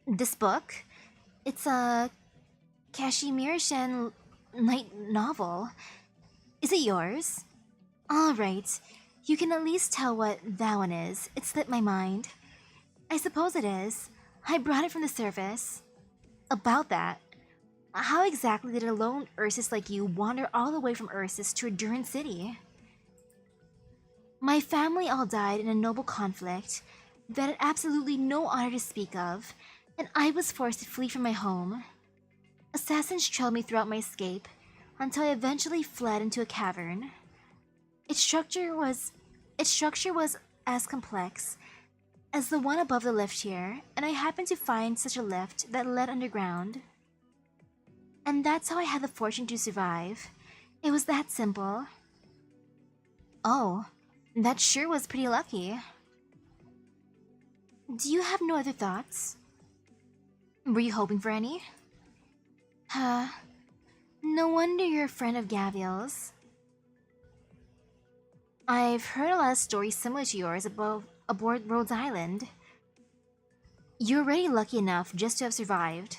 This book? It's a Kashmir Shen light novel. Is it yours? Alright, you can at least tell what that one is. It slipped my mind. I suppose it is. I brought it from the surface. About that, how exactly did a lone Ursus like you wander all the way from Ursus to a Duran city? My family all died in a noble conflict that had absolutely no honor to speak of, and I was forced to flee from my home. Assassins trailed me throughout my escape until I eventually fled into a cavern. Its structure was as complex as the one above the lift here, and I happened to find such a lift that led underground. And that's how I had the fortune to survive. It was that simple. Oh, that sure was pretty lucky. Do you have no other thoughts? Were you hoping for any? No wonder you're a friend of Gaviel's. I've heard a lot of stories similar to yours aboard Rhodes Island. You're already lucky enough just to have survived.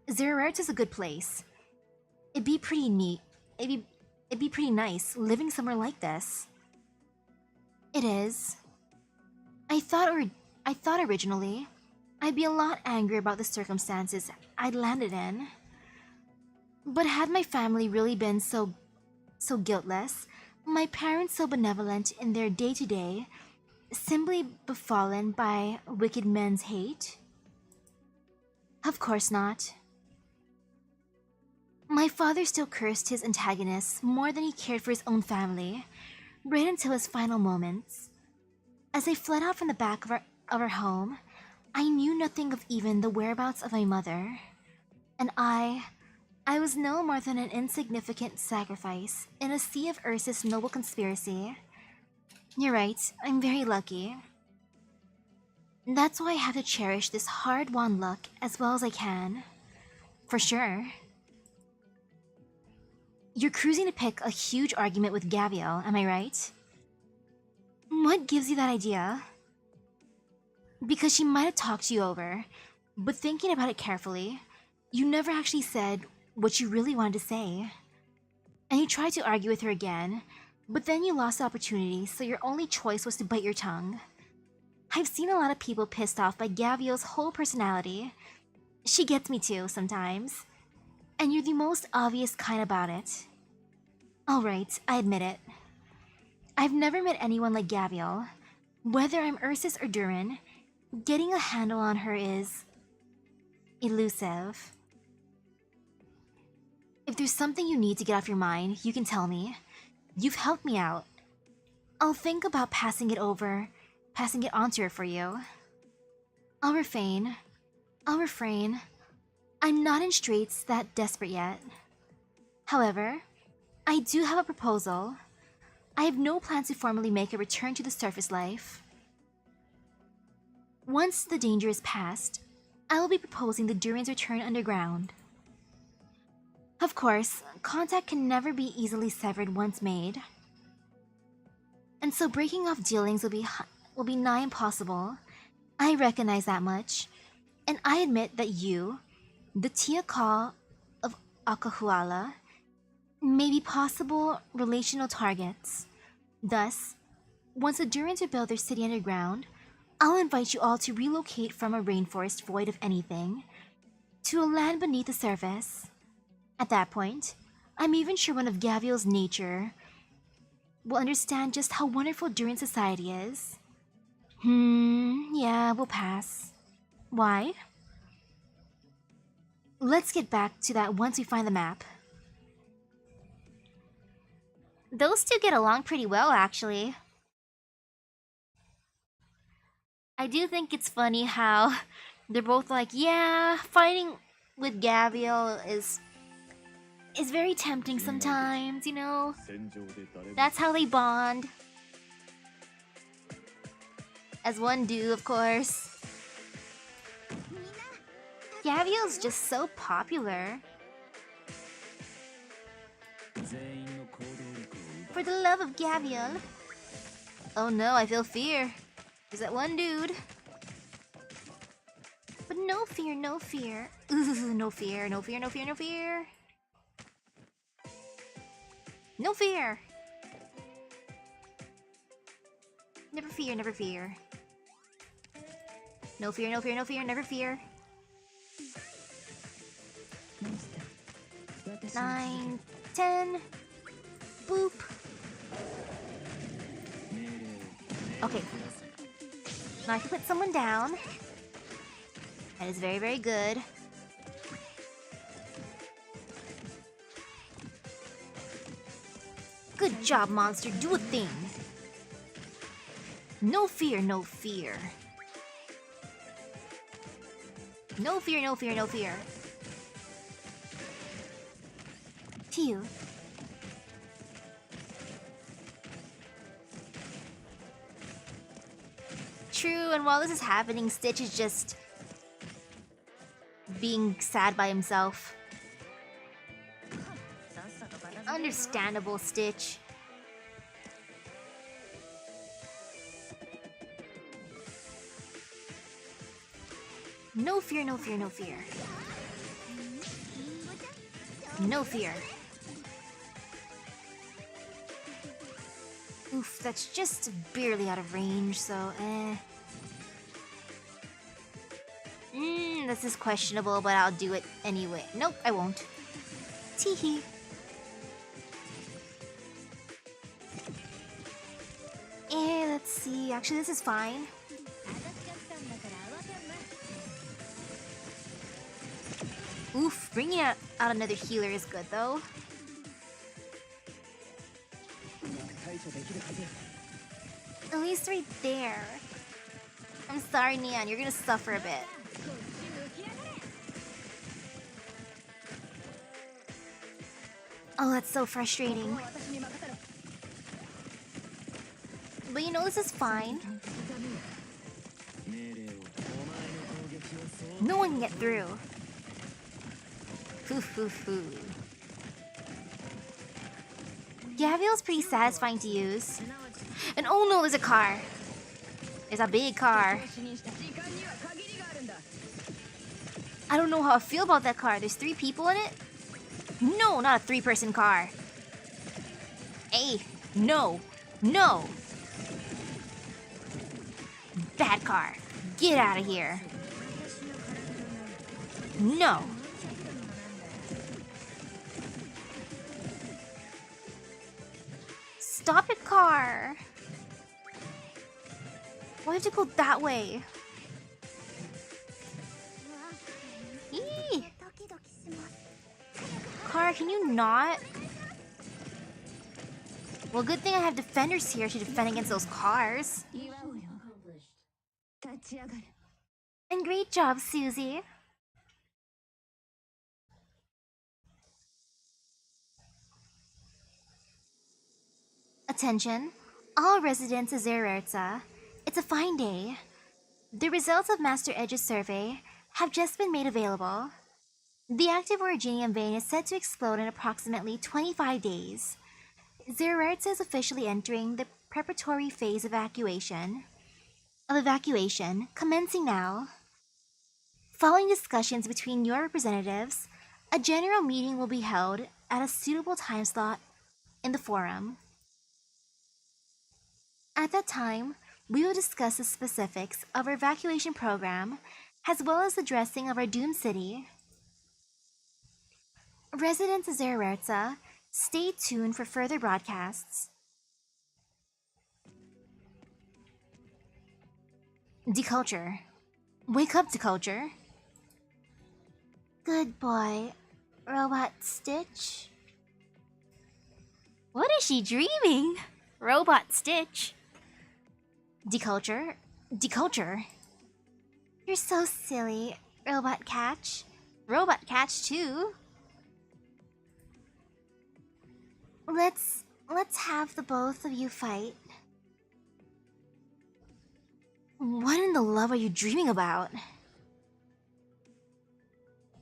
Zerert's a good place. It'd be pretty neat. It'd be pretty nice living somewhere like this. It is. I thought originally I'd be a lot angry about the circumstances I'd landed in. But had my family really been so guiltless, my parents so benevolent in their day-to-day, simply befallen by wicked men's hate? Of course not. My father still cursed his antagonists more than he cared for his own family, right until his final moments. As they fled out from the back of our home, I knew nothing of even the whereabouts of my mother. And I was no more than an insignificant sacrifice in a sea of Ursus' noble conspiracy. You're right, I'm very lucky. That's why I have to cherish this hard-won luck as well as I can. For sure. You're cruising to pick a huge argument with Gaviel, am I right? What gives you that idea? Because she might have talked you over, but thinking about it carefully, you never actually said what you really wanted to say. And you tried to argue with her again, but then you lost the opportunity, so your only choice was to bite your tongue. I've seen a lot of people pissed off by Gaviel's whole personality. She gets me too, sometimes. And you're the most obvious kind about it. Alright, I admit it. I've never met anyone like Gaviel. Whether I'm Ursus or Duran, getting a handle on her is elusive. If there's something you need to get off your mind, you can tell me. You've helped me out. I'll think about passing it on to her for you. I'll refrain. I'm not in straits that desperate yet. However, I do have a proposal. I have no plans to formally make a return to the surface life. Once the danger is past, I will be proposing the Duran's return underground. Of course, contact can never be easily severed once made. And so breaking off dealings will be nigh impossible. I recognize that much. And I admit that you, the Tia Ka of Akahuala, may be possible relational targets. Thus, once the Durans rebuild their city underground, I'll invite you all to relocate from a rainforest void of anything to a land beneath the surface. At that point, I'm even sure one of Gaviel's nature will understand just how wonderful Duran society is. Yeah, we'll pass. Why? Let's get back to that once we find the map. Those two get along pretty well, actually. I do think it's funny how they're both like, yeah, fighting with Gabriel is very tempting sometimes, you know? That's how they bond. As one do, of course. Gabriel's just so popular. For the love of Gabriel. Oh no, I feel fear. There's that one dude. But no fear, no fear. Ooh, no fear, no fear, no fear, no fear. No fear! Never fear, never fear. No fear, no fear, no fear, never fear. 9, 10. Boop. Okay. Now I can put someone down. That is very, very good. Good job, monster. Do a thing. No fear, no fear. No fear, no fear, no fear. Phew. True, and while this is happening, Stitch is just being sad by himself. Understandable, Stitch. No fear, no fear, no fear. No fear. Oof, that's just barely out of range, so this is questionable, but I'll do it anyway. Nope, I won't. Teehee. Let's see. Actually, this is fine. Oof, bringing out another healer is good, though. At least right there. I'm sorry, Neon, you're gonna suffer a bit. Oh, that's so frustrating. But you know, this is fine. No one can get through. Foo foo foo. Gaviel's pretty satisfying to use. And oh no, there's a car. There's a big car. I don't know how I feel about that car. There's 3 people in it? No, not a 3-person car. Hey, no, no. Bad car. Get out of here. No. Stop it, car. Why have to go that way? Eee. Car, can you not? Well, good thing I have defenders here to defend against those cars. And great job, Susie. Attention, all residents of Zererza. It's a fine day. The results of Master Edge's survey have just been made available. The active originium vein is said to explode in approximately 25 days. Zererza is officially entering the preparatory phase of evacuation, commencing now. Following discussions between your representatives, a general meeting will be held at a suitable time slot in the forum. At that time, we will discuss the specifics of our evacuation program, as well as the dressing of our doomed city. Residents of Zererza, stay tuned for further broadcasts. Deculture. Wake up, Deculture. Good boy, Robot Stitch. What is she dreaming? Robot Stitch. Deculture. Deculture. You're so silly, Robot Catch. Robot Catch too. Let's have the both of you fight. What in the love are you dreaming about?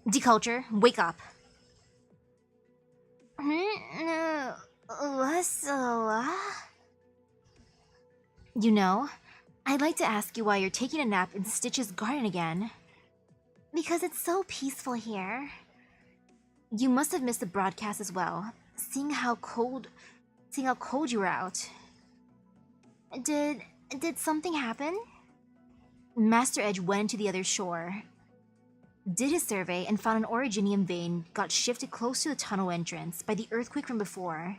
Deculture, wake up. You know, I'd like to ask you why you're taking a nap in Stitch's garden again. Because it's so peaceful here. You must have missed the broadcast as well, seeing how cold you were out. Did something happen? Master Edge went into the other shore, did his survey, and found an originium vein got shifted close to the tunnel entrance by the earthquake from before,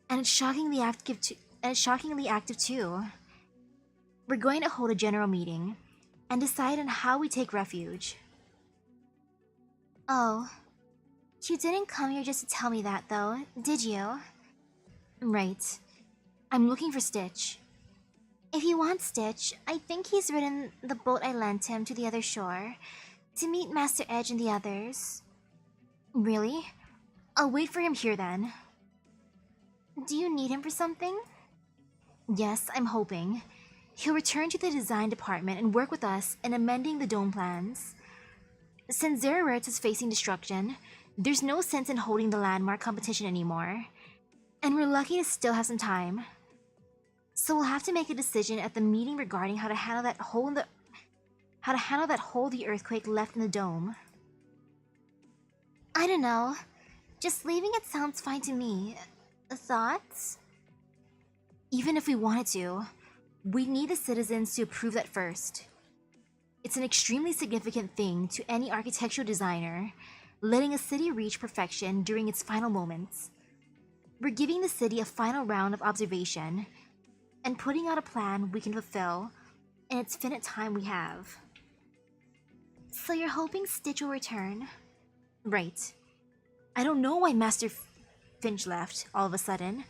and it's shockingly active too. We're going to hold a general meeting and decide on how we take refuge. Oh, you didn't come here just to tell me that though, did you? Right. I'm looking for Stitch. If you want Stitch, I think he's ridden the boat I lent him to the other shore to meet Master Edge and the others. Really? I'll wait for him here then. Do you need him for something? Yes, I'm hoping. He'll return to the design department and work with us in amending the dome plans. Since Zererertz is facing destruction, there's no sense in holding the landmark competition anymore. And we're lucky to still have some time. So we'll have to make a decision at the meeting regarding how to handle that hole the earthquake left in the dome. I don't know. Just leaving it sounds fine to me. Thoughts? Even if we wanted to, we'd need the citizens to approve that first. It's an extremely significant thing to any architectural designer, letting a city reach perfection during its final moments. We're giving the city a final round of observation and putting out a plan we can fulfill in its finite time we have. So you're hoping Stitch will return? Right. I don't know why Master Finch left all of a sudden.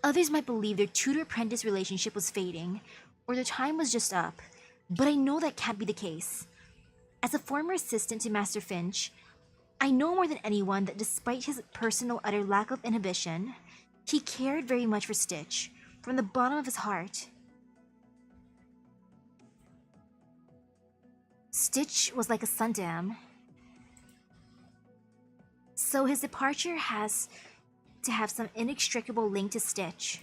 Others might believe their tutor-apprentice relationship was fading, or their time was just up, but I know that can't be the case. As a former assistant to Master Finch, I know more than anyone that despite his personal utter lack of inhibition, he cared very much for Stitch, from the bottom of his heart. Stitch was like a son to him. So his departure has to have some inextricable link to Stitch.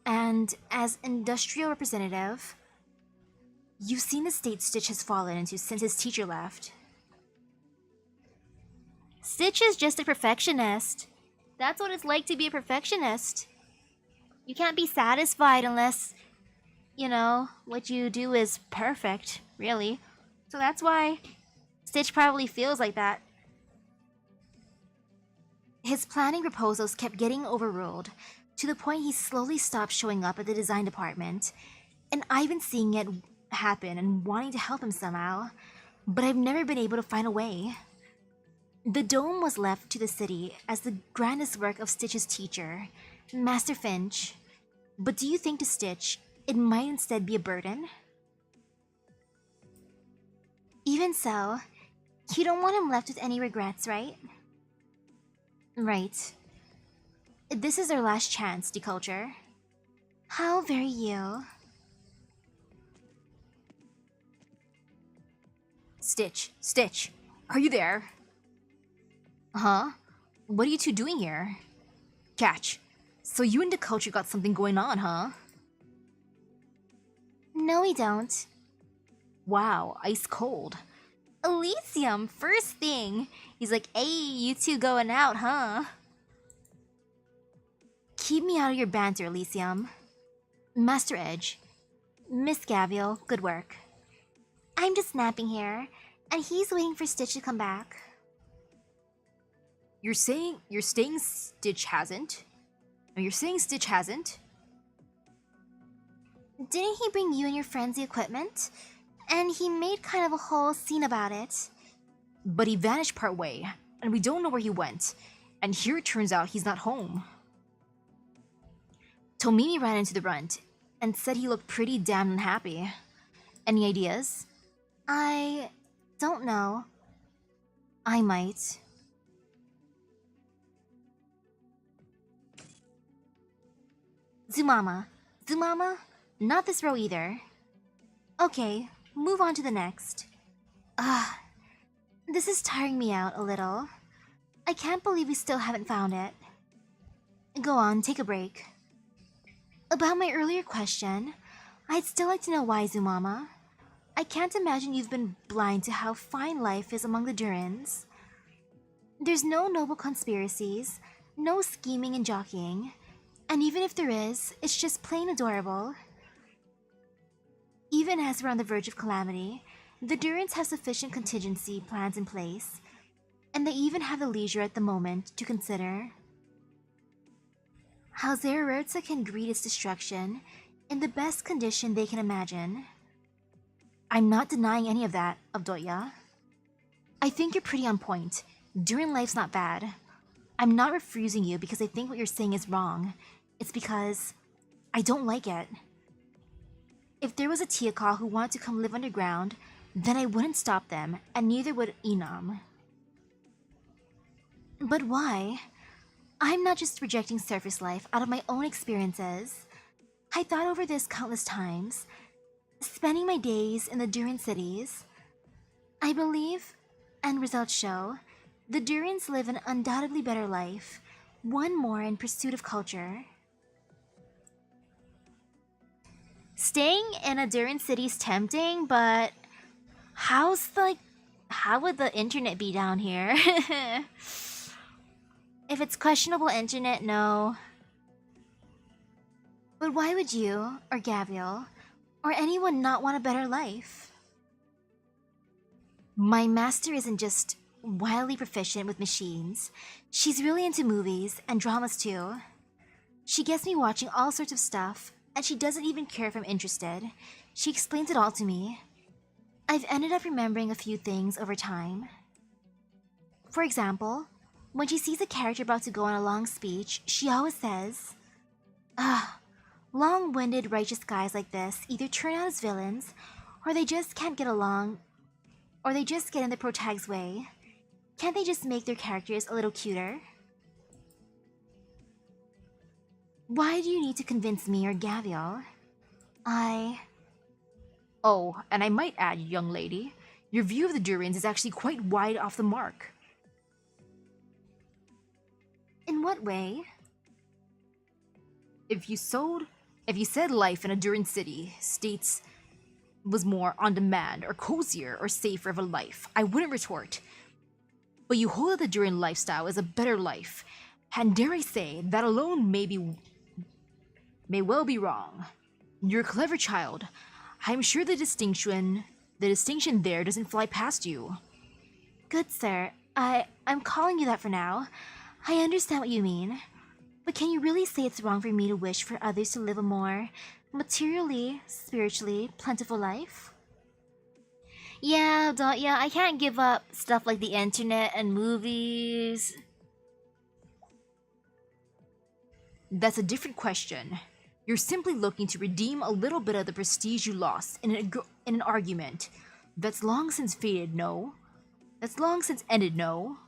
And as industrial representative, you've seen the state Stitch has fallen into since his teacher left. Stitch is just a perfectionist. That's what it's like to be a perfectionist. You can't be satisfied unless, what you do is perfect, really. So that's why Stitch probably feels like that. His planning proposals kept getting overruled, to the point he slowly stopped showing up at the design department, and I've been seeing it happen and wanting to help him somehow, but I've never been able to find a way. The dome was left to the city as the grandest work of Stitch's teacher, Master Finch. But do you think to Stitch, it might instead be a burden? Even so, you don't want him left with any regrets, right? Right. This is our last chance, Deculture. How very you. Stitch, are you there? Huh? What are you two doing here? Catch. So you and Deculture got something going on, huh? No, we don't. Wow, ice cold. Elysium, first thing. He's like, hey, you two going out, huh? Keep me out of your banter, Elysium. Master Edge. Miss Gavial, good work. I'm just napping here, and he's waiting for Stitch to come back. You're saying Stitch hasn't? No, you're saying Stitch hasn't? Didn't he bring you and your friends the equipment? And he made kind of a whole scene about it. But he vanished partway, and we don't know where he went. And here it turns out he's not home. Tomimi ran into the runt and said he looked pretty damn unhappy. Any ideas? I don't know. I might. Zumama. Zumama? Not this row either. Okay, move on to the next. This is tiring me out a little. I can't believe we still haven't found it. Go on, take a break. About my earlier question, I'd still like to know why, Zumama. I can't imagine you've been blind to how fine life is among the Durins. There's no noble conspiracies, no scheming and jockeying, and even if there is, it's just plain adorable. Even as we're on the verge of calamity, the Durins have sufficient contingency plans in place, and they even have the leisure at the moment to consider how Zerertsa can greet its destruction in the best condition they can imagine. I'm not denying any of that, Avdoya. I think you're pretty on point. Durin life's not bad. I'm not refusing you because I think what you're saying is wrong. It's because I don't like it. If there was a Tiakal who wanted to come live underground, then I wouldn't stop them, and neither would Inam. But why? I'm not just rejecting surface life out of my own experiences. I thought over this countless times, spending my days in the Durin cities. I believe, and results show, the Durins live an undoubtedly better life, one more in pursuit of culture. Staying in a Durin city's tempting, but how would the internet be down here? If it's questionable internet, no. But why would you, or Gabriel, or anyone not want a better life? My master isn't just wildly proficient with machines. She's really into movies and dramas too. She gets me watching all sorts of stuff, and she doesn't even care if I'm interested. She explains it all to me. I've ended up remembering a few things over time. For example, when she sees a character about to go on a long speech, she always says, long-winded righteous guys like this either turn out as villains, or they just can't get along, or they just get in the protag's way. Can't they just make their characters a little cuter? Why do you need to convince me or Gavial? Oh, and I might add, young lady, your view of the Durins is actually quite wide off the mark. In what way? If you said life in a Durin city states was more on demand or cozier or safer of a life, I wouldn't retort. But you hold that the Durin lifestyle is a better life, and dare I say, that alone may well be wrong. You're a clever child. I'm sure the distinction there doesn't fly past you. Good sir, I'm calling you that for now. I understand what you mean. But can you really say it's wrong for me to wish for others to live a more materially, spiritually plentiful life? Yeah, I can't give up stuff like the internet and movies. That's a different question. You're simply looking to redeem a little bit of the prestige you lost in an argument that's long since faded, no? That's long since ended, no?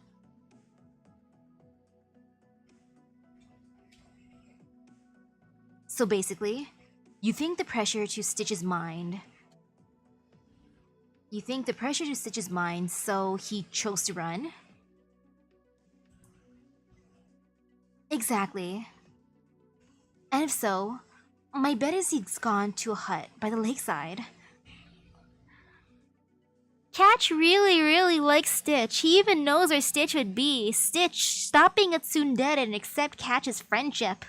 So basically, you think the pressure to Stitch's mind... so he chose to run? Exactly. And if so, my bet is he's gone to a hut by the lakeside. Catch really likes Stitch. He even knows where Stitch would be. Stitch, stop being a tsundere and accept Catch's friendship.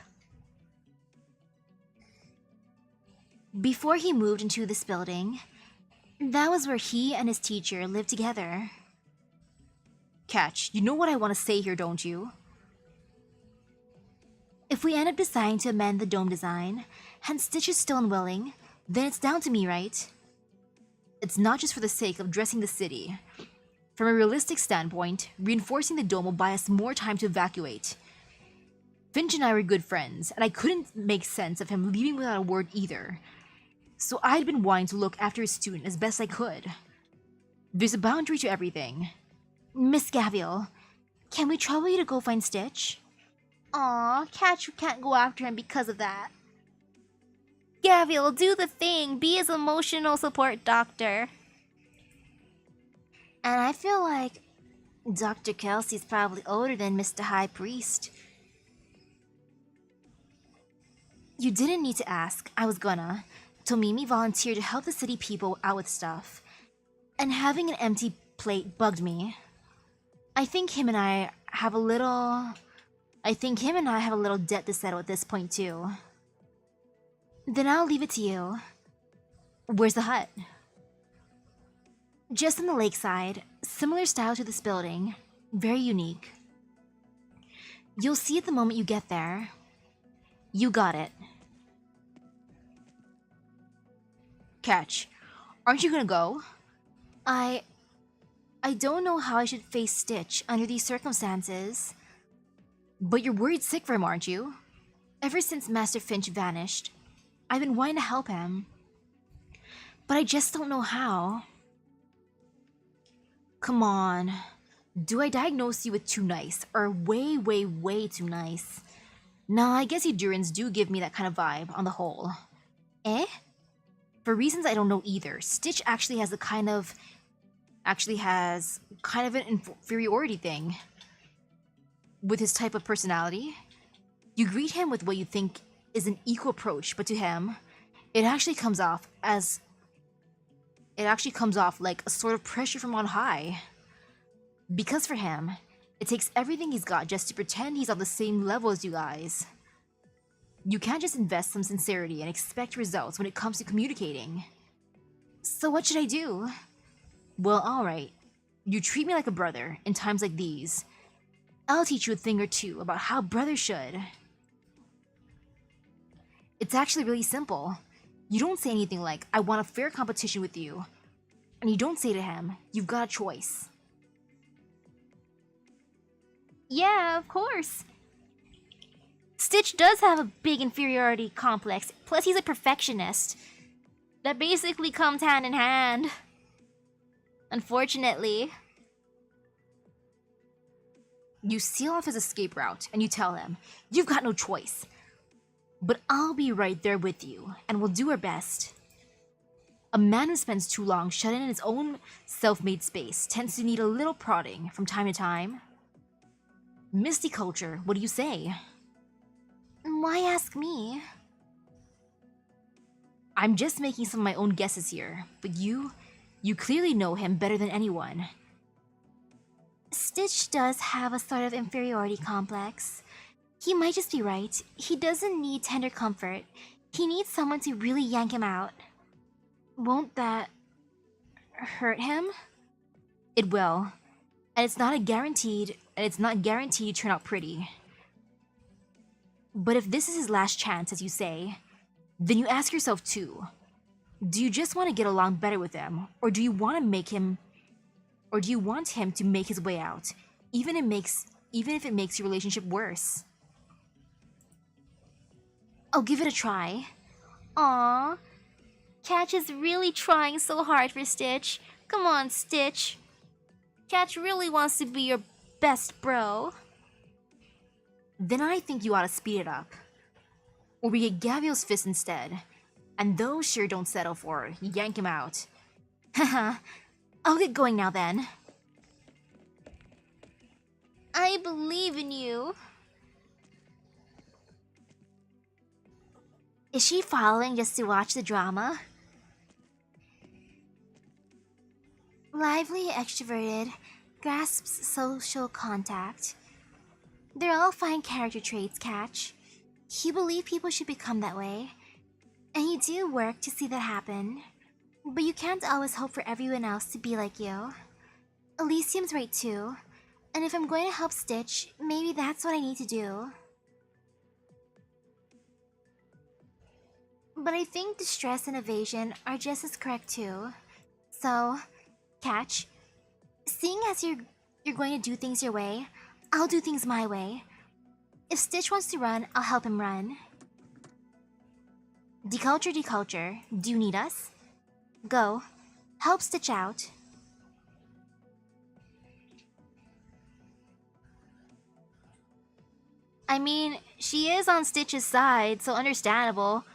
Before he moved into this building, that was where he and his teacher lived together. Catch, you know what I want to say here, don't you? If we end up deciding to amend the dome design, and Stitch is still unwilling, then it's down to me, right? It's not just for the sake of dressing the city. From a realistic standpoint, reinforcing the dome will buy us more time to evacuate. Finch and I were good friends, and I couldn't make sense of him leaving without a word either. So I'd been wanting to look after his student as best I could. There's a boundary to everything. Miss Gaviel, can we trouble you to go find Stitch? Aw, Catch can't go after him because of that. Gaviel, do the thing. Be his emotional support doctor. And I feel like Dr. Kelsey's probably older than Mr. High Priest. You didn't need to ask. I was gonna. Tomimi volunteered to help the city people out with stuff. And having an empty plate bugged me. I think him and I have a little debt to settle at this point too. Then I'll leave it to you. Where's the hut? Just on the lakeside, similar style to this building, very unique. You'll see it the moment you get there. You got it. Catch, aren't you gonna go? I don't know how I should face Stitch under these circumstances. But you're worried sick for him, aren't you? Ever since Master Finch vanished, I've been wanting to help him. But I just don't know how. Come on. Do I diagnose you with too nice, or way too nice? Nah, I guess you Durans do give me that kind of vibe on the whole. Eh? For reasons I don't know either, Stitch actually has kind of an inferiority thing. With his type of personality, you greet him with what you think is an equal approach, but to him, it actually comes off like a sort of pressure from on high. Because for him, it takes everything he's got just to pretend he's on the same level as you guys. You can't just invest some sincerity and expect results when it comes to communicating. So what should I do? Well, alright. You treat me like a brother in times like these. I'll teach you a thing or two about how brothers should. It's actually really simple. You don't say anything like, I want a fair competition with you. And you don't say to him, you've got a choice. Yeah, of course. Stitch does have a big inferiority complex, plus he's a perfectionist. That basically comes hand in hand. Unfortunately. You seal off his escape route, and you tell him, you've got no choice. But I'll be right there with you, and we'll do our best. A man who spends too long shut in his own self-made space tends to need a little prodding from time to time. Misty culture, what do you say? Why ask me? I'm just making some of my own guesses here, but you clearly know him better than anyone. Stitch does have a sort of inferiority complex. He might just be right. He doesn't need tender comfort. He needs someone to really yank him out. Won't that hurt him? It will. And it's not guaranteed to turn out pretty. But if this is his last chance, as you say, then you ask yourself too, do you just want to get along better with him, or do you want him to make his way out, even if it makes your relationship worse? I'll give it a try. Aww. Catch is really trying so hard for Stitch. Come on, Stitch. Catch really wants to be your best bro. Then I think you ought to speed it up. Or we get Gaviel's fist instead. And those sure don't settle for it. Yank him out. Haha. I'll get going now then. I believe in you. Is she following just to watch the drama? Live lively, extroverted, grasps social contact. They're all fine character traits, Catch. You believe people should become that way, and you do work to see that happen. But you can't always hope for everyone else to be like you. Elysium's right too, and if I'm going to help Stitch, maybe that's what I need to do. But I think distress and evasion are just as correct too. So, Catch, seeing as you're going to do things your way, I'll do things my way. If Stitch wants to run, I'll help him run. Deculture, do you need us? Go. Help Stitch out. I mean, she is on Stitch's side, so understandable.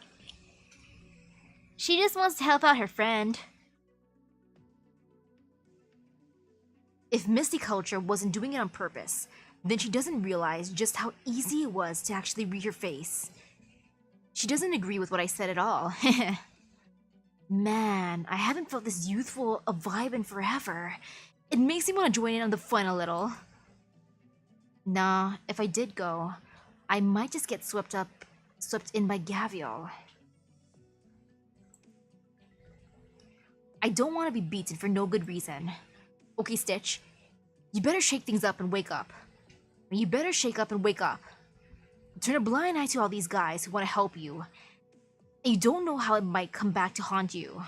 She just wants to help out her friend. If Misty Culture wasn't doing it on purpose, then she doesn't realize just how easy it was to actually read her face. She doesn't agree with what I said at all. Man, I haven't felt this youthful a vibe in forever. It makes me want to join in on the fun a little. Nah, if I did go, I might just get swept in by Gavial. I don't want to be beaten for no good reason. Okay, Stitch, you better shake things up and wake up. You better shake up and wake up. Turn a blind eye to all these guys who want to help you. And you don't know how it might come back to haunt you.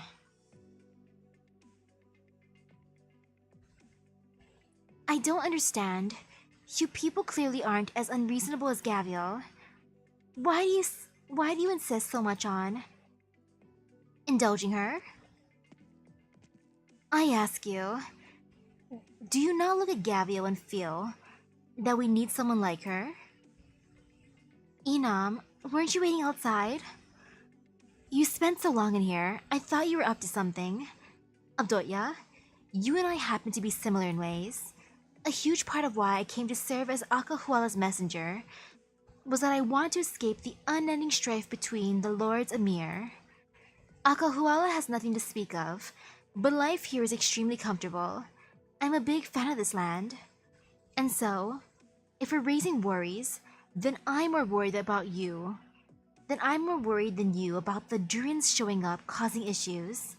I don't understand. You people clearly aren't as unreasonable as Gavial. Why do you insist so much on indulging her? I ask you, do you not look at Gavial and feel that we need someone like her? Enam, weren't you waiting outside? You spent so long in here, I thought you were up to something. Avdotya, you and I happen to be similar in ways. A huge part of why I came to serve as Akahuala's messenger was that I wanted to escape the unending strife between the Lords Amir. Akahuala has nothing to speak of, but life here is extremely comfortable. I'm a big fan of this land. And so, if we're raising worries, then I'm more worried about you. Then I'm more worried than you about the Durans showing up causing issues.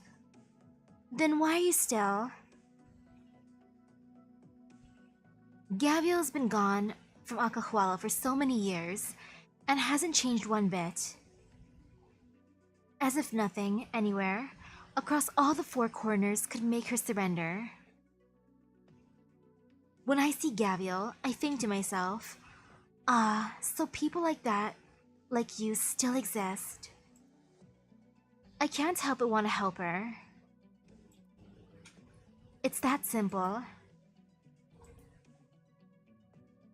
Then why are you still? Gavial's been gone from Akahuala for so many years and hasn't changed one bit. As if nothing, anywhere, across all the four corners could make her surrender. When I see Gavial, I think to myself, ah, so people like that, like you, still exist. I can't help but want to help her. It's that simple.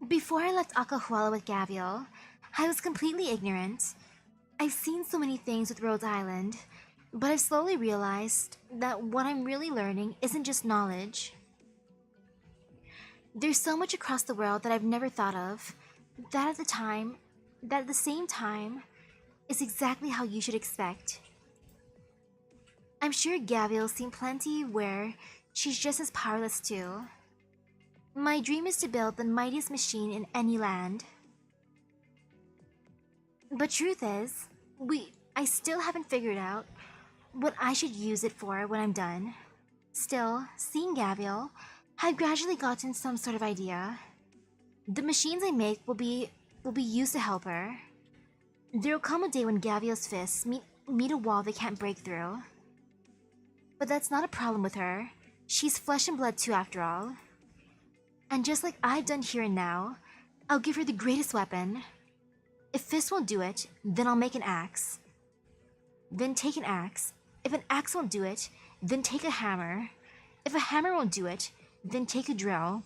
Before I left Akahuala with Gavial, I was completely ignorant. I've seen so many things with Rhodes Island, but I've slowly realized that what I'm really learning isn't just knowledge. There's so much across the world that I've never thought of, that at the same time, is exactly how you should expect. I'm sure Gavial's seen plenty where she's just as powerless too. My dream is to build the mightiest machine in any land. But truth is, I still haven't figured out what I should use it for when I'm done. Still, seeing Gavial, I've gradually gotten some sort of idea. The machines I make will be used to help her. There'll come a day when Gavial's fists meet a wall they can't break through. But that's not a problem with her. She's flesh and blood too, after all. And just like I've done here and now, I'll give her the greatest weapon. If fists won't do it, then I'll make an axe. Then take an axe. If an axe won't do it, then take a hammer. If a hammer won't do it, then take a drill.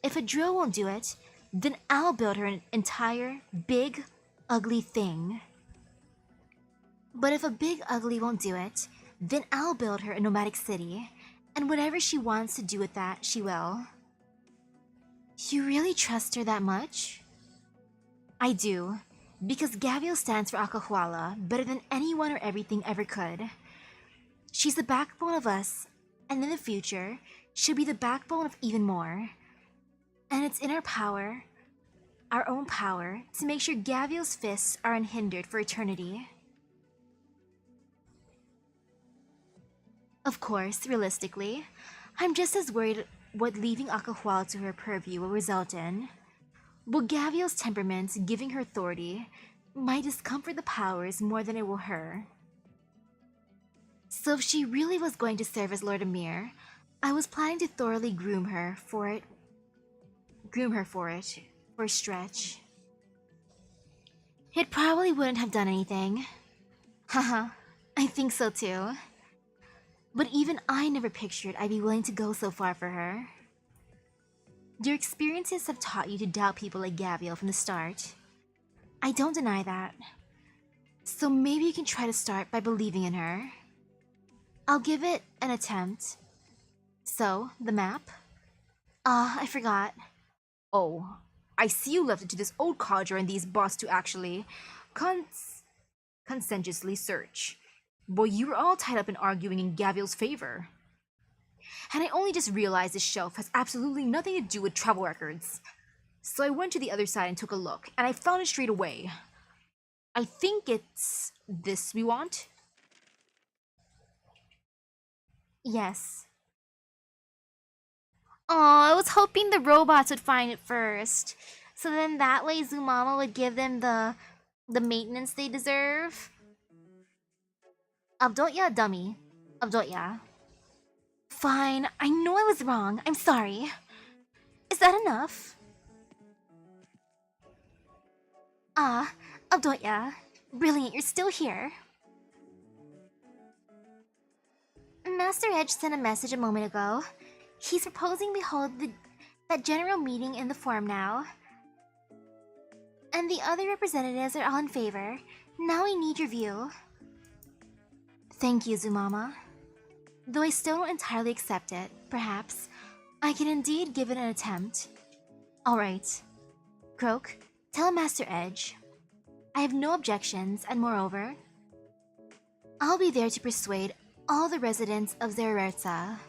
If a drill won't do it, then I'll build her an entire, big, ugly thing. But if a big ugly won't do it, then I'll build her a nomadic city, and whatever she wants to do with that, she will. You really trust her that much? I do, because Gavial stands for Akahuala better than anyone or everything ever could. She's the backbone of us, and in the future, should be the backbone of even more. And it's in our power, our own power, to make sure Gavial's fists are unhindered for eternity. Of course, realistically, I'm just as worried what leaving Akahual to her purview will result in. But Gavial's temperament, giving her authority, might discomfort the powers more than it will her. So if she really was going to serve as Lord Amir, I was planning to thoroughly groom her for it, for a stretch. It probably wouldn't have done anything. Haha, I think so too. But even I never pictured I'd be willing to go so far for her. Your experiences have taught you to doubt people like Gavial from the start. I don't deny that. So maybe you can try to start by believing in her. I'll give it an attempt. So, the map? I forgot. Oh, I see you left it to this old codger and these bots to actually conscientiously search. Boy, you were all tied up in arguing in Gavial's favor. And I only just realized this shelf has absolutely nothing to do with travel records. So I went to the other side and took a look, and I found it straight away. I think it's this we want? Yes. Oh, I was hoping the robots would find it first. So then that way Zumama would give them the maintenance they deserve. Avdotya, dummy. Avdotya. Fine, I know I was wrong. I'm sorry. Is that enough? Avdotya. Brilliant, you're still here. Master Edge sent a message a moment ago. He's proposing we hold that general meeting in the forum now. And the other representatives are all in favor. Now we need your view. Thank you, Zumama. Though I still don't entirely accept it, perhaps, I can indeed give it an attempt. Alright. Croak, tell Master Edge. I have no objections, and moreover, I'll be there to persuade all the residents of Zererza.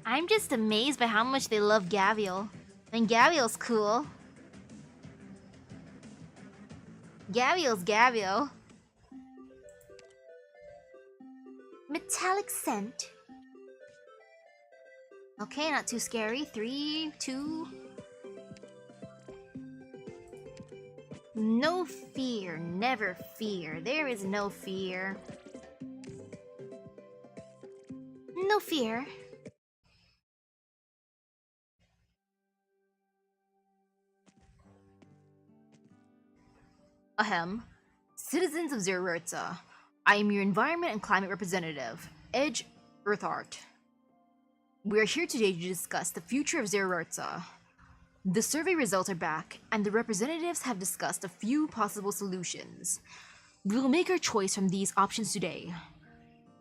I'm just amazed by how much they love Gavial. And Gavial's cool. Gavial's Gavial. Metallic scent. Okay, not too scary. 3, 2. No fear, never fear. There is no fear. No fear. Ahem. Citizens of Zererza, I am your environment and climate representative, Edge Earthart. We are here today to discuss the future of Zererza. The survey results are back, and the representatives have discussed a few possible solutions. We will make our choice from these options today.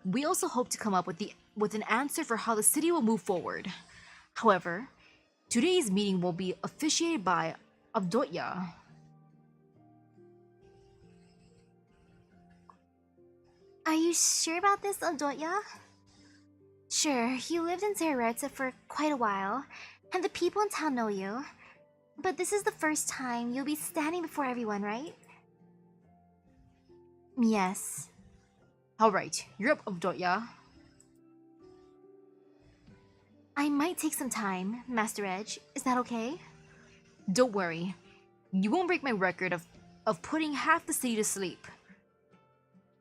We also hope to come up with an answer for how the city will move forward. However, today's meeting will be officiated by Avdotya. Are you sure about this, Avdotya? Sure, you lived in Zererza for quite a while, and the people in town know you. But this is the first time you'll be standing before everyone, right? Yes. Alright, you're up, Avdotya. I might take some time, Master Edge. Is that okay? Don't worry. You won't break my record of putting half the city to sleep.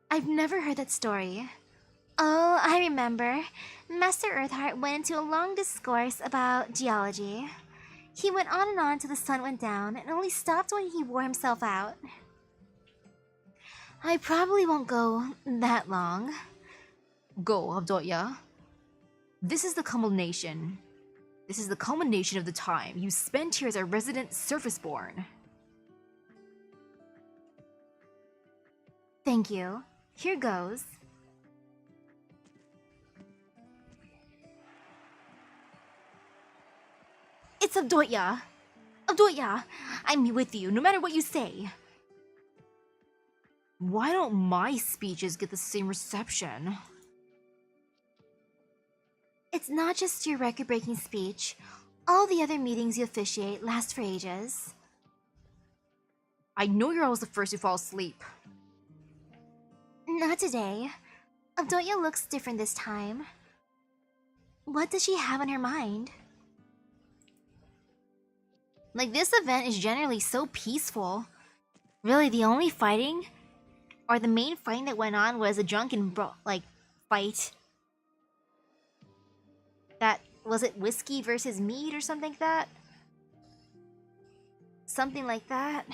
I've never heard that story. Oh, I remember. Master Earthheart went into a long discourse about geology. He went on and on till the sun went down and only stopped when he wore himself out. I probably won't go that long. Go, Avdotya. This is the culmination. This is the culmination of the time you spent here as a resident surface-born. Thank you. Here goes. It's Avdotya. Avdotya, I'm with you no matter what you say. Why don't my speeches get the same reception? It's not just your record-breaking speech. All the other meetings you officiate last for ages. I know you're always the first to fall asleep. Not today. Avdoya looks different this time. What does she have on her mind? Like, this event is generally so peaceful. Really, the only fighting, or the main fighting that went on was a drunken, fight. That, was it whiskey versus mead or something like that? Something like that.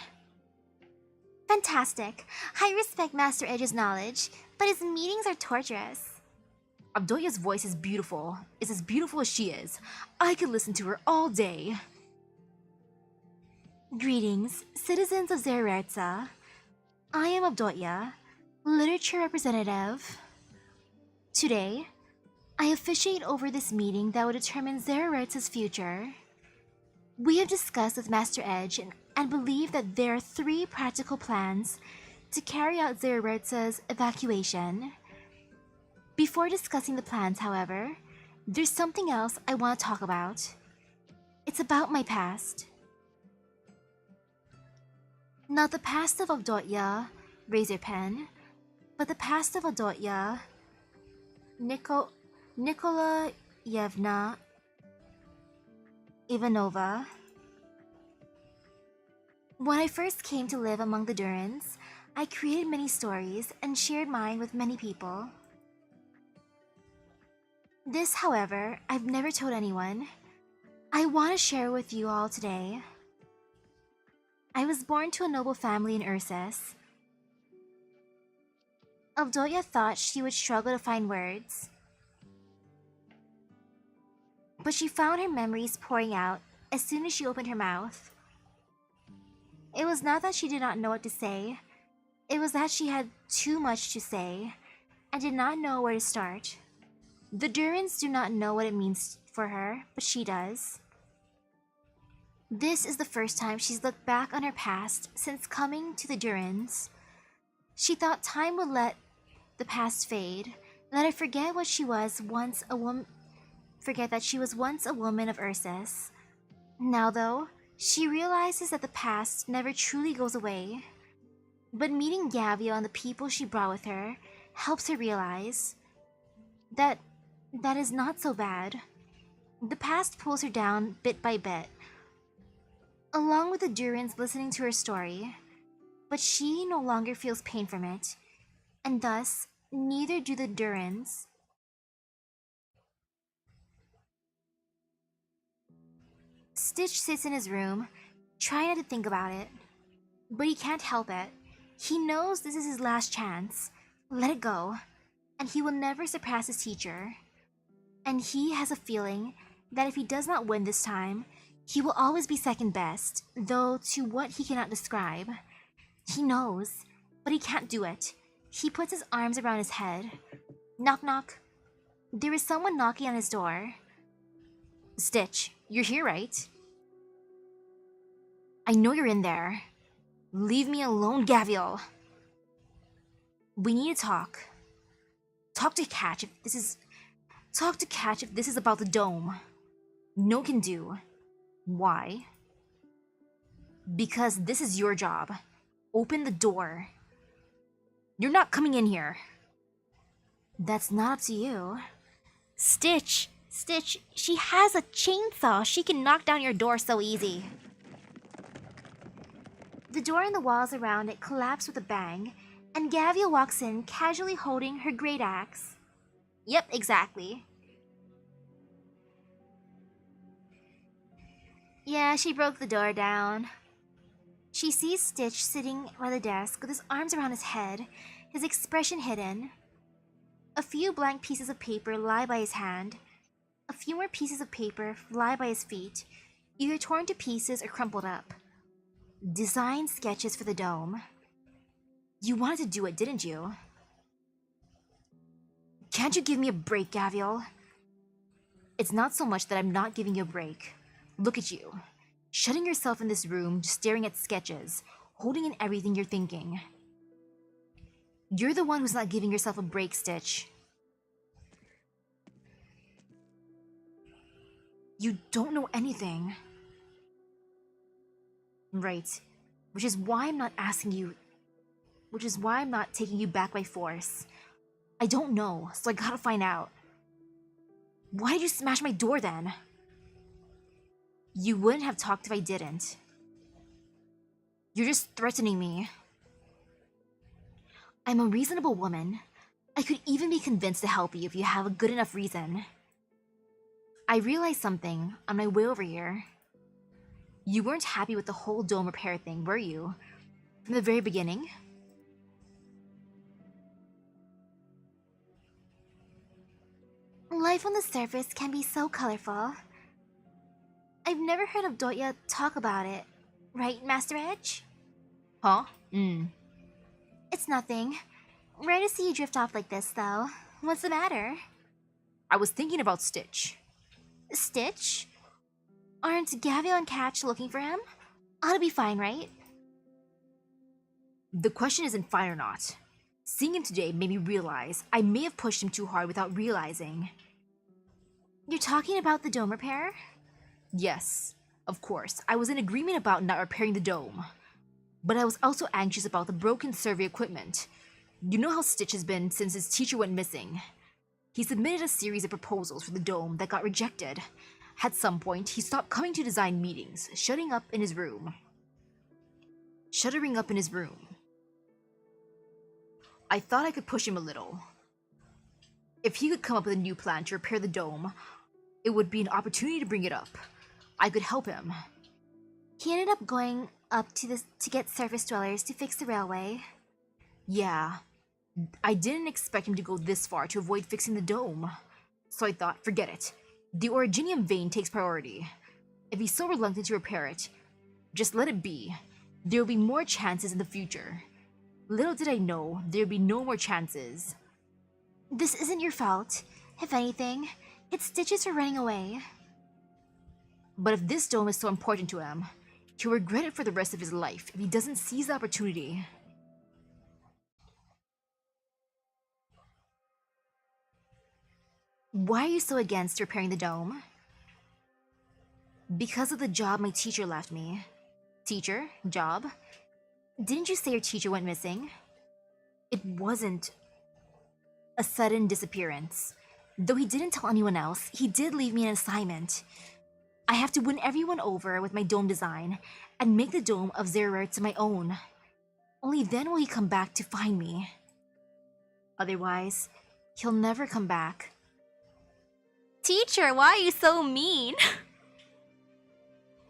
Fantastic. I respect Master Edge's knowledge, but his meetings are torturous. Avdoya's voice is beautiful. It's as beautiful as she is. I could listen to her all day. Greetings, citizens of Zererza. I am Avdoya, literature representative. Today, I officiate over this meeting that will determine Zererza's future. We have discussed with Master Edge and believe that there are 3 practical plans to carry out Zererza's evacuation. Before discussing the plans, however, there's something else I want to talk about. It's about my past. Not the past of Avdoya, Razorpen, but the past of Avdoya, Nikolayevna Ivanova. When I first came to live among the Durans, I created many stories and shared mine with many people. This, however, I've never told anyone. I want to share with you all today. I was born to a noble family in Ursus. Avdoya thought she would struggle to find words, but she found her memories pouring out as soon as she opened her mouth. It was not that she did not know what to say, it was that she had too much to say and did not know where to start. The Durans do not know what it means for her, but she does. This is the first time she's looked back on her past since coming to the Durans. She thought time would let the past fade, let her forget what she was once a woman. Forget that she was once a woman of Ursus. Now, though, she realizes that the past never truly goes away. But meeting Gavio and the people she brought with her helps her realize that is not so bad. The past pulls her down bit by bit, along with the Durans listening to her story, but she no longer feels pain from it, and thus, neither do the Durans. Stitch sits in his room, trying not to think about it, but he can't help it. He knows this is his last chance. Let it go, and he will never surpass his teacher. And he has a feeling that if he does not win this time, he will always be second best, though to what he cannot describe. He knows, but he can't do it. He puts his arms around his head. Knock knock. There is someone knocking on his door. Stitch, you're here, right? I know you're in there. Leave me alone, Gaviel. We need to talk. Talk to Catch if this is about the dome. No can do. Why? Because this is your job. Open the door. You're not coming in here. That's not up to you. Stitch, she has a chainsaw. She can knock down your door so easy. The door and the walls around it collapse with a bang, and Gavia walks in casually holding her great axe. Yep, exactly. Yeah, she broke the door down. She sees Stitch sitting by the desk with his arms around his head, his expression hidden. A few blank pieces of paper lie by his hand. A few more pieces of paper lie by his feet, either torn to pieces or crumpled up. Design sketches for the dome. You wanted to do it, didn't you? Can't you give me a break, Gaviel? It's not so much that I'm not giving you a break. Look at you. Shutting yourself in this room, just staring at sketches, holding in everything you're thinking. You're the one who's not giving yourself a break, Stitch. You don't know anything. Right. Which is why I'm not asking you. Which is why I'm not taking you back by force. I don't know, so I gotta find out. Why did you smash my door then? You wouldn't have talked if I didn't. You're just threatening me. I'm a reasonable woman. I could even be convinced to help you if you have a good enough reason. I realized something on my way over here. You weren't happy with the whole dome repair thing, were you? From the very beginning? Life on the surface can be so colorful. I've never heard of Doya talk about it. Right, Master Edge? Huh? It's nothing. Rare to see you drift off like this, though. What's the matter? I was thinking about Stitch. Stitch? Aren't Gavial and Catch looking for him? Ought to be fine, right? The question isn't fine or not. Seeing him today made me realize I may have pushed him too hard without realizing. You're talking about the dome repair? Yes, of course, I was in agreement about not repairing the dome. But I was also anxious about the broken survey equipment. You know how Stitch has been since his teacher went missing. He submitted a series of proposals for the dome that got rejected. At some point, he stopped coming to design meetings, shuttering up in his room. I thought I could push him a little. If he could come up with a new plan to repair the dome, it would be an opportunity to bring it up. I could help him. He ended up going up to get surface dwellers to fix the railway. Yeah, I didn't expect him to go this far to avoid fixing the dome. So I thought, forget it. The originium vein takes priority. If he's so reluctant to repair it, just let it be. There will be more chances in the future. Little did I know, there would be no more chances. This isn't your fault. If anything, it's Stitch's for running away. But if this dome is so important to him, he'll regret it for the rest of his life if he doesn't seize the opportunity. Why are you so against repairing the dome? Because of the job my teacher left me. Teacher? Job? Didn't you say your teacher went missing? It wasn't a sudden disappearance. Though he didn't tell anyone else, he did leave me an assignment. I have to win everyone over with my dome design and make the dome of Zerertz my own. Only then will he come back to find me. Otherwise, he'll never come back. Teacher, why are you so mean?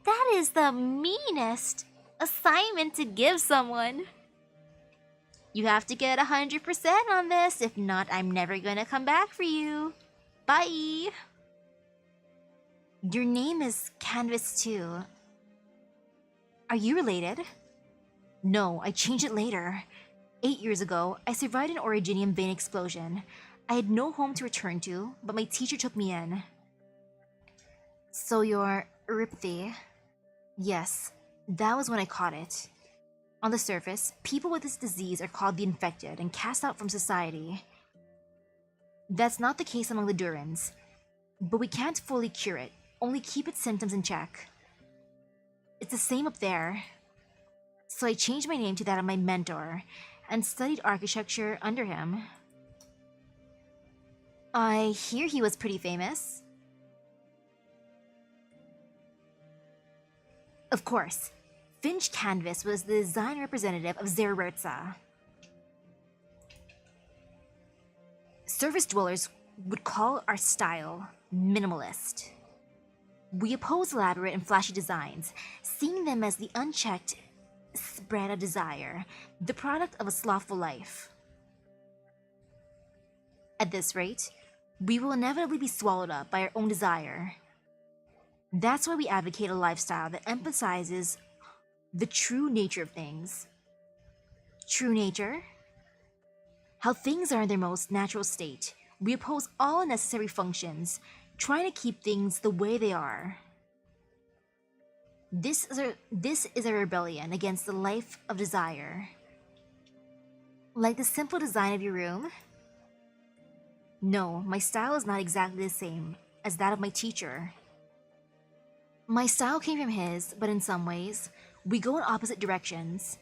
That is the meanest assignment to give someone. You have to get 100% on this. If not, I'm never gonna come back for you. Bye. Your name is Canvas too. Are you related? No, I changed it later. 8 years ago, I survived an originium vein explosion. I had no home to return to, but my teacher took me in. So you're Ripthy? Yes, that was when I caught it. On the surface, people with this disease are called the infected and cast out from society. That's not the case among the Durans, but we can't fully cure it, only keep its symptoms in check. It's the same up there. So I changed my name to that of my mentor and studied architecture under him. I hear he was pretty famous. Of course, Finch Canvas was the design representative of Zerertz. Surface dwellers would call our style minimalist. We oppose elaborate and flashy designs, seeing them as the unchecked spread of desire, the product of a slothful life. At this rate, we will inevitably be swallowed up by our own desire. That's why we advocate a lifestyle that emphasizes the true nature of things. True nature? How things are in their most natural state. We oppose all unnecessary functions, trying to keep things the way they are. This is a rebellion against the life of desire. Like the simple design of your room? No, my style is not exactly the same as that of my teacher. My style came from his, but in some ways, we go in opposite directions.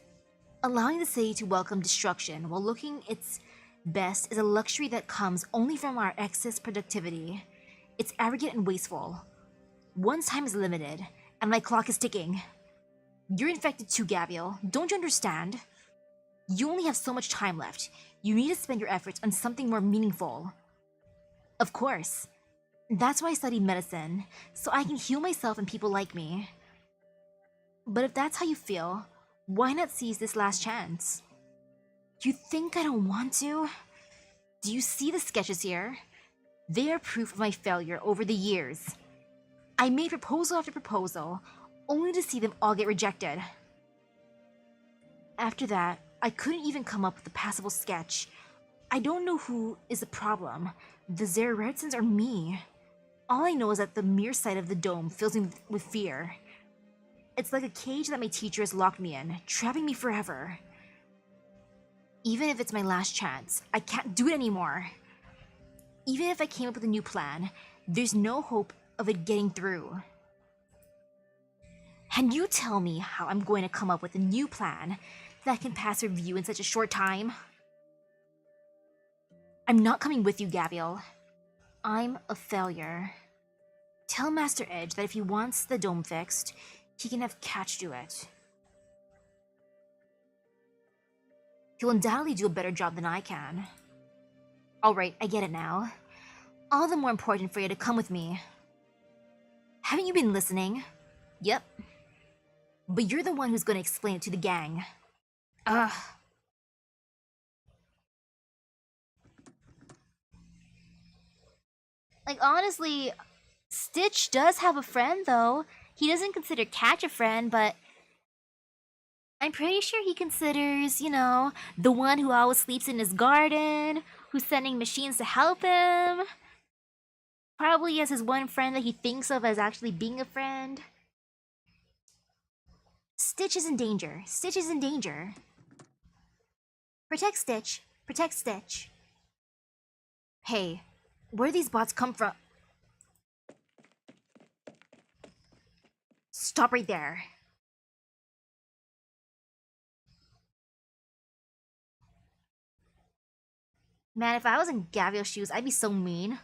Allowing the city to welcome destruction while looking its best is a luxury that comes only from our excess productivity. It's arrogant and wasteful. One's time is limited, and my clock is ticking. You're infected too, Gabriel. Don't you understand? You only have so much time left. You need to spend your efforts on something more meaningful. Of course. That's why I study medicine, so I can heal myself and people like me. But if that's how you feel, why not seize this last chance? You think I don't want to? Do you see the sketches here? They are proof of my failure over the years. I made proposal after proposal, only to see them all get rejected. After that, I couldn't even come up with a passable sketch. I don't know who is the problem, the Zereretsons or me. All I know is that the mere sight of the dome fills me with fear. It's like a cage that my teacher has locked me in, trapping me forever. Even if it's my last chance, I can't do it anymore. Even if I came up with a new plan, there's no hope of it getting through. And you tell me how I'm going to come up with a new plan that can pass review in such a short time? I'm not coming with you, Gabriel. I'm a failure. Tell Master Edge that if he wants the dome fixed, he can have Catch do it. He'll undoubtedly do a better job than I can. Alright, I get it now. All the more important for you to come with me. Haven't you been listening? Yep. But you're the one who's going to explain it to the gang. Ugh. Like, honestly, Stitch does have a friend, though. He doesn't consider Catch a friend, but I'm pretty sure he considers, you know, the one who always sleeps in his garden, who's sending machines to help him. Probably as his one friend that he thinks of as actually being a friend. Stitch is in danger. Stitch is in danger. Protect Stitch. Protect Stitch. Hey, where do these bots come from? Stop right there. Man, if I was in Gabriel's shoes, I'd be so mean.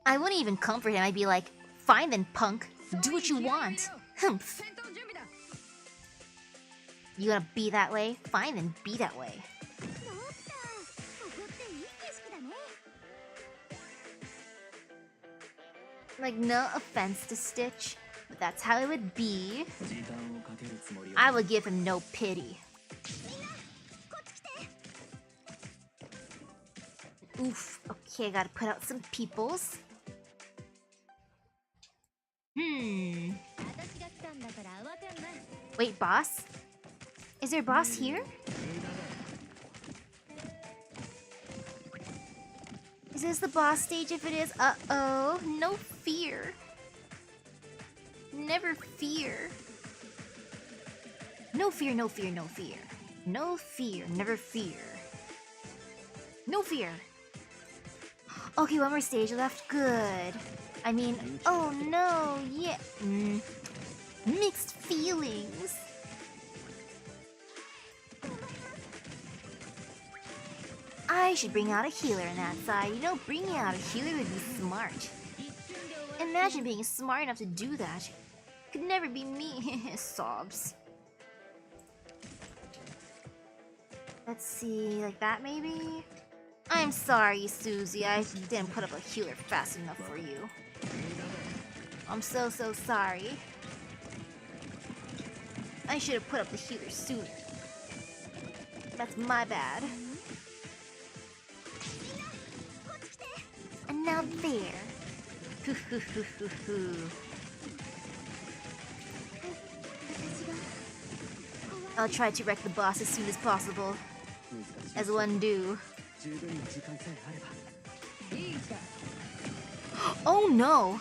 I wouldn't even comfort him. I'd be like, fine then, punk. Do what you want. Humph. You gonna be that way? Fine then, be that way. Like, no offense to Stitch, but that's how it would be. I would give him no pity. Oof, okay, I gotta put out some peoples. Wait, boss? Is there a boss here? Is this the boss stage? If it is, uh-oh. No fear. Never fear. No fear, no fear, no fear. No fear, never fear. No fear. Okay, one more stage left. Good. I mean, oh no, yeah. Mixed feelings. I should bring out a healer on that side. You know, bringing out a healer would be smart. Imagine being smart enough to do that. Could never be me. Sobs. Let's see, like that maybe? I'm sorry, Susie. I didn't put up a healer fast enough for you. I'm so sorry. I should have put up the healer sooner. That's my bad. And now there. I'll try to wreck the boss as soon as possible. As one do. Oh no!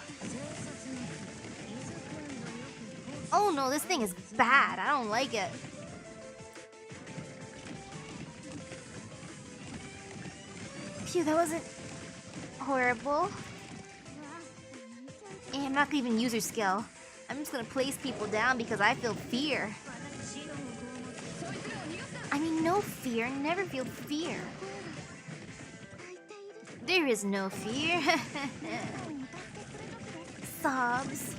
Oh no, this thing is bad. I don't like it. you, that wasn't horrible. And I'm not gonna even use her skill. I'm just gonna place people down because I feel fear. I mean, no fear, never feel fear. There is no fear. Sobs.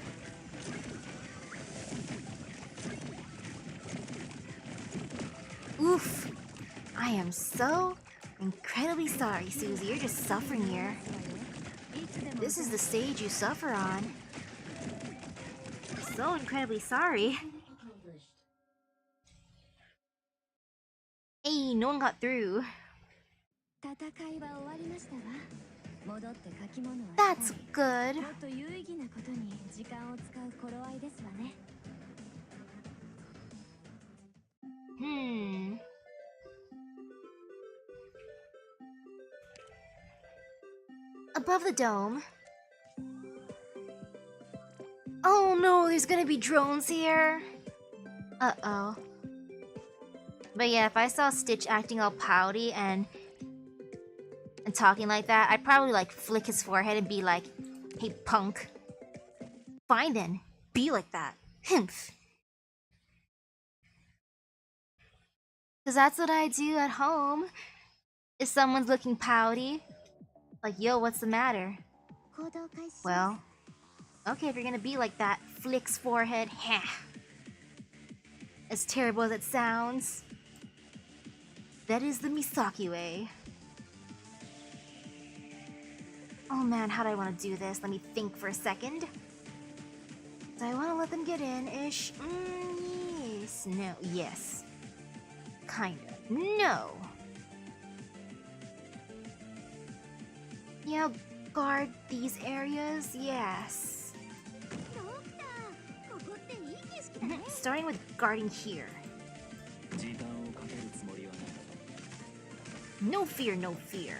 Oof. I am so incredibly sorry, Susie. You're just suffering here. This is the stage you suffer on. So incredibly sorry. Hey, no one got through. That's good. Above the dome. Oh no, there's gonna be drones here. Uh-oh. But yeah, if I saw Stitch acting all pouty and talking like that, I'd probably like flick his forehead and be like, "Hey punk. Fine then, be like that. Himph." Cause that's what I do at home. If someone's looking pouty, like, yo, what's the matter? Well, okay, if you're gonna be like that, flicks forehead, heh. As terrible as it sounds, that is the Misaki way. Oh man, how do I want to do this? Let me think for a second. Do I want to let them get in-ish? Yes. No. Yes. Kinda. No. Yeah, guard these areas? Yes. Starting with guarding here. No fear, no fear.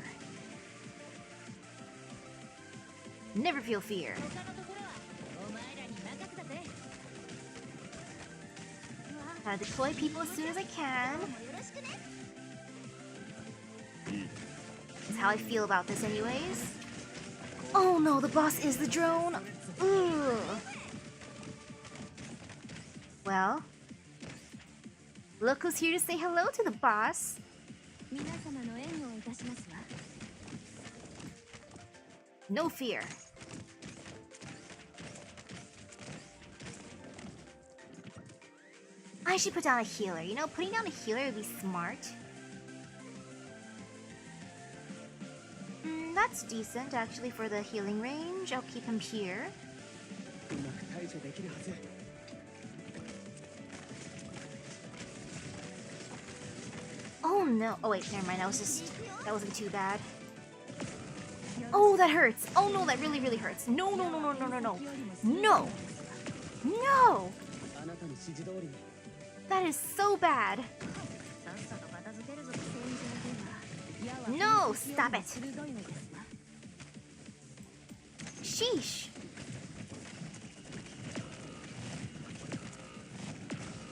Never feel fear. Gotta deploy people as soon as I can. That's how I feel about this anyways. Oh no, the boss is the drone. Ugh. Well, look who's here to say hello to the boss. No fear. I should put down a healer. You know, putting down a healer would be smart. That's decent, actually, for the healing range. I'll keep him here. Oh no. Oh wait, never mind. That wasn't too bad. Oh, that hurts. Oh no, that really, really hurts. No, no, no, no, no, no, no. No. No. That is so bad. No, stop it. Sheesh.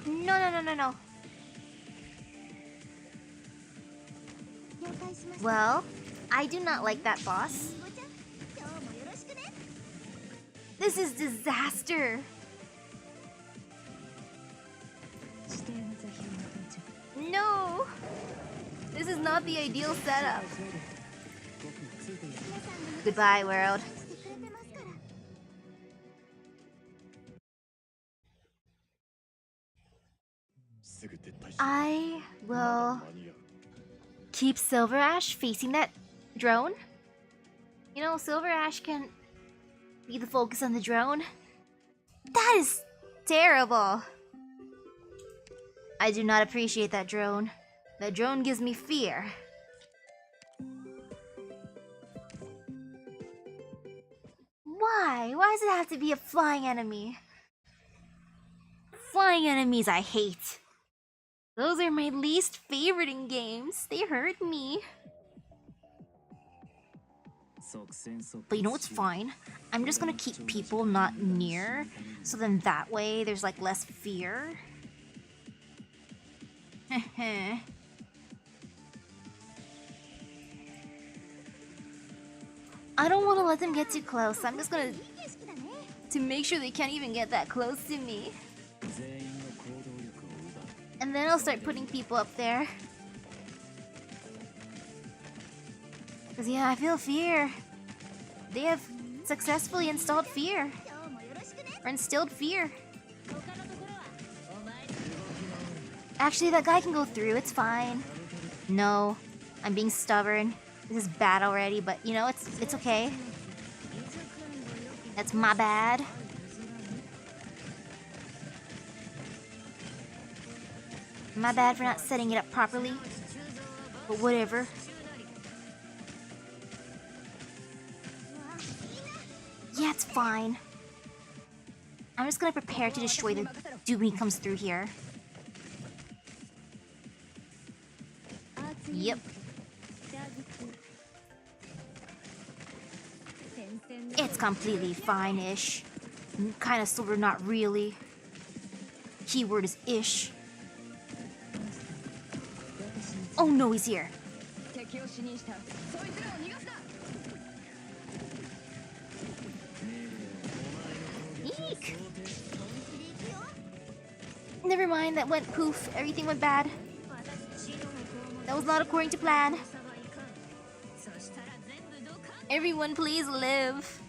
No, no, no, no, no. Well, I do not like that boss. This is disaster. No. This is not the ideal setup. Goodbye, world. I will keep Silver Ash facing that drone. You know, Silver Ash can be the focus on the drone. That is terrible. I do not appreciate that drone. That drone gives me fear. Why? Why does it have to be a flying enemy? Flying enemies I hate. Those are my least favorite in games. They hurt me. But you know what's fine? I'm just gonna keep people not near, so then that way there's like less fear. I don't want to let them get too close. I'm just gonna to make sure they can't even get that close to me. And then I'll start putting people up there. Cause yeah, I feel fear. They have successfully installed fear. Or instilled fear. Actually, that guy can go through, it's fine. No, I'm being stubborn. This is bad already, but you know, it's okay. That's my bad. My bad for not setting it up properly. But whatever. Yeah, it's fine. I'm just gonna prepare to destroy the dude when he comes through here. Yep. It's completely fine-ish. Kinda sorta not really. Keyword is ish. Oh no, he's here. Eek! Never mind, that went poof. Everything went bad. That was not according to plan. Everyone, please live.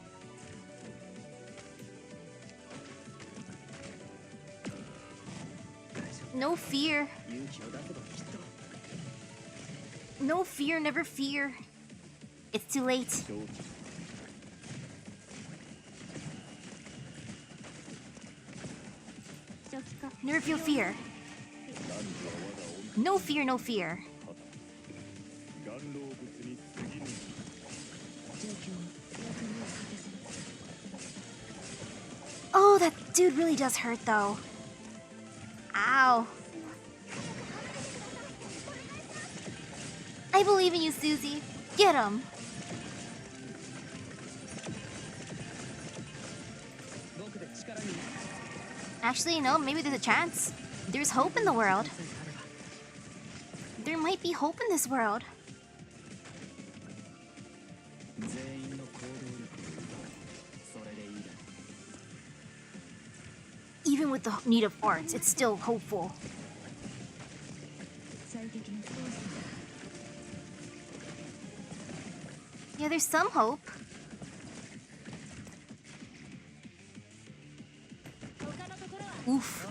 No fear. No fear, never fear. It's too late. Never feel fear. No fear, no fear. Oh, that dude really does hurt though. Ow. I believe in you, Susie. Get him. Actually, no, maybe there's a chance. There's hope in the world. There might be hope in this world. Even with the need of arts, it's still hopeful. Yeah, there's some hope. Oof.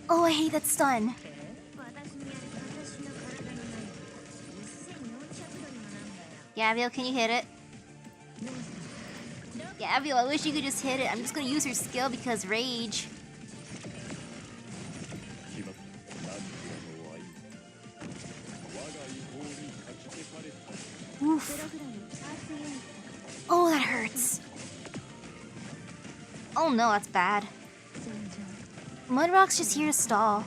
Oh, I hate that stun. Gabriel, can you hit it? Gabriel, I wish you could just hit it. I'm just gonna use her skill because rage. Oof. Oh, that hurts. Oh no, that's bad. Mudrock's just here to stall.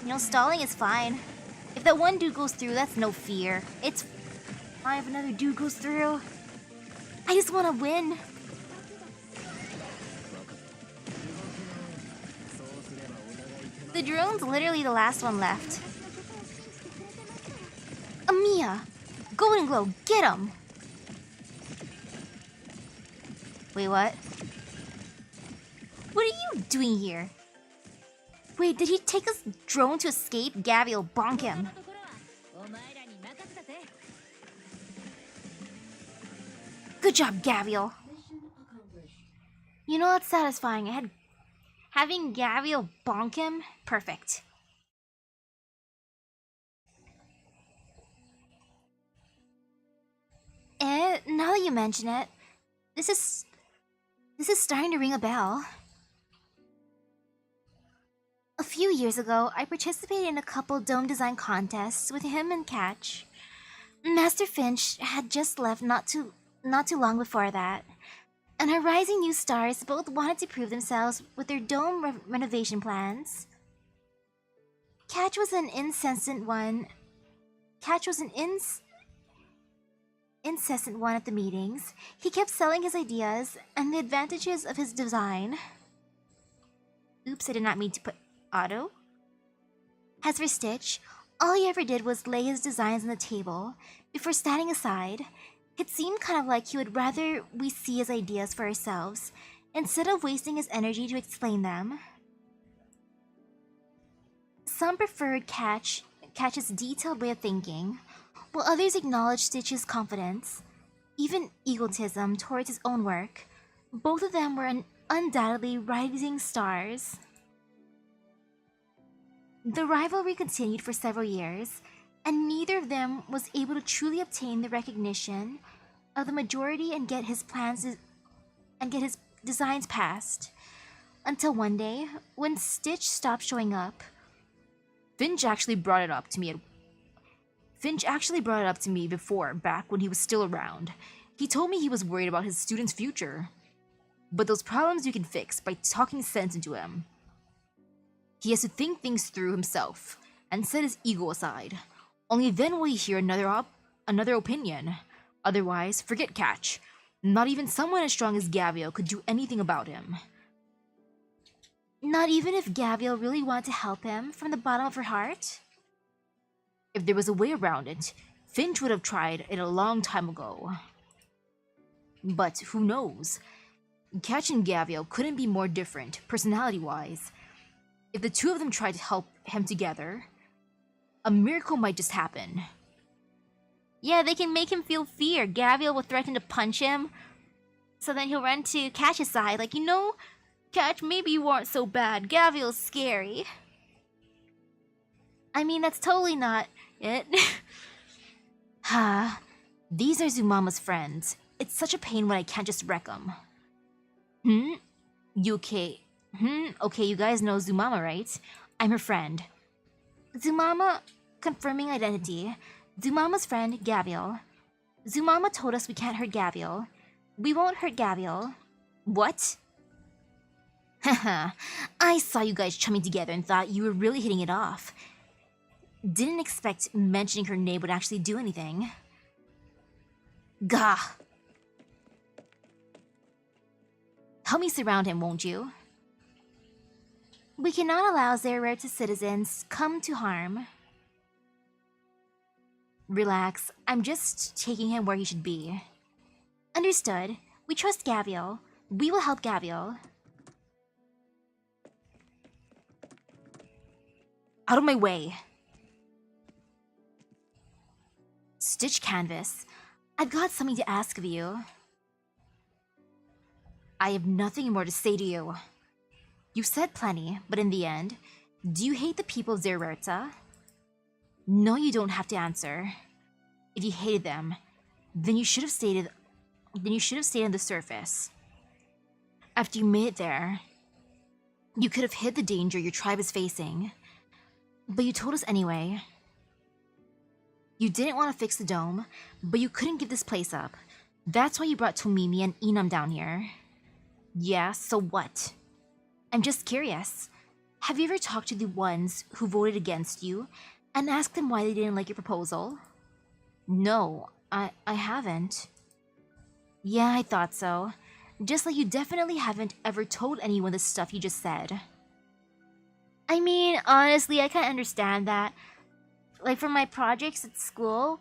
You know, stalling is fine. If that one dude goes through, that's no fear. It's fine if another dude goes through. I just want to win. The drone's literally the last one left. Amiya! Golden Glow, get him! Wait, what? What are you doing here? Wait, did he take his drone to escape? Gabriel, bonk him. Good job, Gabriel. You know what's satisfying? Having Gabriel bonk him, perfect. And now that you mention it, this is starting to ring a bell. A few years ago, I participated in a couple dome design contests with him and Catch. Master Finch had just left not too long before that, and our rising new stars both wanted to prove themselves with their dome renovation plans. Catch was an incessant one at the meetings. He kept selling his ideas and the advantages of his design. Oops, I did not mean to put auto. As for Stitch, All he ever did was lay his designs on the table before standing aside. It seemed kind of like he would rather we see his ideas for ourselves instead of wasting his energy to explain them. Some preferred Catch's detailed way of thinking, while others acknowledged Stitch's confidence, even egotism towards his own work. Both of them were undoubtedly rising stars. The rivalry continued for several years, and neither of them was able to truly obtain the recognition of the majority and get his designs passed. Until one day, when Stitch stopped showing up, Finch actually brought it up to me before, back when he was still around. He told me he was worried about his student's future. But those problems you can fix by talking sense into him. He has to think things through himself and set his ego aside. Only then will he hear another opinion. Otherwise, forget Catch. Not even someone as strong as Gavial could do anything about him. Not even if Gavial really wanted to help him from the bottom of her heart? If there was a way around it, Finch would have tried it a long time ago. But who knows? Catch and Gavial couldn't be more different, personality-wise. If the two of them tried to help him together, a miracle might just happen. Yeah, they can make him feel fear. Gavial will threaten to punch him, so then he'll run to Catch's side, like, Catch, maybe you aren't so bad. Gavial's scary. I mean, that's totally not it. These are Zumama's friends. It's such a pain when I can't just wreck them. You okay? Okay, you guys know Zumama, right? I'm her friend. Zumama, confirming identity. Zumama's friend, Gavial. Zumama told us we can't hurt Gavial. We won't hurt Gavial. What? Haha, I saw you guys chumming together and thought you were really hitting it off. Didn't expect mentioning her name would actually do anything. Gah! Help me surround him, won't you? We cannot allow Zererta citizens come to harm. Relax, I'm just taking him where he should be. Understood. We trust Gavial. We will help Gavial. Out of my way. Stitch Canvas, I've got something to ask of you. I have nothing more to say to you. You've said plenty, but in the end, do you hate the people of Zererta? No, you don't have to answer. If you hated them, then you should have stayed on the surface. After you made it there, you could have hid the danger your tribe is facing. But you told us anyway. You didn't want to fix the dome, but you couldn't give this place up. That's why you brought Tomimi and Inam down here. Yeah, so what? I'm just curious. Have you ever talked to the ones who voted against you and asked them why they didn't like your proposal? No, I haven't. Yeah, I thought so. Just like you definitely haven't ever told anyone the stuff you just said. I mean, honestly, I can't understand that. Like, for my projects at school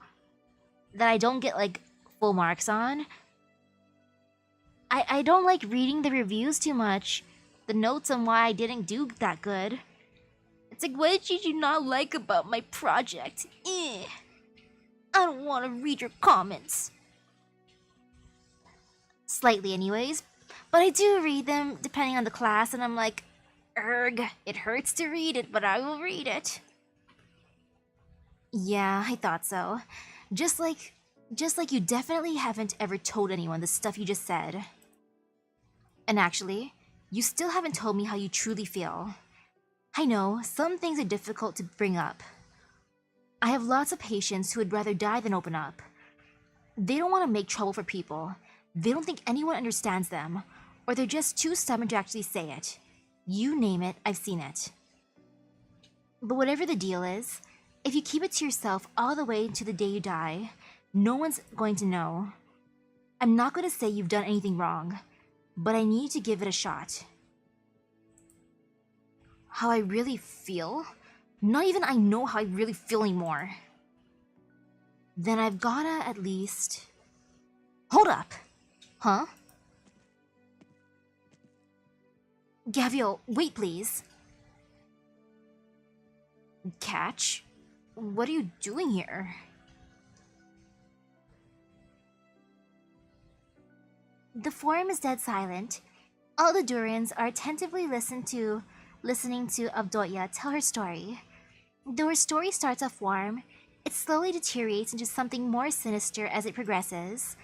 that I don't get, like, full marks on, I don't like reading the reviews too much. The notes on why I didn't do that good. It's like, what did you not like about my project? I don't want to read your comments. Slightly anyways, but I do read them depending on the class, and I'm like, erg, it hurts to read it, but I will read it. Yeah, I thought so. Just like you definitely haven't ever told anyone the stuff you just said. And actually, you still haven't told me how you truly feel. I know, some things are difficult to bring up. I have lots of patients who would rather die than open up. They don't want to make trouble for people. They don't think anyone understands them, or they're just too stubborn to actually say it. You name it, I've seen it. But whatever the deal is, if you keep it to yourself all the way to the day you die, no one's going to know. I'm not going to say you've done anything wrong, but I need to give it a shot. How I really feel? Not even I know how I really feel anymore. Then I've gotta at least... Hold up! Huh? Gaviel, wait please. Catch? What are you doing here? The forum is dead silent. All the Durans are attentively listening to Avdotia tell her story. Though her story starts off warm, it slowly deteriorates into something more sinister as it progresses.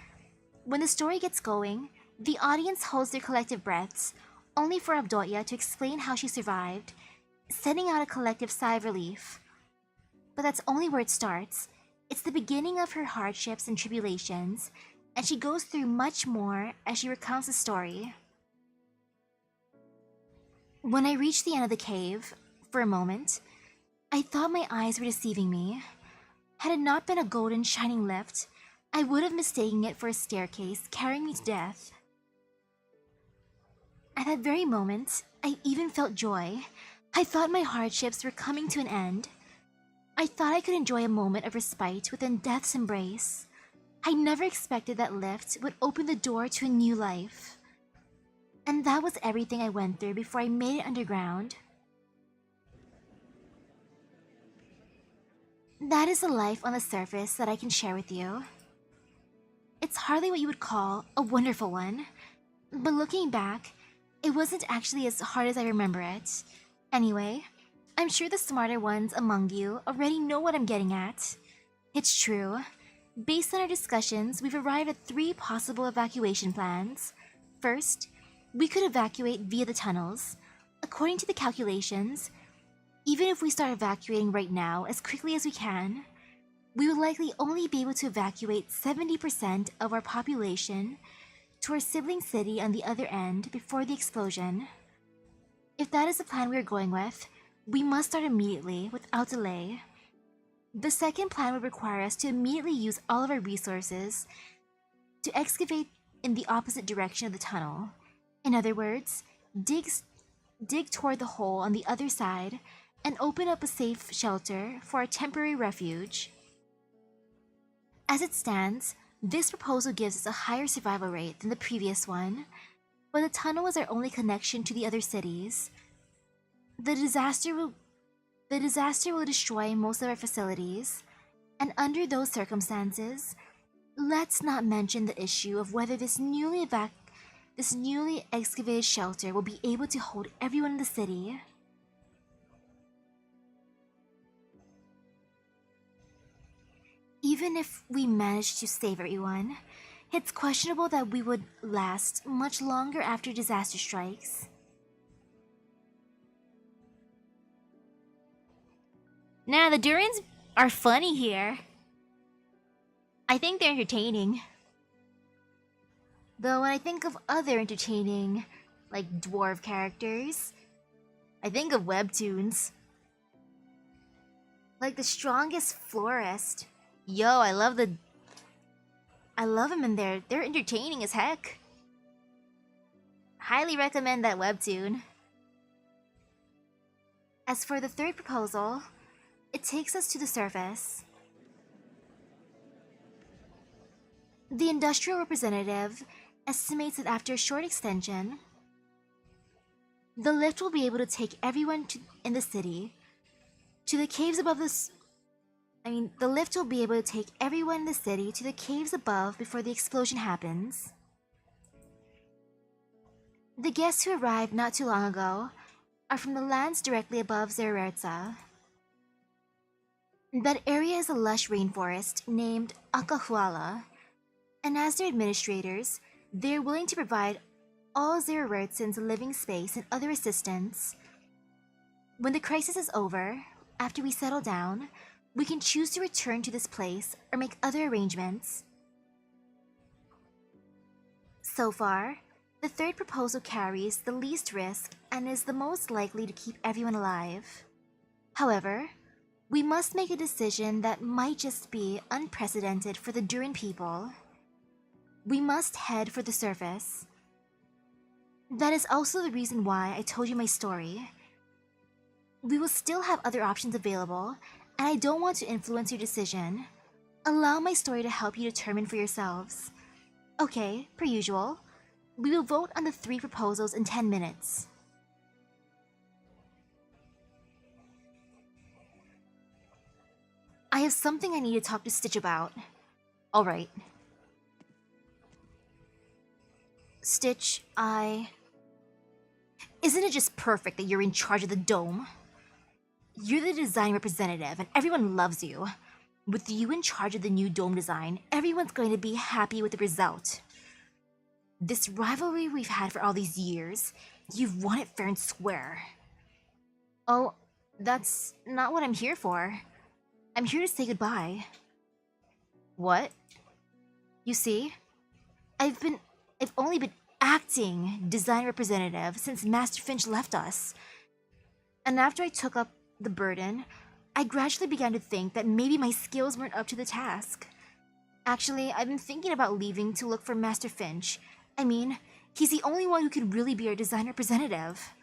When the story gets going, the audience holds their collective breaths, only for Avdotia to explain how she survived, sending out a collective sigh of relief. But that's only where it starts. It's the beginning of her hardships and tribulations, and she goes through much more as she recounts the story. When I reached the end of the cave, for a moment, I thought my eyes were deceiving me. Had it not been a golden shining lift, I would have mistaken it for a staircase carrying me to death. At that very moment, I even felt joy. I thought my hardships were coming to an end. I thought I could enjoy a moment of respite within death's embrace. I never expected that lift would open the door to a new life. And that was everything I went through before I made it underground. That is the life on the surface that I can share with you. It's hardly what you would call a wonderful one, but looking back, it wasn't actually as hard as I remember it. Anyway, I'm sure the smarter ones among you already know what I'm getting at. It's true. Based on our discussions, we've arrived at 3 possible evacuation plans. First, we could evacuate via the tunnels. According to the calculations, even if we start evacuating right now as quickly as we can, we will likely only be able to evacuate 70% of our population to our sibling city on the other end before the explosion. If that is the plan we are going with, we must start immediately, without delay. The second plan would require us to immediately use all of our resources to excavate in the opposite direction of the tunnel. In other words, dig toward the hole on the other side and open up a safe shelter for our temporary refuge. As it stands, this proposal gives us a higher survival rate than the previous one, but the tunnel is our only connection to the other cities. The disaster will destroy most of our facilities, and under those circumstances, let's not mention the issue of whether this newly excavated shelter will be able to hold everyone in the city. Even if we manage to save everyone, it's questionable that we would last much longer after disaster strikes. Nah, the Durans are funny here. I think they're entertaining. Though when I think of other entertaining, like dwarf characters, I think of webtoons. Like the strongest florist. Yo, I love them in there. They're entertaining as heck. Highly recommend that webtoon. As for the third proposal, it takes us to the surface. The industrial representative estimates that after a short extension, the lift will be able to take everyone in the city to the caves above the lift will be able to take everyone in the city to the caves above before the explosion happens. The guests who arrived not too long ago are from the lands directly above Zererza. That area is a lush rainforest named Akahuala, and as their administrators, they are willing to provide all Zererzans living space and other assistance. When the crisis is over, after we settle down, we can choose to return to this place or make other arrangements. So far, the third proposal carries the least risk and is the most likely to keep everyone alive. However, we must make a decision that might just be unprecedented for the Duran people. We must head for the surface. That is also the reason why I told you my story. We will still have other options available, and I don't want to influence your decision. Allow my story to help you determine for yourselves. Okay, per usual. We will vote on the 3 proposals in 10 minutes. I have something I need to talk to Stitch about. Alright. Stitch, Isn't it just perfect that you're in charge of the dome? You're the design representative and everyone loves you. With you in charge of the new dome design, everyone's going to be happy with the result. This rivalry we've had for all these years, you've won it fair and square. Oh, that's not what I'm here for. I'm here to say goodbye. What? You see, I've only been acting design representative since Master Finch left us. And after I took up the burden, I gradually began to think that maybe my skills weren't up to the task. Actually, I've been thinking about leaving to look for Master Finch. I mean, he's the only one who could really be our design representative.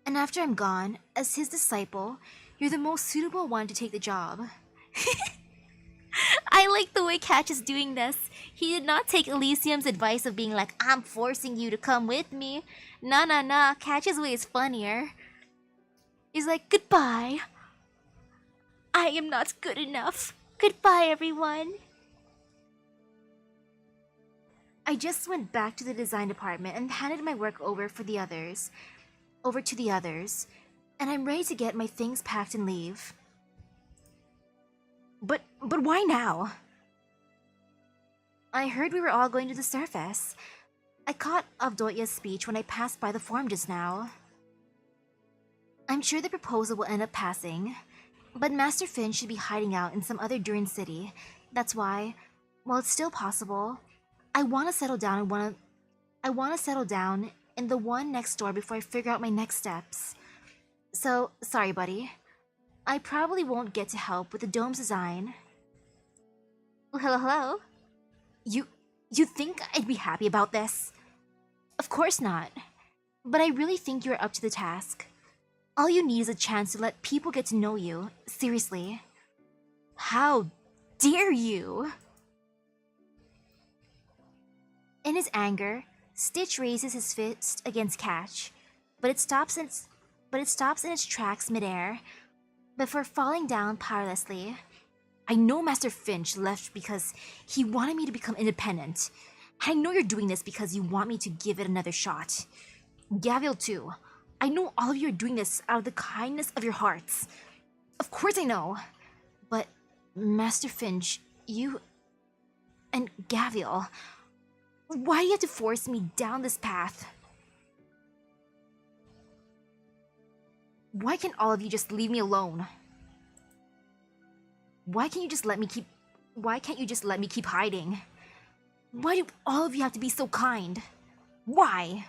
And after I'm gone, as his disciple, you're the most suitable one to take the job. I like the way Catch is doing this. He did not take Elysium's advice of being like, I'm forcing you to come with me. Nah, Catch's way is funnier. He's like, goodbye. I am not good enough. Goodbye, everyone. I just went back to the design department and handed my work over to the others, and I'm ready to get my things packed and leave. But why now? I heard we were all going to the surface. I caught Avdoya's speech when I passed by the forum just now. I'm sure the proposal will end up passing, but Master Finn should be hiding out in some other Durin city. That's why, while it's still possible, I want to settle down in the one next door before I figure out my next steps. So, sorry, buddy. I probably won't get to help with the dome's design. Oh, hello? You think I'd be happy about this? Of course not. But I really think you're up to the task. All you need is a chance to let people get to know you. Seriously. How dare you? In his anger, Stitch raises his fist against Catch, but it stops in its tracks midair before falling down powerlessly. I know Master Finch left because he wanted me to become independent. I know you're doing this because you want me to give it another shot. Gavial too. I know all of you are doing this out of the kindness of your hearts. Of course I know. But Master Finch, you and Gavial, why do you have to force me down this path? Why can't all of you just leave me alone? Why can't you just let me keep hiding? Why do all of you have to be so kind? Why?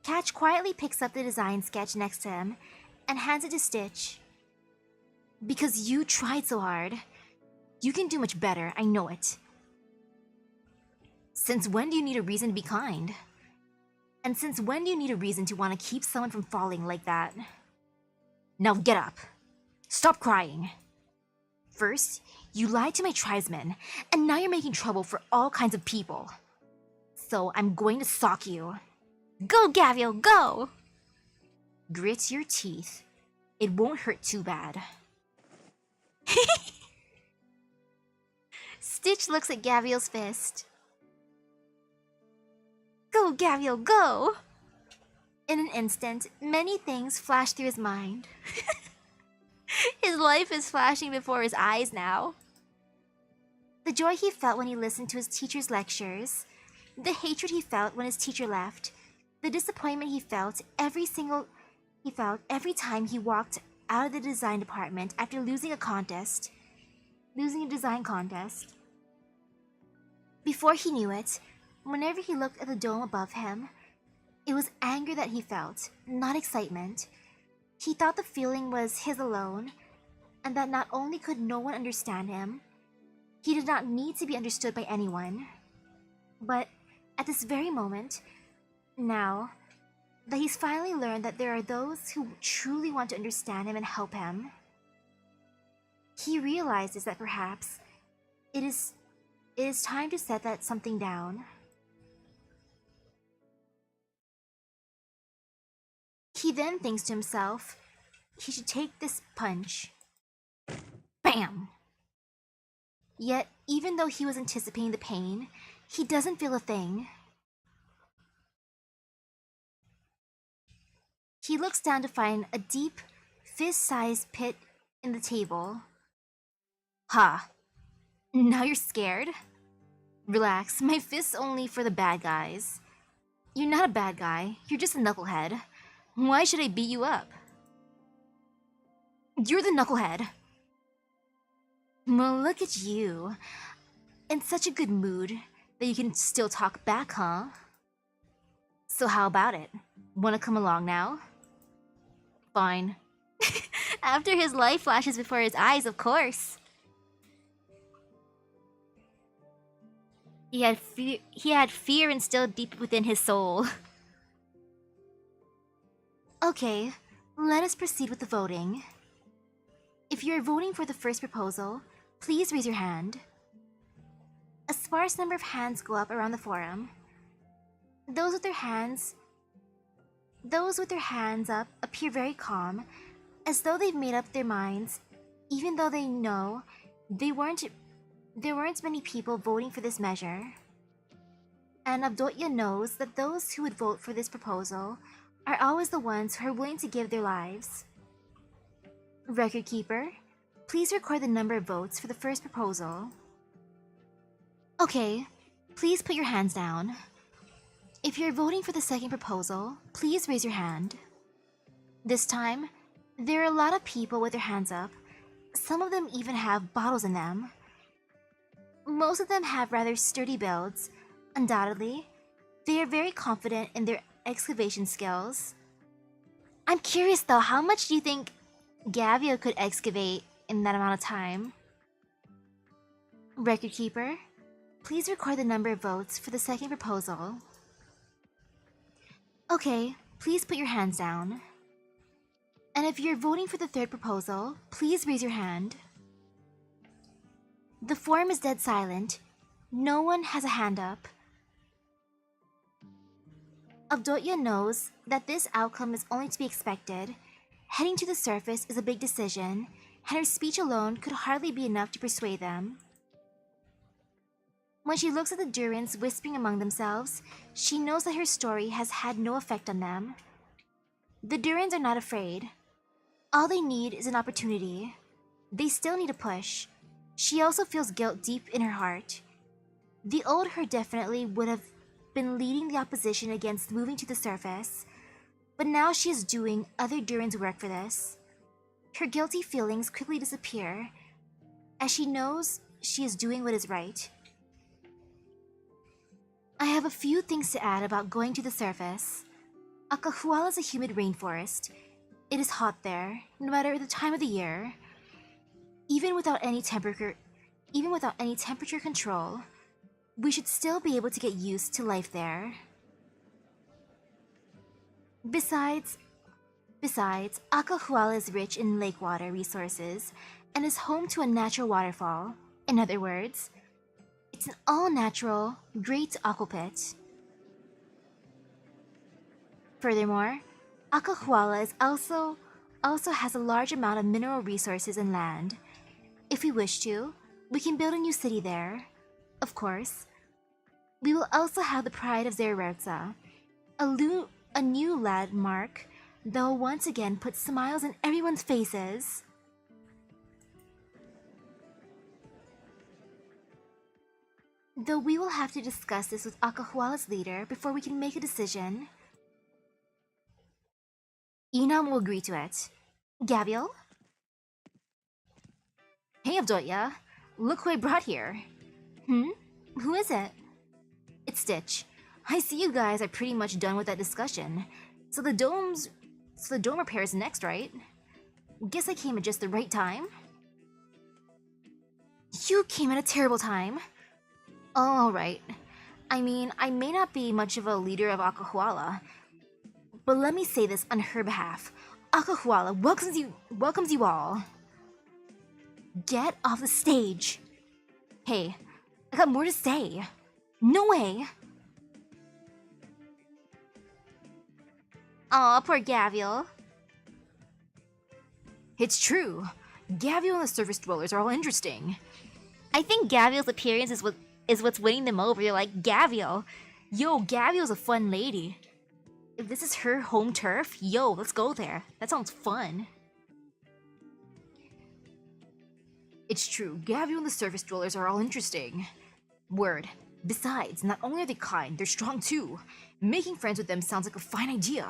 Catch quietly picks up the design sketch next to him and hands it to Stitch. Because you tried so hard. You can do much better, I know it. Since when do you need a reason to be kind? And since when do you need a reason to want to keep someone from falling like that? Now get up. Stop crying. First, you lied to my tribesmen, and now you're making trouble for all kinds of people. So I'm going to sock you. Go, Gavial, go! Grit your teeth. It won't hurt too bad. Stitch looks at Gavial's fist. Go, Gavial, go! In an instant, many things flash through his mind. His life is flashing before his eyes now. The joy he felt when he listened to his teacher's lectures, the hatred he felt when his teacher left, the disappointment he felt every time he walked out of the design department after losing a design contest. Before he knew it, whenever he looked at the dome above him, it was anger that he felt, not excitement. He thought the feeling was his alone, and that not only could no one understand him, he did not need to be understood by anyone. But at this very moment, Now that he's finally learned that there are those who truly want to understand him and help him, he realizes that perhaps it is time to set that something down. He then thinks to himself, he should take this punch. Bam! Yet, even though he was anticipating the pain, he doesn't feel a thing. He looks down to find a deep, fist-sized pit in the table. Ha! Now you're scared? Relax, my fist's only for the bad guys. You're not a bad guy, you're just a knucklehead. Why should I beat you up? You're the knucklehead. Well, look at you. In such a good mood that you can still talk back, huh? So how about it? Wanna come along now? Fine. After his life flashes before his eyes, of course. He had fear instilled deep within his soul. Okay, let us proceed with the voting. If you are voting for the first proposal, please raise your hand. A sparse number of hands go up around the forum. Those with their hands up appear very calm, as though they've made up their minds, even though they know there weren't many people voting for this measure. And Avdotya knows that those who would vote for this proposal are always the ones who are willing to give their lives. Record keeper, please record the number of votes for the first proposal. Okay, please put your hands down. If you're voting for the second proposal, please raise your hand. This time, there are a lot of people with their hands up. Some of them even have bottles in them. Most of them have rather sturdy builds. Undoubtedly, they are very confident in their excavation skills. I'm curious though, how much do you think Gavio could excavate in that amount of time? Record keeper, please record the number of votes for the second proposal. Okay, please put your hands down. And if you're voting for the third proposal, please raise your hand. The forum is dead silent. No one has a hand up. Avdotya knows that this outcome is only to be expected. Heading to the surface is a big decision, and her speech alone could hardly be enough to persuade them. When she looks at the Durans whispering among themselves, she knows that her story has had no effect on them. The Durans are not afraid. All they need is an opportunity. They still need a push. She also feels guilt deep in her heart. The old her definitely would have been leading the opposition against moving to the surface, but now she is doing other Duran's work for this. Her guilty feelings quickly disappear, as she knows she is doing what is right. I have a few things to add about going to the surface. Akahuala is a humid rainforest. It is hot there, no matter the time of the year. Even without any temperature control, we should still be able to get used to life there. Besides, Akahuala is rich in lake water resources and is home to a natural waterfall. In other words, it's an all-natural, great aquapit. Furthermore, Akahuala is also has a large amount of mineral resources and land. If we wish to, we can build a new city there. Of course. We will also have the pride of Zererza, a new landmark that will once again put smiles on everyone's faces. Though we will have to discuss this with Akahuala's leader before we can make a decision. Inam will agree to it. Gabriel? Hey, Avdotya. Look who I brought here. Who is it? It's Stitch. I see you guys are pretty much done with that discussion. So the dome repair is next, right? Guess I came at just the right time. You came at a terrible time. All right. I mean, I may not be much of a leader of Akahuala, but let me say this on her behalf. Akahuala welcomes you all. Get off the stage. Hey, I got more to say. No way. Aw, poor Gavial. It's true. Gavial and the surface dwellers are all interesting. I think Gavial's appearance is what's winning them over. You're like, Gavial. Yo, Gavial's a fun lady. If this is her home turf, yo, let's go there. That sounds fun. It's true, Gavial and the surface dwellers are all interesting. Word. Besides, not only are they kind, they're strong too. Making friends with them sounds like a fine idea.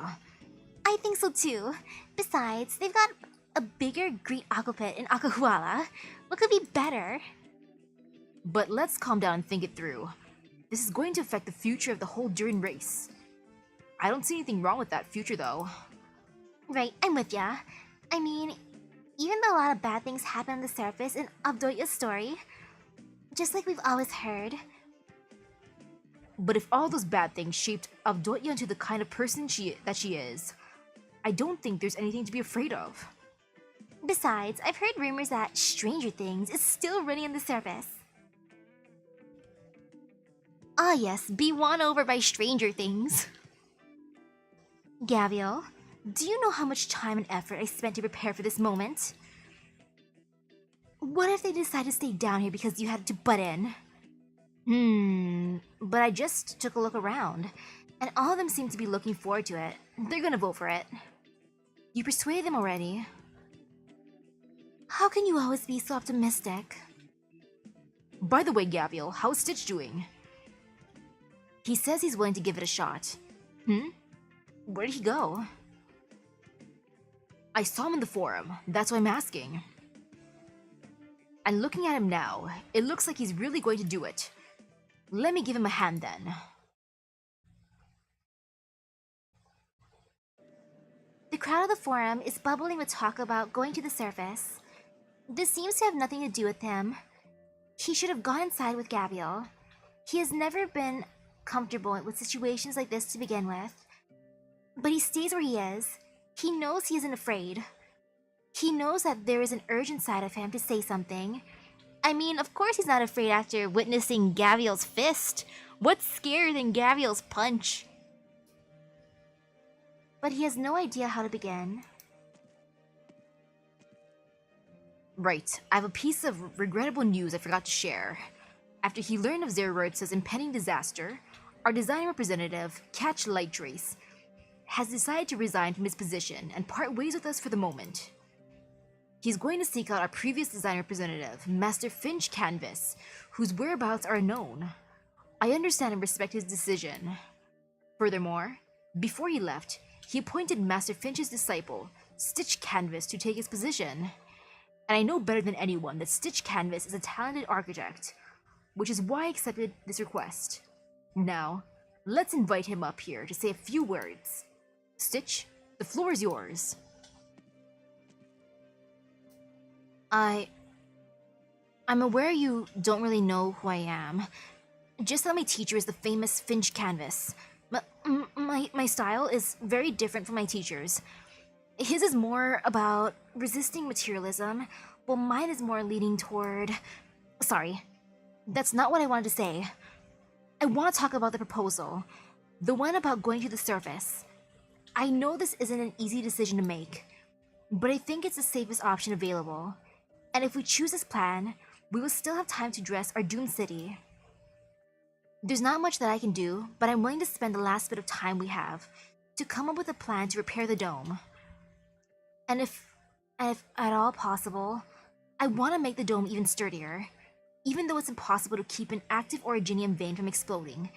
I think so too. Besides, they've got a bigger Great Aqua Pit in Akahuala. What could be better? But let's calm down and think it through. This is going to affect the future of the whole Durin race. I don't see anything wrong with that future though. Right, I'm with ya. I mean, even though a lot of bad things happen on the surface in Abdoya's story, just like we've always heard. But if all those bad things shaped Abdoya into the kind of person that she is, I don't think there's anything to be afraid of. Besides, I've heard rumors that Stranger Things is still running on the surface. Ah yes, be won over by Stranger Things. Gavial, do you know how much time and effort I spent to prepare for this moment? What if they decide to stay down here because you had to butt in? But I just took a look around, and all of them seem to be looking forward to it. They're gonna vote for it. You persuaded them already. How can you always be so optimistic? By the way, Gavial, how's Stitch doing? He says he's willing to give it a shot. Where did he go? I saw him in the forum, that's why I'm asking. And looking at him now, it looks like he's really going to do it. Let me give him a hand then. The crowd of the forum is bubbling with talk about going to the surface. This seems to have nothing to do with him. He should have gone inside with Gavial. He has never been comfortable with situations like this to begin with. But he stays where he is. He knows he isn't afraid. He knows that there is an urge inside of him to say something. I mean, of course he's not afraid after witnessing Gavial's fist. What's scarier than Gavial's punch? But he has no idea how to begin. Right, I have a piece of regrettable news I forgot to share. After he learned of Zerortz's impending disaster, our design representative, Catch Lighttrace, has decided to resign from his position and part ways with us for the moment. He's going to seek out our previous design representative, Master Finch Canvas, whose whereabouts are unknown. I understand and respect his decision. Furthermore, before he left, he appointed Master Finch's disciple, Stitch Canvas, to take his position. And I know better than anyone that Stitch Canvas is a talented architect, which is why I accepted this request. Now, let's invite him up here to say a few words. Stitch, the floor is yours. I'm aware you don't really know who I am. Just that my teacher is the famous Finch Canvas. My style is very different from my teacher's. His is more about resisting materialism, while mine is more leaning toward... Sorry, that's not what I wanted to say. I want to talk about the proposal. The one about going to the surface. I know this isn't an easy decision to make, but I think it's the safest option available. And if we choose this plan, we will still have time to dress our doomed city. There's not much that I can do, but I'm willing to spend the last bit of time we have to come up with a plan to repair the dome. And if at all possible, I want to make the dome even sturdier. Even though it's impossible to keep an active originium vein from exploding,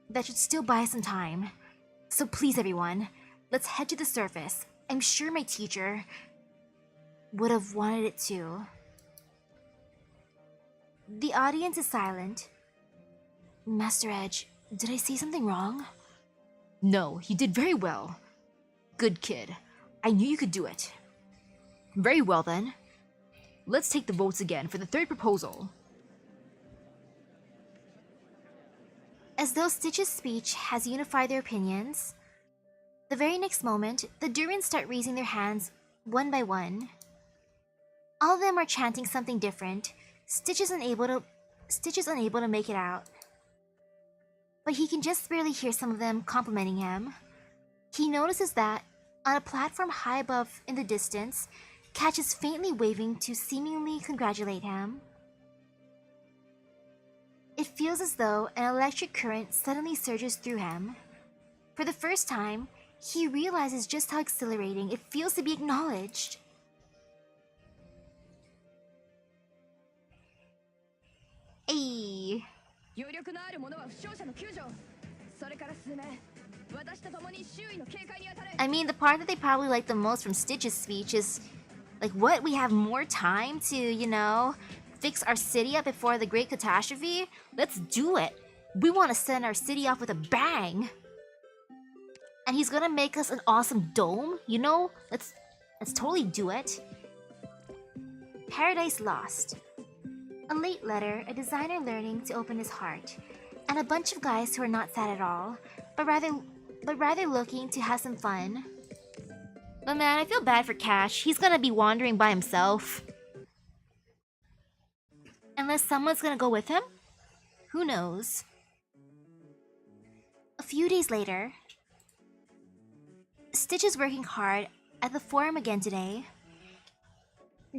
that should still buy us some time. So please everyone, let's head to the surface. I'm sure my teacher would have wanted it too. The audience is silent. Master Edge, did I say something wrong? No, you did very well. Good kid. I knew you could do it. Very well then. Let's take the votes again for the third proposal. As though Stitch's speech has unified their opinions, the very next moment, the Durins start raising their hands one by one. All of them are chanting something different. Stitch is unable to make it out. But he can just barely hear some of them complimenting him. He notices that, on a platform high above in the distance, Catch is faintly waving to seemingly congratulate him. It feels as though an electric current suddenly surges through him. For the first time, he realizes just how exhilarating it feels to be acknowledged. Ayy. I mean, the part that they probably like the most from Stitch's speech is, like, what? We have more time to, you know, fix our city up before the great catastrophe? Let's do it! We want to send our city off with a bang! And he's gonna make us an awesome dome, you know? Let's totally do it. Paradise Lost. A late letter, a designer learning to open his heart, and a bunch of guys who are not sad at all, but rather looking to have some fun. But man, I feel bad for Cash. He's gonna be wandering by himself. Unless someone's gonna go with him? Who knows? A few days later, Stitch is working hard at the forum again today.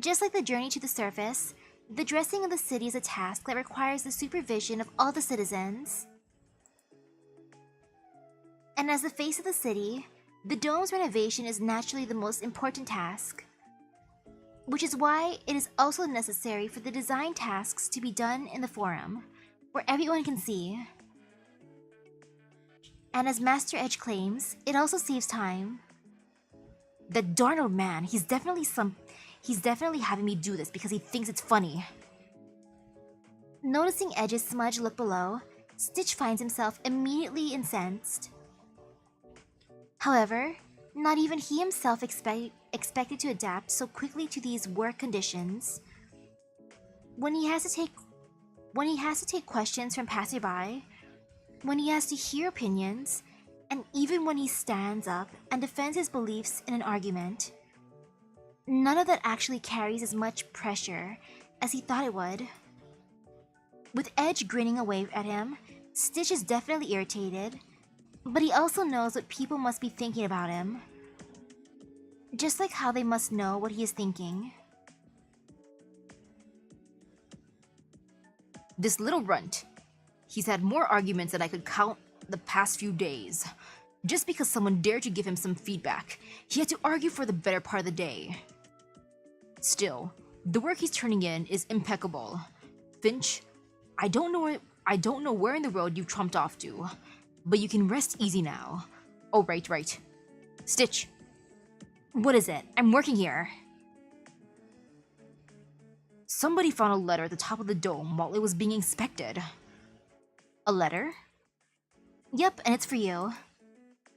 Just like the journey to the surface, the dressing of the city is a task that requires the supervision of all the citizens. And as the face of the city, the dome's renovation is naturally the most important task. Which is why it is also necessary for the design tasks to be done in the forum, where everyone can see. And as Master Edge claims, it also saves time. The darn old man, he's definitely having me do this because he thinks it's funny. Noticing Edge's smudge look below, Stitch finds himself immediately incensed. However, not even he himself expected to adapt so quickly to these work conditions. When he has to take questions from passerby, when he has to hear opinions, and even when he stands up and defends his beliefs in an argument, none of that actually carries as much pressure as he thought it would. With Edge grinning away at him, Stitch is definitely irritated, but he also knows what people must be thinking about him. Just like how they must know what he is thinking. This little runt. He's had more arguments than I could count the past few days. Just because someone dared to give him some feedback, he had to argue for the better part of the day. Still, the work he's turning in is impeccable. Finch, I don't know where in the world you've trumped off to, but you can rest easy now. Oh, right. Stitch. What is it? I'm working here. Somebody found a letter at the top of the dome while it was being inspected. A letter? Yep, and it's for you.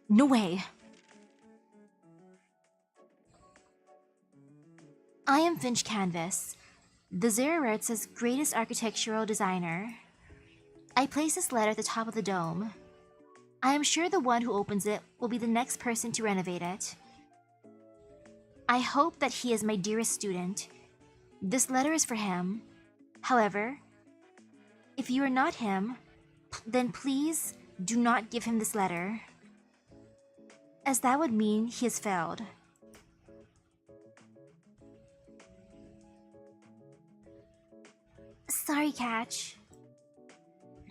No way. I am Finch Canvas, the Zerarert's greatest architectural designer. I place this letter at the top of the dome. I am sure the one who opens it will be the next person to renovate it. I hope that he is my dearest student. This letter is for him. However, if you are not him, then please do not give him this letter, as that would mean he has failed. Sorry, Catch.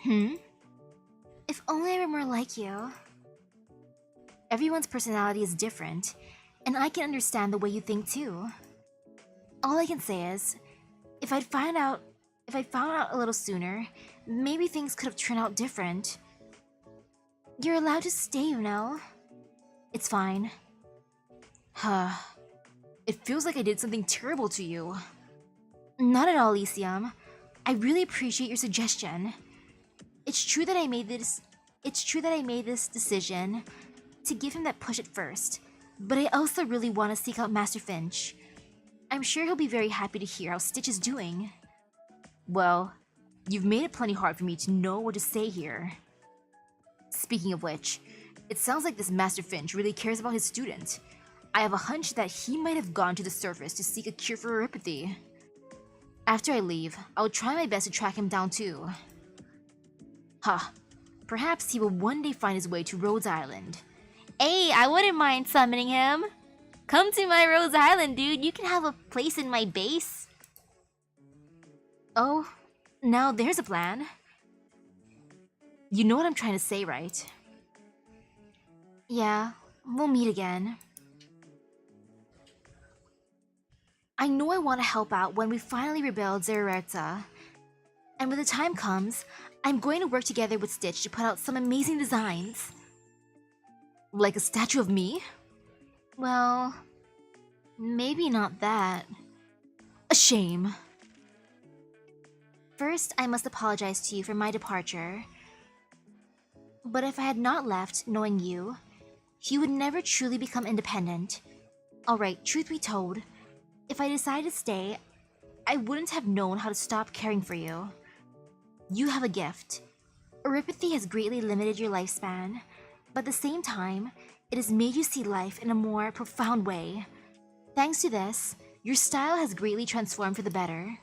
If only I were more like you. Everyone's personality is different, and I can understand the way you think too. All I can say is, if I'd found out a little sooner, maybe things could have turned out different. You're allowed to stay, you know. It's fine. It feels like I did something terrible to you. Not at all, Elysium. I really appreciate your suggestion. It's true that I made this decision to give him that push at first, but I also really want to seek out Master Finch. I'm sure he'll be very happy to hear how Stitch is doing. Well, you've made it plenty hard for me to know what to say here. Speaking of which, it sounds like this Master Finch really cares about his student. I have a hunch that he might have gone to the surface to seek a cure for neuropathy. After I leave, I'll try my best to track him down too. Huh. Perhaps he will one day find his way to Rhodes Island. Hey, I wouldn't mind summoning him. Come to my Rhodes Island, dude. You can have a place in my base. Oh, now there's a plan. You know what I'm trying to say, right? Yeah, we'll meet again. I know I want to help out when we finally rebuild Zererta. And when the time comes, I'm going to work together with Stitch to put out some amazing designs. Like a statue of me? Well, maybe not that. A shame. First, I must apologize to you for my departure. But if I had not left knowing you would never truly become independent. Alright, truth be told, if I decided to stay, I wouldn't have known how to stop caring for you. You have a gift. Neuropathy has greatly limited your lifespan, but at the same time, it has made you see life in a more profound way. Thanks to this, your style has greatly transformed for the better.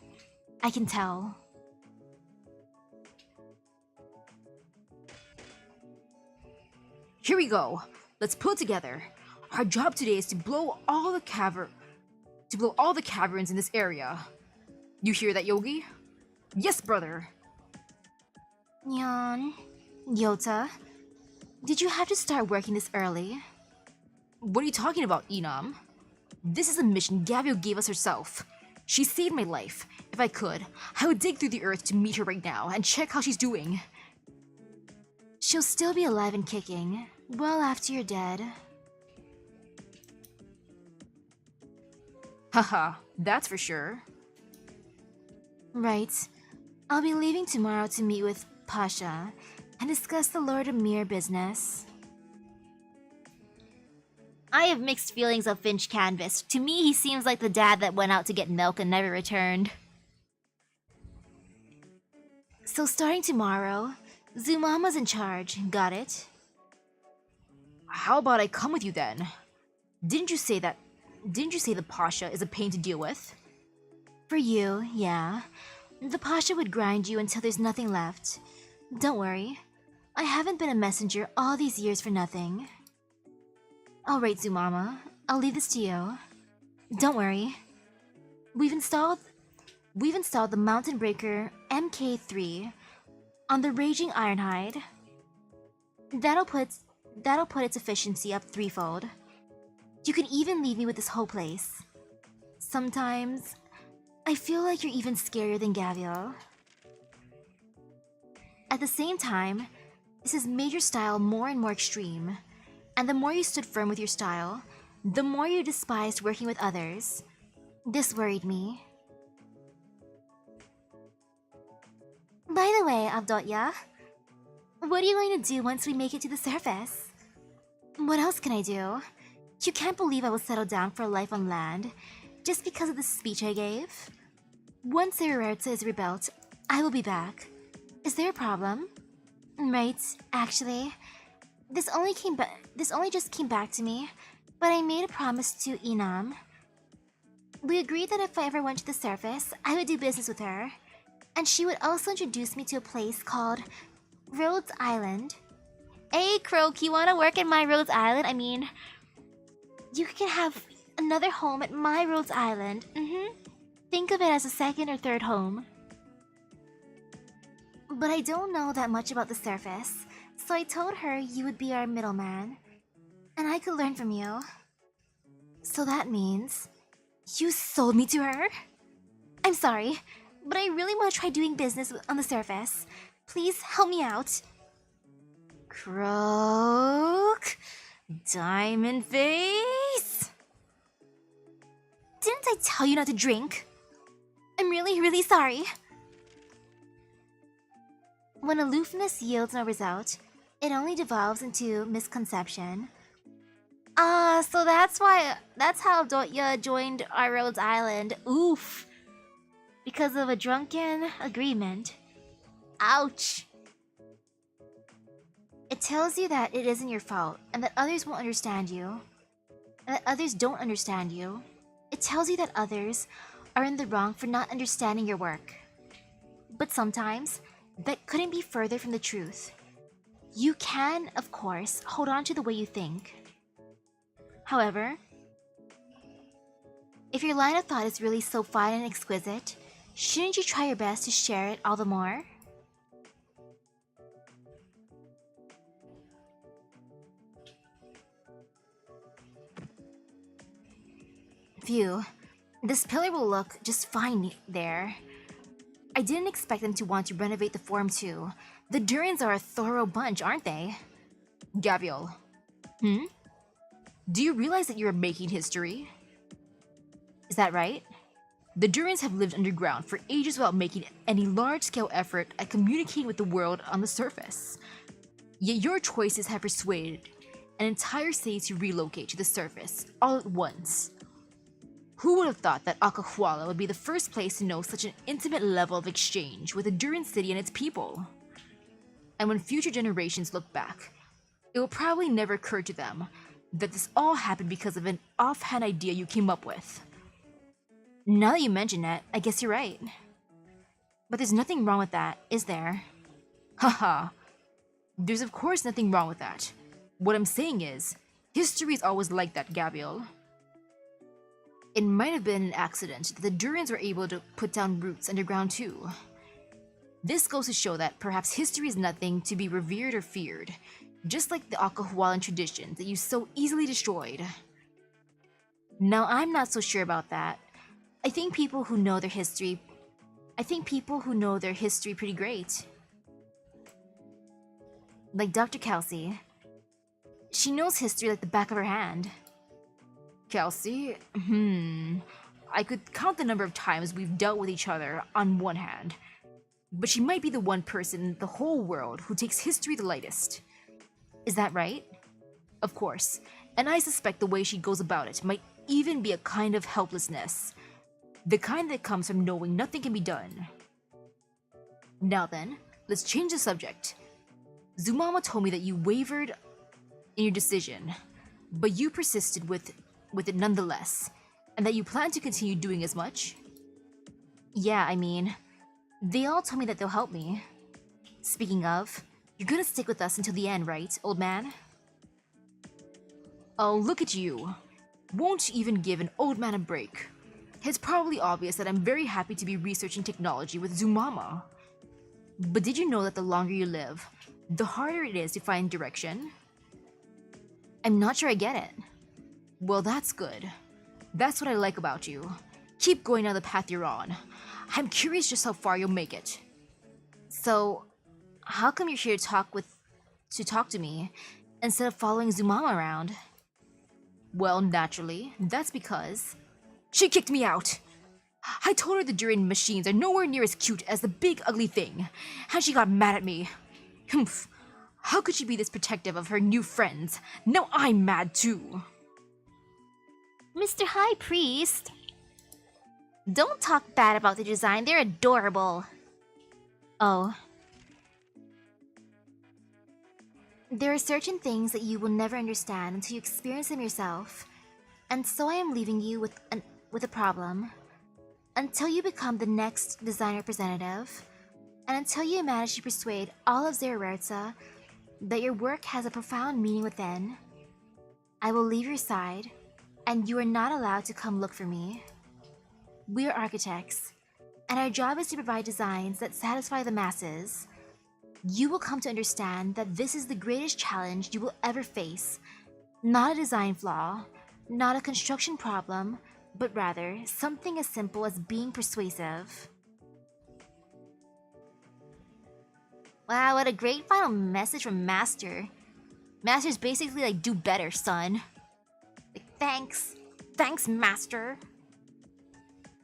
I can tell. Here we go. Let's pull it together. Our job today is to blow all the caverns in this area. You hear that, Yogi? Yes, brother. Nyan, Yota, did you have to start working this early? What are you talking about, Inam? This is a mission Gabio gave us herself. She saved my life. If I could, I would dig through the earth to meet her right now and check how she's doing. She'll still be alive and kicking, well after you're dead. Haha, that's for sure. Right. I'll be leaving tomorrow to meet with Pasha and discuss the Lord Amir business. I have mixed feelings of Finch Canvas. To me, he seems like the dad that went out to get milk and never returned. So starting tomorrow, Zumama's in charge, got it? How about I come with you then? Didn't you say the Pasha is a pain to deal with? For you, yeah. The Pasha would grind you until there's nothing left. Don't worry. I haven't been a messenger all these years for nothing. Alright, Zumama. I'll leave this to you. Don't worry. We've installed the Mountain Breaker MK3 on the Raging Ironhide. That'll put its efficiency up threefold. You can even leave me with this whole place. Sometimes, I feel like you're even scarier than Gavio. At the same time, this has made your style more and more extreme. And the more you stood firm with your style, the more you despised working with others. This worried me. By the way, Avdotya, what are you going to do once we make it to the surface? What else can I do? You can't believe I will settle down for a life on land just because of the speech I gave? Once Zererta is rebuilt, I will be back. Is there a problem? Right, actually, this only just came back to me, but I made a promise to Inam. We agreed that if I ever went to the surface, I would do business with her, and she would also introduce me to a place called Rhodes Island. Hey, Croak, you want to work at my Rhodes Island? I mean, you can have another home at my Rhodes Island. Think of it as a second or third home. But I don't know that much about the surface, so I told her you would be our middleman, and I could learn from you. So that means you sold me to her? I'm sorry, but I really want to try doing business on the surface. Please help me out. Croak, Diamond Face. Didn't I tell you not to drink? I'm really, really sorry. When aloofness yields no result, it only devolves into misconception. So that's how Dotya joined our Rhodes Island. Oof. Because of a drunken agreement. Ouch. It tells you that it isn't your fault, and that others won't understand you, and that others don't understand you. It tells you that others are in the wrong for not understanding your work. But sometimes, that couldn't be further from the truth. You can, of course, hold on to the way you think. However, if your line of thought is really so fine and exquisite, shouldn't you try your best to share it all the more? Phew, this pillar will look just fine there. I didn't expect them to want to renovate the forum too. The Durins are a thorough bunch, aren't they? Gabriel. Do you realize that you're making history? Is that right? The Durins have lived underground for ages without making any large-scale effort at communicating with the world on the surface. Yet your choices have persuaded an entire city to relocate to the surface all at once. Who would have thought that Akahuala would be the first place to know such an intimate level of exchange with the Durin city and its people? And when future generations look back, it will probably never occur to them that this all happened because of an offhand idea you came up with. Now that you mention it, I guess you're right. But there's nothing wrong with that, is there? Haha. There's of course nothing wrong with that. What I'm saying is, history is always like that, Gabriel. It might have been an accident that the Durins were able to put down roots underground too. This goes to show that perhaps history is nothing to be revered or feared, just like the Akahualan traditions that you so easily destroyed. Now, I'm not so sure about that. I think people who know their history pretty great. Like Dr. Kelsey. She knows history like the back of her hand. Kelsey? I could count the number of times we've dealt with each other on one hand. But she might be the one person in the whole world who takes history the lightest. Is that right? Of course. And I suspect the way she goes about it might even be a kind of helplessness. The kind that comes from knowing nothing can be done. Now then, let's change the subject. Zumama told me that you wavered in your decision, but you persisted with it nonetheless, and that you plan to continue doing as much? Yeah, I mean, they all told me that they'll help me. Speaking of, you're gonna stick with us until the end, right, old man? Oh, look at you. Won't even give an old man a break. It's probably obvious that I'm very happy to be researching technology with Zumama. But did you know that the longer you live, the harder it is to find direction? I'm not sure I get it. Well, that's good. That's what I like about you. Keep going down the path you're on. I'm curious just how far you'll make it. So, how come you're here to talk to me instead of following Zumama around? Well, naturally, that's because she kicked me out. I told her the Durin machines are nowhere near as cute as the big ugly thing, and she got mad at me. Humph. How could she be this protective of her new friends? Now I'm mad too. Mr. High Priest, Don't talk bad about the design, they're adorable. Oh. There are certain things that you will never understand until you experience them yourself. And so I am leaving you with a problem. Until you become the next design representative, and until you manage to persuade all of Zererza that your work has a profound meaning within, I will leave your side, and you are not allowed to come look for me. We are architects, and our job is to provide designs that satisfy the masses. You will come to understand that this is the greatest challenge you will ever face. Not a design flaw, not a construction problem, but rather something as simple as being persuasive. Wow, what a great final message from Master. Master's basically like, do better, son. Like, thanks. Thanks, Master.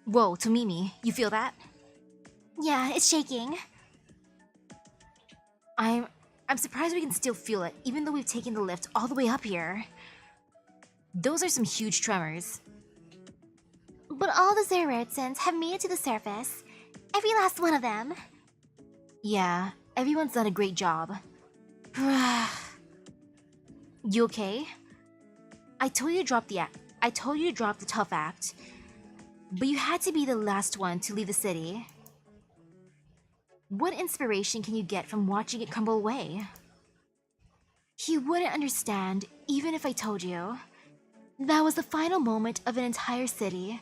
Whoa, Tomimi, you feel that? yeah, it's shaking. I'm surprised we can still feel it, even though we've taken the lift all the way up here. Those are some huge tremors. But all the Zeretzans have made it to the surface. Every last one of them. Yeah, everyone's done a great job. You okay? I told you to drop the tough act, but you had to be the last one to leave the city. What inspiration can you get from watching it crumble away? You wouldn't understand even if I told you. That was the final moment of an entire city.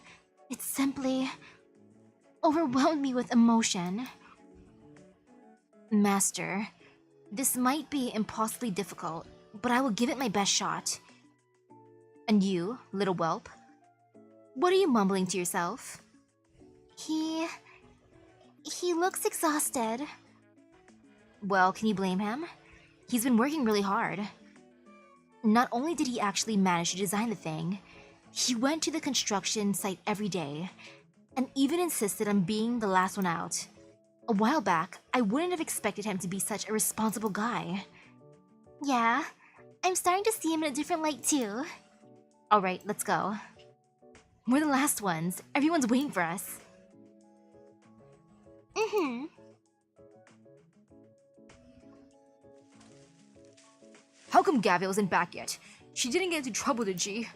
It simply overwhelmed me with emotion. Master, this might be impossibly difficult, but I will give it my best shot. And you, little whelp? What are you mumbling to yourself? He looks exhausted. Well, can you blame him? He's been working really hard. Not only did he actually manage to design the thing, he went to the construction site every day, and even insisted on being the last one out. A while back, I wouldn't have expected him to be such a responsible guy. Yeah, I'm starting to see him in a different light too. Alright, let's go. We're the last ones. Everyone's waiting for us. Mm-hmm. How come Gabrielle isn't back yet? She didn't get into trouble, did she?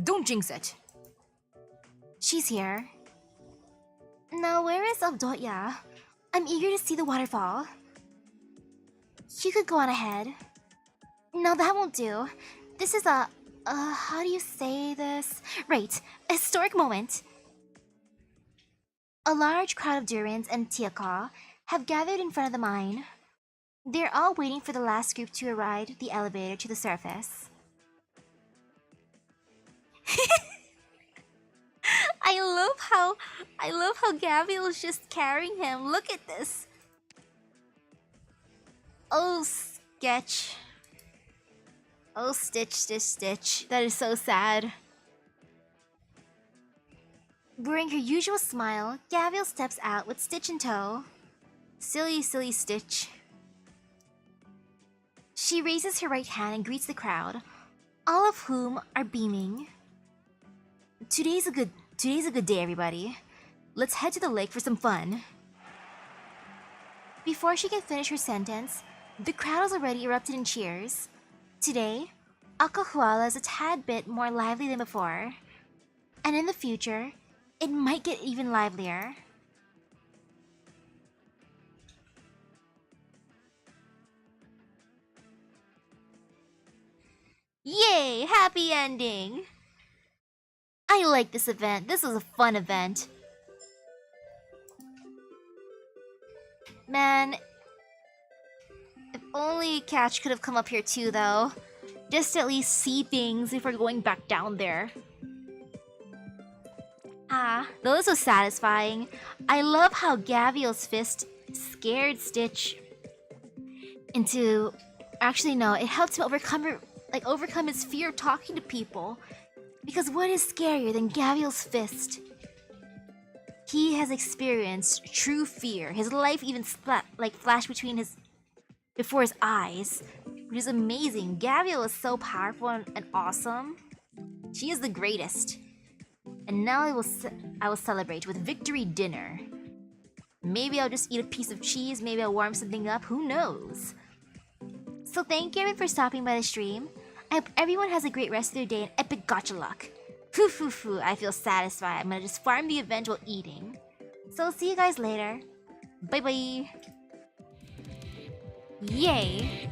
Don't jinx it. She's here. Now where is Avdotya? I'm eager to see the waterfall. You could go on ahead. No, that won't do. This is how do you say this? Right, a historic moment. A large crowd of Durans and Tiaka have gathered in front of the mine. They're all waiting for the last group to ride the elevator to the surface. I love how Gabriel's just carrying him. Look at this. Oh, sketch. Oh, Stitch, Stitch, Stitch. That is so sad. Wearing her usual smile, Gabrielle steps out with Stitch in tow. Silly, silly Stitch. She raises her right hand and greets the crowd, all of whom are beaming. Today's a good day, everybody. Let's head to the lake for some fun. Before she can finish her sentence, the crowd has already erupted in cheers. Today, Akahuala is a tad bit more lively than before. And in the future, it might get even livelier. Yay! Happy ending! I like this event. This was a fun event. Man, if only Catch could have come up here too, though. Just to at least see things before going back down there. Ah, those were satisfying. I love how Gaviel's fist scared Stitch into... Actually, no, it helped him overcome his fear of talking to people. Because what is scarier than Gaviel's fist? He has experienced true fear. His life even flashed before his eyes, which is amazing. Gabrielle is so powerful and awesome. She is the greatest. And now I will celebrate with victory dinner. Maybe I'll just eat a piece of cheese. Maybe I'll warm something up. Who knows? So thank you everyone for stopping by the stream. I hope everyone has a great rest of their day and epic gacha luck. Foo foo foo, I feel satisfied. I'm gonna just farm the event while eating. So I'll see you guys later. Bye bye. Yay!